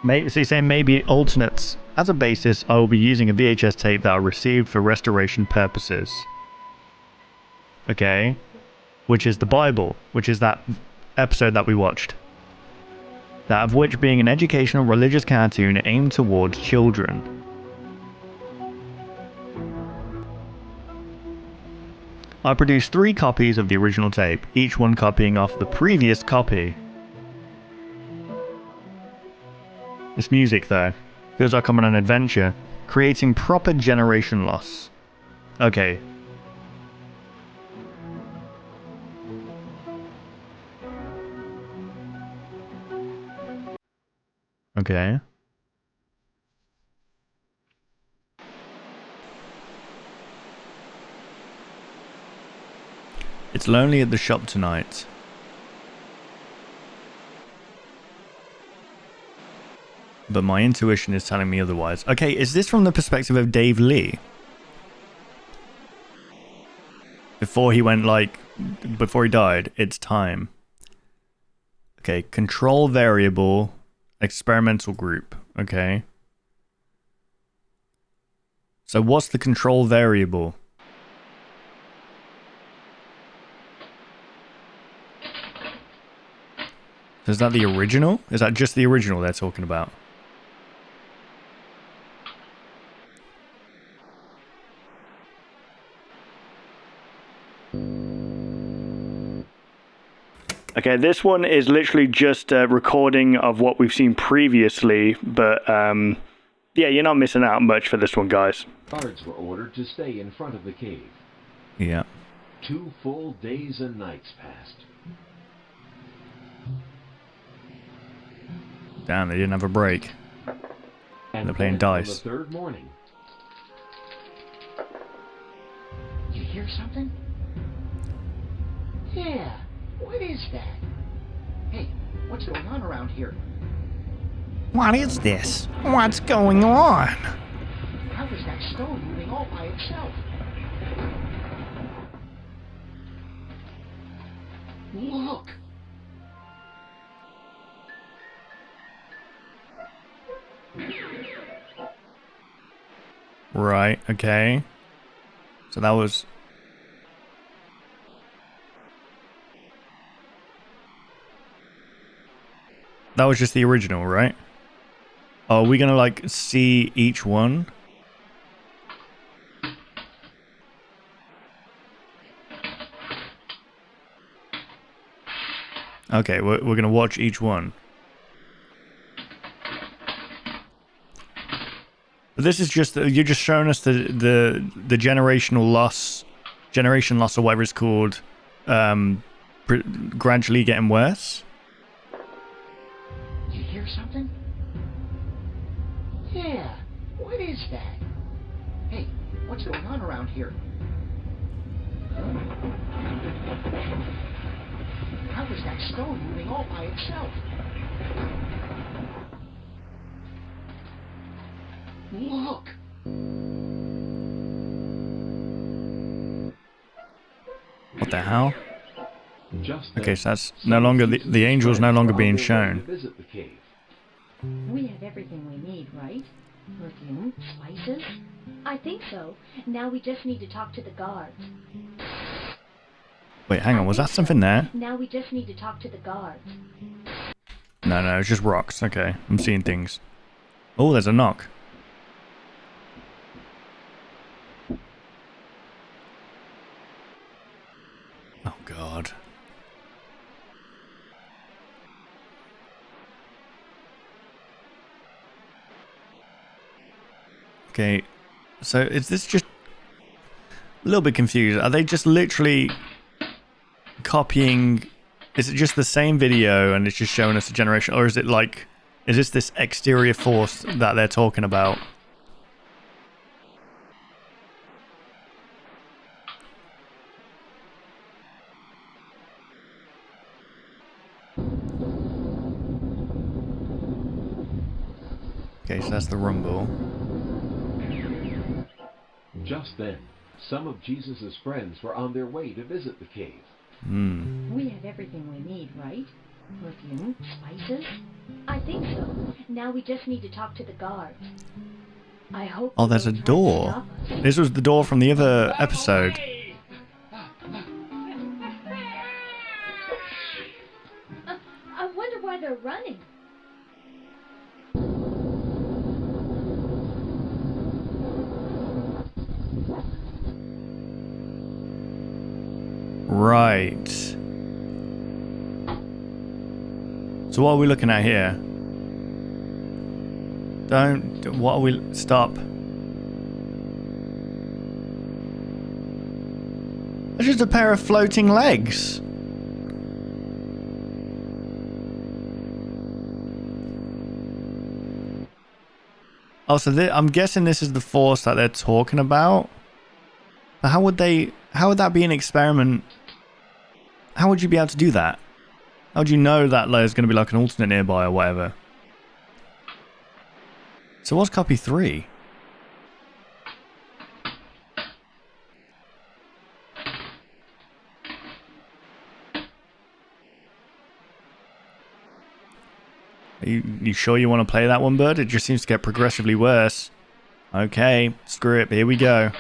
So you're saying maybe alternates. As a basis, I will be using a VHS tape that I received for restoration purposes. Okay. Which is the Bible, which is that episode that we watched. That of which being an educational religious cartoon aimed towards children. I produced 3 copies of the original tape, each one copying off the previous copy. This music though, feels like I'm on an adventure, creating proper generation loss. Okay. Okay. It's lonely at the shop tonight. But my intuition is telling me otherwise. Okay, is this from the perspective of Dave Lee? Before he went like... Before he died, it's time. Okay, control variable, experimental group. Okay. So what's the control variable? Is that the original? Is that just the original they're talking about? Okay, this one is literally just a recording of what we've seen previously, but yeah, you're not missing out much for this one, guys. Guards were ordered to stay in front of the cave. Yeah. 2 full days and nights passed. Damn, they didn't have a break. And they're playing dice. On the 3rd morning. You hear something? Yeah. What is that? Hey, what's going on around here? What is this? What's going on? How is that stone moving all by itself? Look! Right, okay. So that was... That was just the original, right? Oh, are we gonna like see each one? Okay, we're gonna watch each one. But this is just you're just showing us the generational loss, generation loss or whatever it's called, gradually getting worse. You hear something? Yeah. What is that? Hey, what's going on around here? How is that stone moving all by itself? Look! What the hell? Okay, so that's no longer the angel's no longer being shown. We have everything we need, right? Perfume? Spices? I think so. Now we just need to talk to the guards. Wait, hang on. Was that something there? Now we just need to talk to the guards. No, it's just rocks. Okay, I'm seeing things. Oh, there's a knock. Oh, God. Okay, so is this just... A little bit confused. Are they just literally copying... Is it just the same video and it's just showing us a generation? Or is it like... Is this exterior force that they're talking about? Okay, so that's the rumble. Just then, some of Jesus' friends were on their way to visit the cave. We have everything we need, right? Perfume? Spices? I think so. Now we just need to talk to the guards. I hope. Oh, there's a door. This was the door from the other episode. I wonder why they're running. Right. So what are we looking at here? What are we... Stop. It's just a pair of floating legs. Oh, so I'm guessing this is the force that they're talking about. But how would that be an experiment? How would you be able to do that? How would you know that there's going to be like an alternate nearby or whatever? So what's copy 3? Are you sure you want to play that one, Bird? It just seems to get progressively worse. Okay, screw it. Here we go.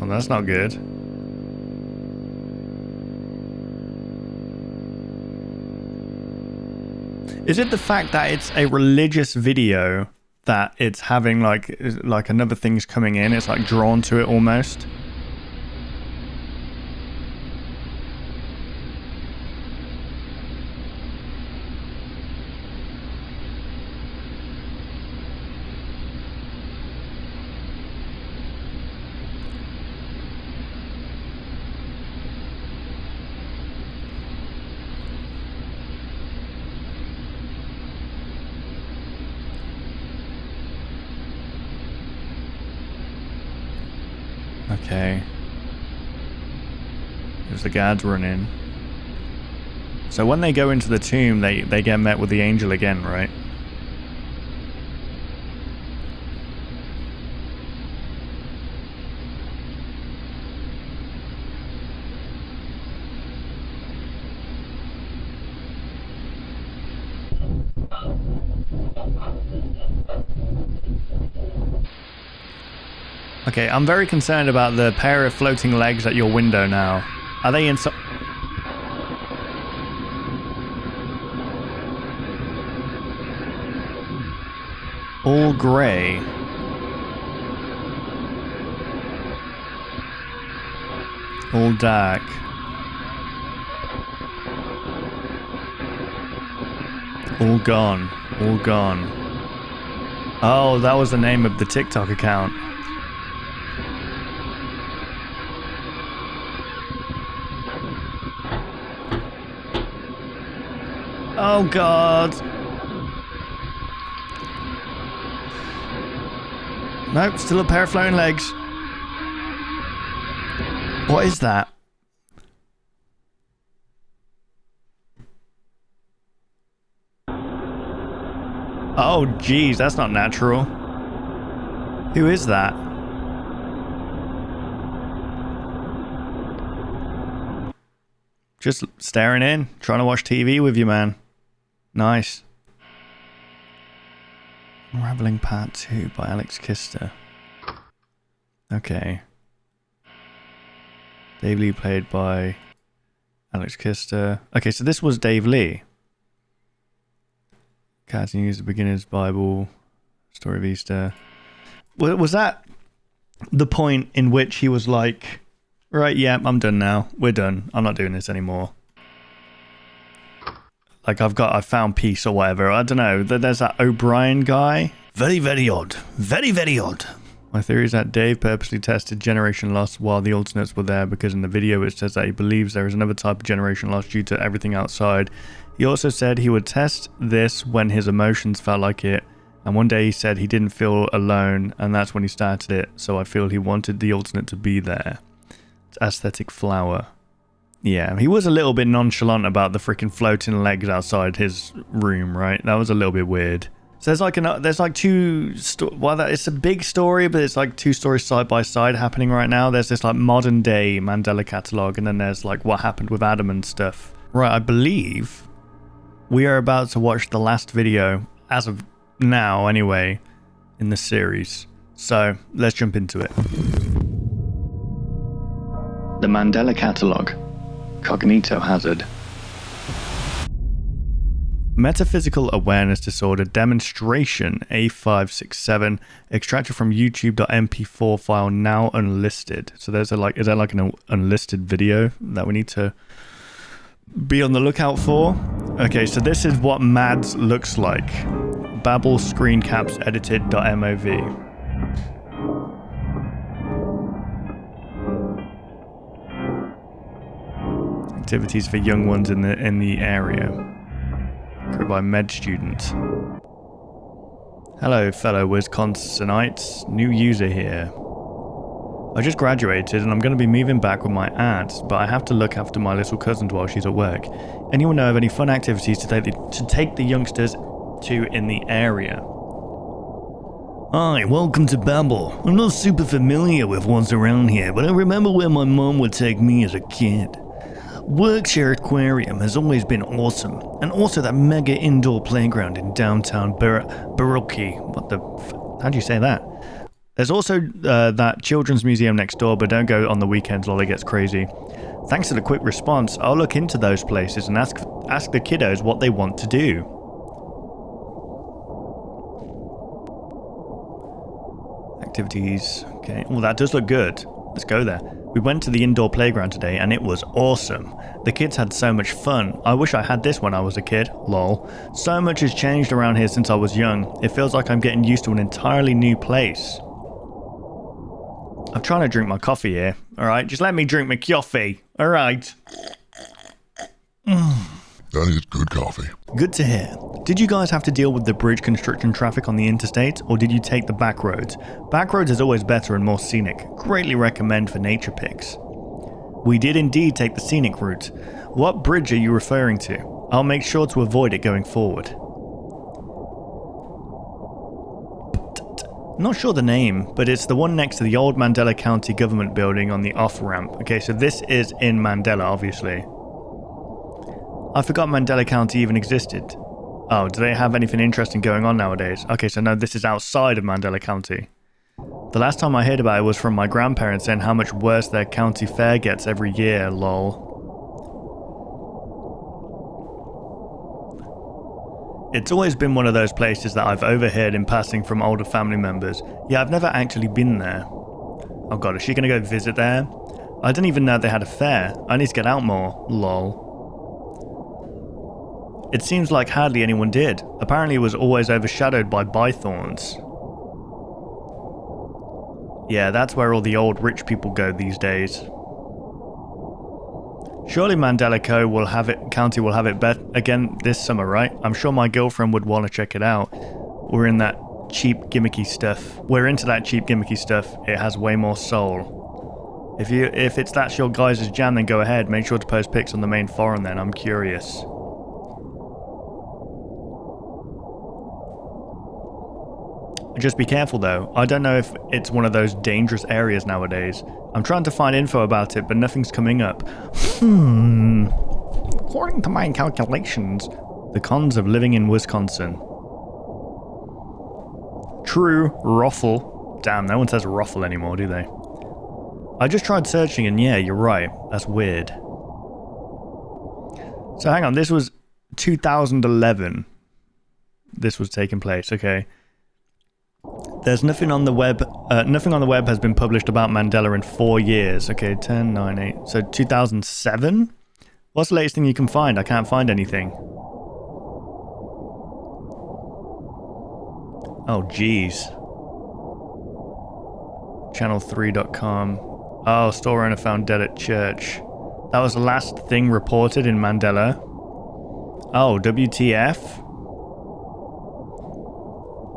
Oh, that's not good. Is it the fact that it's a religious video that it's having like another thing's coming in? It's like drawn to it almost. Okay. There's the guards running. So when they go into the tomb, they get met with the angel again, right? Okay, I'm very concerned about the pair of floating legs at your window now. Are they inside? All grey. All dark. All gone. All gone. Oh, that was the name of the TikTok account. Oh God. Nope, still a pair of floating legs. What is that? Oh, geez, that's not natural. Who is that? Just staring in, trying to watch TV with you, man. Nice. Unraveling Part 2 by Alex Kister. Okay. Dave Lee played by Alex Kister. Okay, so this was Dave Lee. Cats and Use the Beginner's Bible. Story of Easter. Was that the point in which he was like, right, yeah, I'm done now. We're done. I'm not doing this anymore. Like, I found peace or whatever. I don't know. There's that O'Brien guy. Very, very odd. Very, very odd. My theory is that Dave purposely tested generation loss while the alternates were there, because in the video it says that he believes there is another type of generation loss due to everything outside. He also said he would test this when his emotions felt like it. And one day he said he didn't feel alone, and that's when he started it. So I feel he wanted the alternate to be there. It's Aesthetic Flower. Yeah, he was a little bit nonchalant about the freaking floating legs outside his room, right? That was a little bit weird. So there's like two. It's a big story, but it's like two stories side by side happening right now. There's this like modern day Mandela Catalogue, and then there's like what happened with Adam and stuff. Right, I believe we are about to watch the last video, as of now anyway, in the series. So let's jump into it. The Mandela Catalogue. Cognitohazard. Metaphysical Awareness Disorder Demonstration A567, extracted from YouTube.mp4 file, now unlisted. So there's is there like an unlisted video that we need to be on the lookout for? Okay, so this is what MADS looks like. Babel screen caps edited.mov. Activities for young ones in the area. Created by med students. Hello, fellow Wisconsinites. New user here. I just graduated and I'm going to be moving back with my aunt, but I have to look after my little cousin while she's at work. Anyone know of any fun activities to take the youngsters to in the area? Hi, welcome to Babel. I'm not super familiar with what's around here, but I remember where my mom would take me as a kid. Workshare Aquarium has always been awesome, and also that mega indoor playground in downtown Baroque. How do you say that? There's also that children's museum next door, but don't go on the weekends while it gets crazy. Thanks for the quick response. I'll look into those places and ask the kiddos what they want to do. Activities. Okay. Oh, that does look good. Let's go there. We went to the indoor playground today and it was awesome. The kids had so much fun. I wish I had this when I was a kid. Lol. So much has changed around here since I was young. It feels like I'm getting used to an entirely new place. I'm trying to drink my coffee here. Alright, just let me drink my coffee. Alright. That is good coffee. Good to hear. Did you guys have to deal with the bridge construction traffic on the interstate, or did you take the back roads? Back roads is always better and more scenic. Greatly recommend for nature pics. We did indeed take the scenic route. What bridge are you referring to? I'll make sure to avoid it going forward. Not sure the name, but it's the one next to the old Mandela County government building on the off-ramp. Okay, so this is in Mandela, obviously. I forgot Mandela County even existed. Oh, do they have anything interesting going on nowadays? Okay, so no, this is outside of Mandela County. The last time I heard about it was from my grandparents saying how much worse their county fair gets every year, lol. It's always been one of those places that I've overheard in passing from older family members. Yeah, I've never actually been there. Oh god, is she gonna go visit there? I didn't even know they had a fair. I need to get out more, lol. It seems like hardly anyone did. Apparently it was always overshadowed by bythorns. Yeah, that's where all the old rich people go these days. Surely Mandela County will have it again this summer, right? I'm sure my girlfriend would want to check it out. We're into that cheap gimmicky stuff. It has way more soul. If that's your guys' jam, then go ahead. Make sure to post pics on the main forum then. I'm curious. Just be careful though. I don't know if it's one of those dangerous areas nowadays. I'm trying to find info about it, but nothing's coming up. According to my calculations, the cons of living in Wisconsin. True, Ruffle. Damn, no one says Ruffle anymore, do they? I just tried searching and yeah, you're right. That's weird. So hang on, this was 2011. This was taking place, okay. There's nothing on the web. Nothing on the web has been published about Mandela in 4 years. Okay, 10, 9, 8. So 2007? What's the latest thing you can find? I can't find anything. Oh, jeez. Channel3.com. Oh, store owner found dead at church. That was the last thing reported in Mandela. Oh, WTF?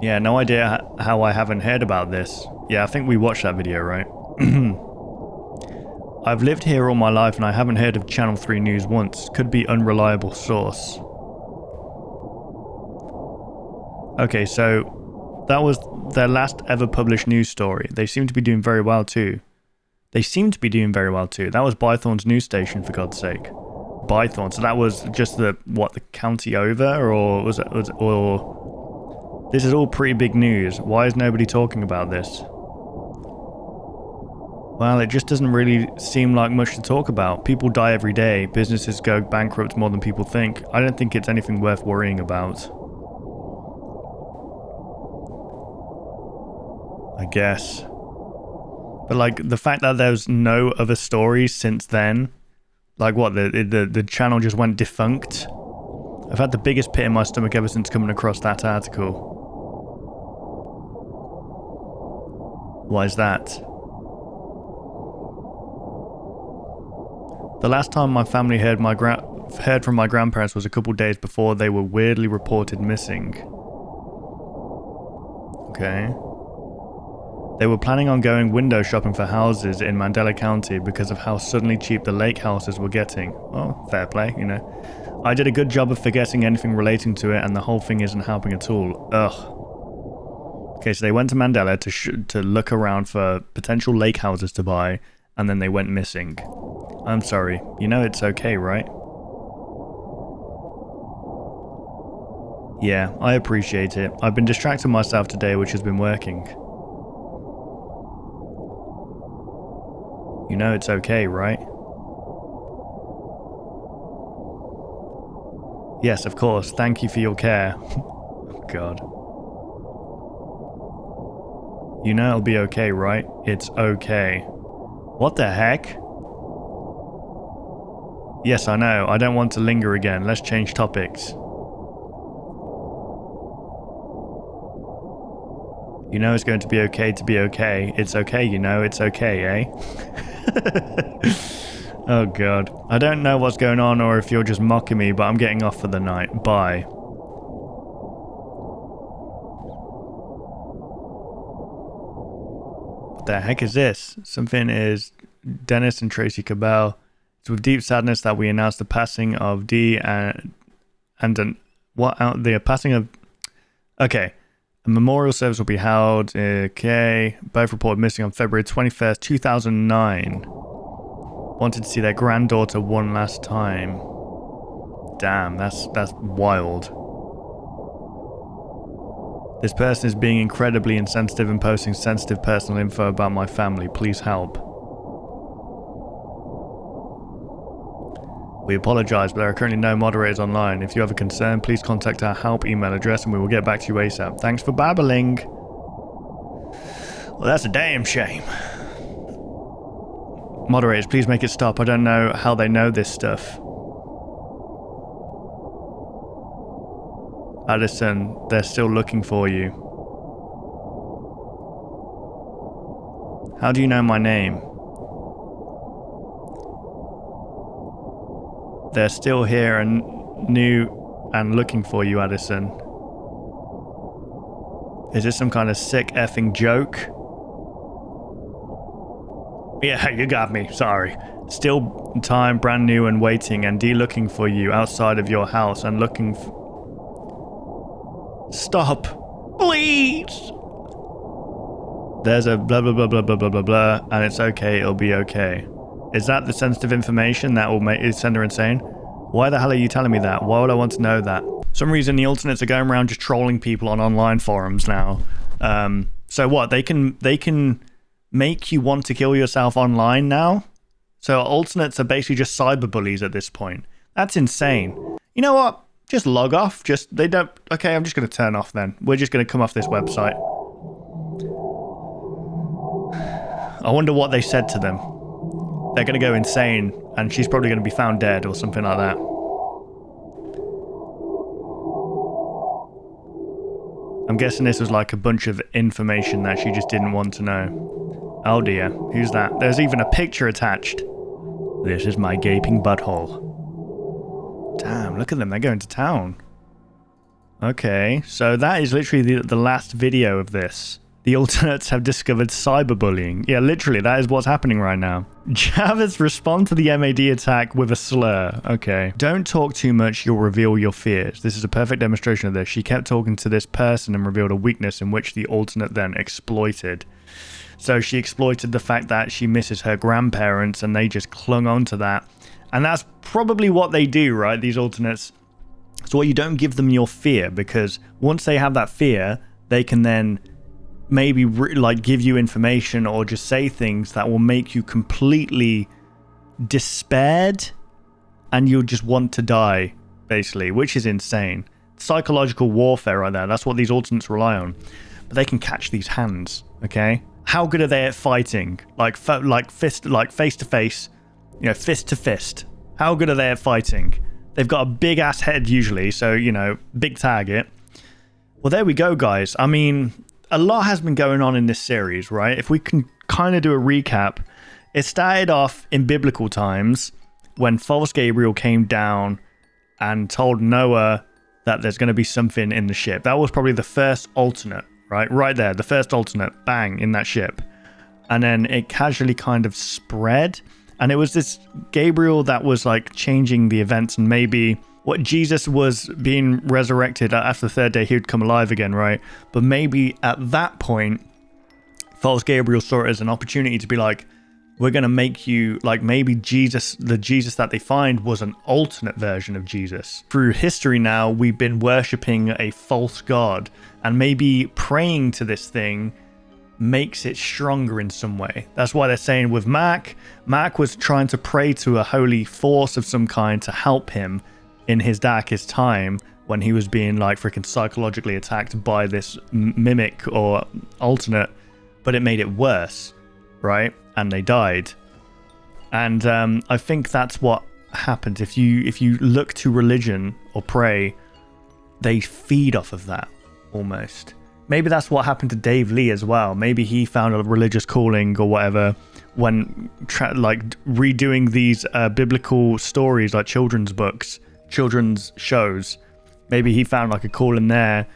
Yeah, no idea how I haven't heard about this. Yeah, I think we watched that video, right? I've lived here all my life and I haven't heard of Channel 3 News once. Could be unreliable source. Okay, so that was their last ever published news story. They seem to be doing very well too. That was Bythorne's news station, for God's sake. Bythorne. So that was just the county over, or was it? Or this is all pretty big news. Why is nobody talking about this? Well, it just doesn't really seem like much to talk about. People die every day. Businesses go bankrupt more than people think. I don't think it's anything worth worrying about. I guess. But like the fact that there's no other stories since then, like what, the channel just went defunct. I've had the biggest pit in my stomach ever since coming across that article. Why is that? The last time my family heard from my grandparents was a couple days before they were weirdly reported missing. Okay. They were planning on going window shopping for houses in Mandela County because of how suddenly cheap the lake houses were getting. Well, fair play, you know. I did a good job of forgetting anything relating to it and the whole thing isn't helping at all. Ugh. Okay, so they went to Mandela to look around for potential lake houses to buy, and then they went missing. I'm sorry. You know it's okay, right? Yeah, I appreciate it. I've been distracting myself today, which has been working. You know it's okay, right? Yes, of course. Thank you for your care. Oh, God. You know it'll be okay, right? It's okay. What the heck? Yes, I know. I don't want to linger again. Let's change topics. You know it's going to be okay to be okay. It's okay, you know. It's okay, eh? Oh, God. I don't know what's going on or if you're just mocking me, but I'm getting off for the night. Bye. What the heck is this? Something is Dennis and Tracy Cabell. It's with deep sadness that we announce the passing of the passing of... Okay. A memorial service will be held. Okay. Both reported missing on February 21st, 2009. Wanted to see their granddaughter one last time. Damn, that's wild. This person is being incredibly insensitive and posting sensitive personal info about my family. Please help. We apologize, but there are currently no moderators online. If you have a concern, please contact our help email address and we will get back to you ASAP. Thanks for babbling. Well, that's a damn shame. Moderators, please make it stop. I don't know how they know this stuff. Addison, they're still looking for you. How do you know my name? They're still here and new and looking for you, Addison. Is this some kind of sick effing joke? Yeah, you got me. Sorry. Still time, brand new and waiting, and D looking for you outside of your house and looking Stop. Please. There's a blah, blah, blah, blah, blah, blah, blah, blah, and it's okay, it'll be okay. Is that the sensitive information that will send her insane? Why the hell are you telling me that? Why would I want to know that? For some reason, the alternates are going around just trolling people on online forums now. So what? They can make you want to kill yourself online now? So alternates are basically just cyberbullies at this point. That's insane. You know what? Just log off. Okay, I'm just going to turn off then. We're just going to come off this website. I wonder what they said to them. They're going to go insane, and she's probably going to be found dead or something like that. I'm guessing this was like a bunch of information that she just didn't want to know. Oh dear, who's that? There's even a picture attached. This is my gaping butthole. Damn, look at them, they're going to town. Okay, so that is literally the last video of this. The alternates have discovered cyberbullying. Yeah, literally, that is what's happening right now. Javits respond to the MAD attack with a slur. Okay. Don't talk too much, you'll reveal your fears. This is a perfect demonstration of this. She kept talking to this person and revealed a weakness in which the alternate then exploited. So she exploited the fact that she misses her grandparents and they just clung on to that. And that's probably what they do, right? These alternates. So you don't give them your fear, because once they have that fear, they can then maybe give you information or just say things that will make you completely despaired and you'll just want to die, basically, which is insane. Psychological warfare right there. That's what these alternates rely on. But they can catch these hands, okay? How good are they at fighting? Like face to face, you know, fist to fist. How good are they at fighting? They've got a big ass head usually, so, you know, big target. Well, there we go, guys. I mean, a lot has been going on in this series, right? If we can kind of do a recap, it started off in biblical times when false Gabriel came down and told Noah that there's going to be something in the ship. That was probably the first alternate, right? Right there, the first alternate, bang, in that ship. And then it casually kind of spread. And it was this Gabriel that was like changing the events, and maybe what Jesus was being resurrected after the third day, he would come alive again, right? But maybe at that point, false Gabriel saw it as an opportunity to be like, we're going to make you, like, maybe Jesus, the Jesus that they find was an alternate version of Jesus. Through history now, we've been worshipping a false god, and maybe praying to this thing makes it stronger in some way. That's why they're saying with Mac was trying to pray to a holy force of some kind to help him in his darkest time when he was being like freaking psychologically attacked by this mimic or alternate, but it made it worse, right? And they died. And I think that's what happens if you look to religion or pray, they feed off of that almost. Maybe that's what happened to Dave Lee as well. Maybe he found a religious calling or whatever when redoing these biblical stories, like children's books, children's shows. Maybe he found like a calling there,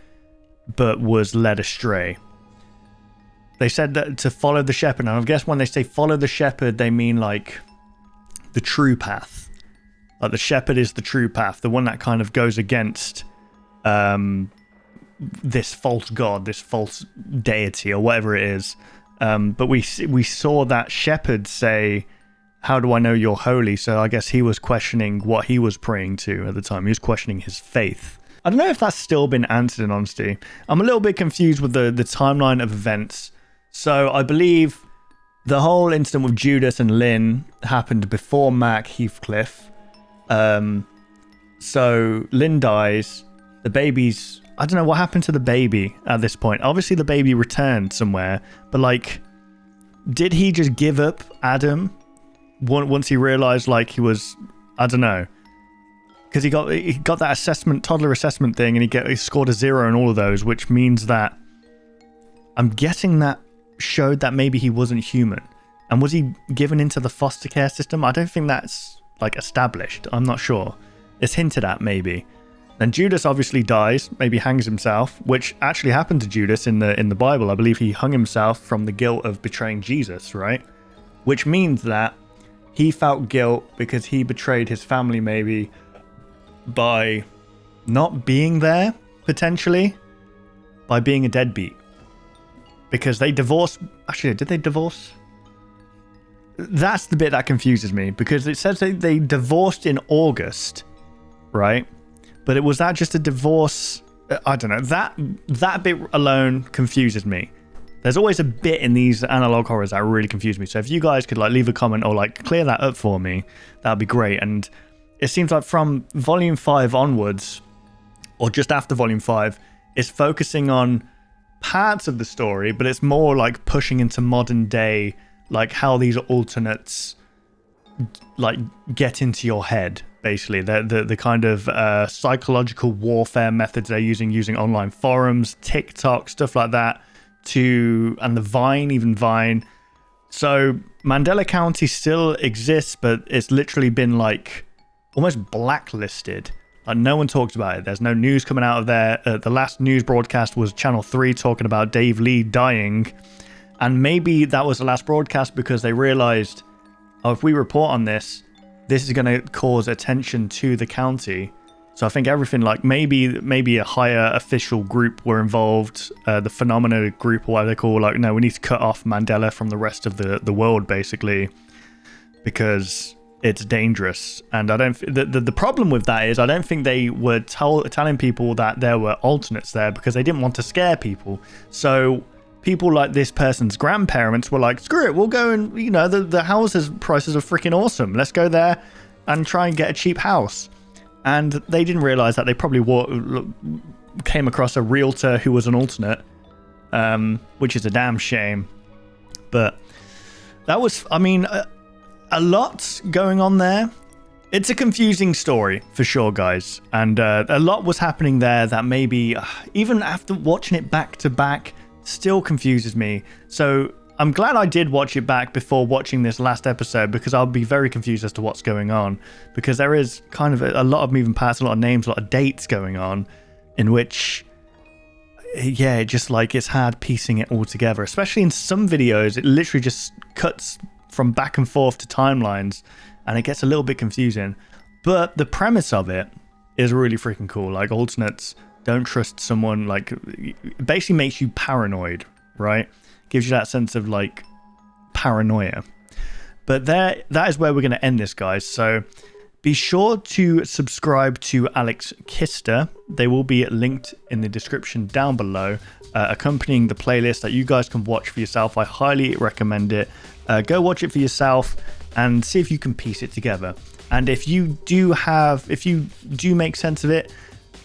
but was led astray. They said that to follow the shepherd, and I guess when they say follow the shepherd, they mean like the true path. Like the shepherd is the true path, the one that kind of goes against this false god, this false deity, or whatever it is. But we saw that shepherd say, how do I know you're holy? So I guess he was questioning what he was praying to at the time. He was questioning his faith. I don't know if that's still been answered, in honesty. I'm a little bit confused with the timeline of events. So I believe the whole incident with Judas and Lynn happened before Mac Heathcliff. So Lynn dies. The baby's... I don't know what happened to the baby at this point. Obviously the baby returned somewhere. But like, did he just give up Adam once he realized like he was... I don't know. Because he got that assessment, toddler assessment thing, and he scored a 0 in all of those, which means that I'm guessing that showed that maybe he wasn't human. And was he given into the foster care system? I don't think that's like established. I'm not sure. It's hinted at maybe. Then Judas obviously dies, maybe hangs himself, which actually happened to Judas in the Bible. I believe he hung himself from the guilt of betraying Jesus, right? Which means that he felt guilt because he betrayed his family maybe by not being there, potentially, by being a deadbeat. because they divorced. Actually, did they divorce? That's the bit that confuses me, because it says they divorced in August, right? But was that just a divorce? I don't know. That bit alone confuses me. There's always a bit in these analog horrors that really confuse me. So if you guys could like leave a comment or like clear that up for me, that'd be great. And it seems like from volume 5 onwards, or just after volume 5, it's focusing on parts of the story, but it's more like pushing into modern day, like how these alternates like get into your head. Basically, the kind of psychological warfare methods they're using online forums, TikTok, stuff like that, and the Vine. So Mandela County still exists, but it's literally been like almost blacklisted. Like no one talks about it. There's no news coming out of there. The last news broadcast was Channel 3 talking about Dave Lee dying, and maybe that was the last broadcast because they realized, oh, if we report on this is going to cause attention to the county. So I think everything, like maybe a higher official group were involved, the Phenomena group or whatever they call, like, no, we need to cut off Mandela from the rest of the world, basically, because it's dangerous. And I don't. The problem with that is I don't think they were telling people that there were alternates there because they didn't want to scare people. So people like this person's grandparents were like, screw it, we'll go and, you know, the houses prices are freaking awesome. Let's go there and try and get a cheap house. And they didn't realize that they probably came across a realtor who was an alternate, which is a damn shame. But that was, I mean, a lot going on there. It's a confusing story for sure, guys. And a lot was happening there that maybe, even after watching it back to back, still confuses me. So I'm glad I did watch it back before watching this last episode, because I'll be very confused as to what's going on, because there is kind of a lot of moving parts, a lot of names, a lot of dates going on, in which, yeah, just like it's hard piecing it all together. Especially in some videos, it literally just cuts from back and forth to timelines, and it gets a little bit confusing. But the premise of it is really freaking cool. Like, alternates don't trust someone, like, it basically makes you paranoid, right? Gives you that sense of like paranoia. But that is where we're going to end this, guys. So be sure to subscribe to Alex Kister. They will be linked in the description down below, accompanying the playlist that you guys can watch for yourself. I highly recommend it. Go watch it for yourself and see if you can piece it together. And if you do make sense of it,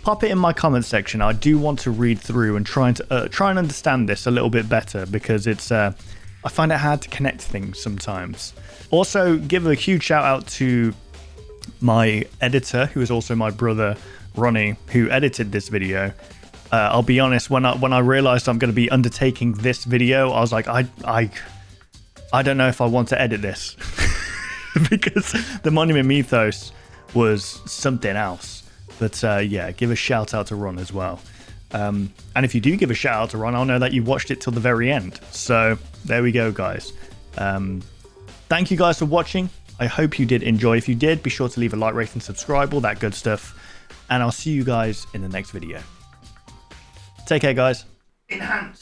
pop it in my comment section. I do want to read through and try and understand this a little bit better, because it's I find it hard to connect things sometimes. Also, give a huge shout out to my editor, who is also my brother Ronnie, who edited this video. I'll be honest, when I realized I'm going to be undertaking this video, I was like, I don't know if I want to edit this because the Monument Mythos was something else. But yeah, give a shout out to Ron as well. And if you do give a shout out to Ron, I'll know that you watched it till the very end. So there we go, guys. Thank you guys for watching. I hope you did enjoy. If you did, be sure to leave a like, rate, and subscribe, all that good stuff. And I'll see you guys in the next video. Take care, guys. Enhance.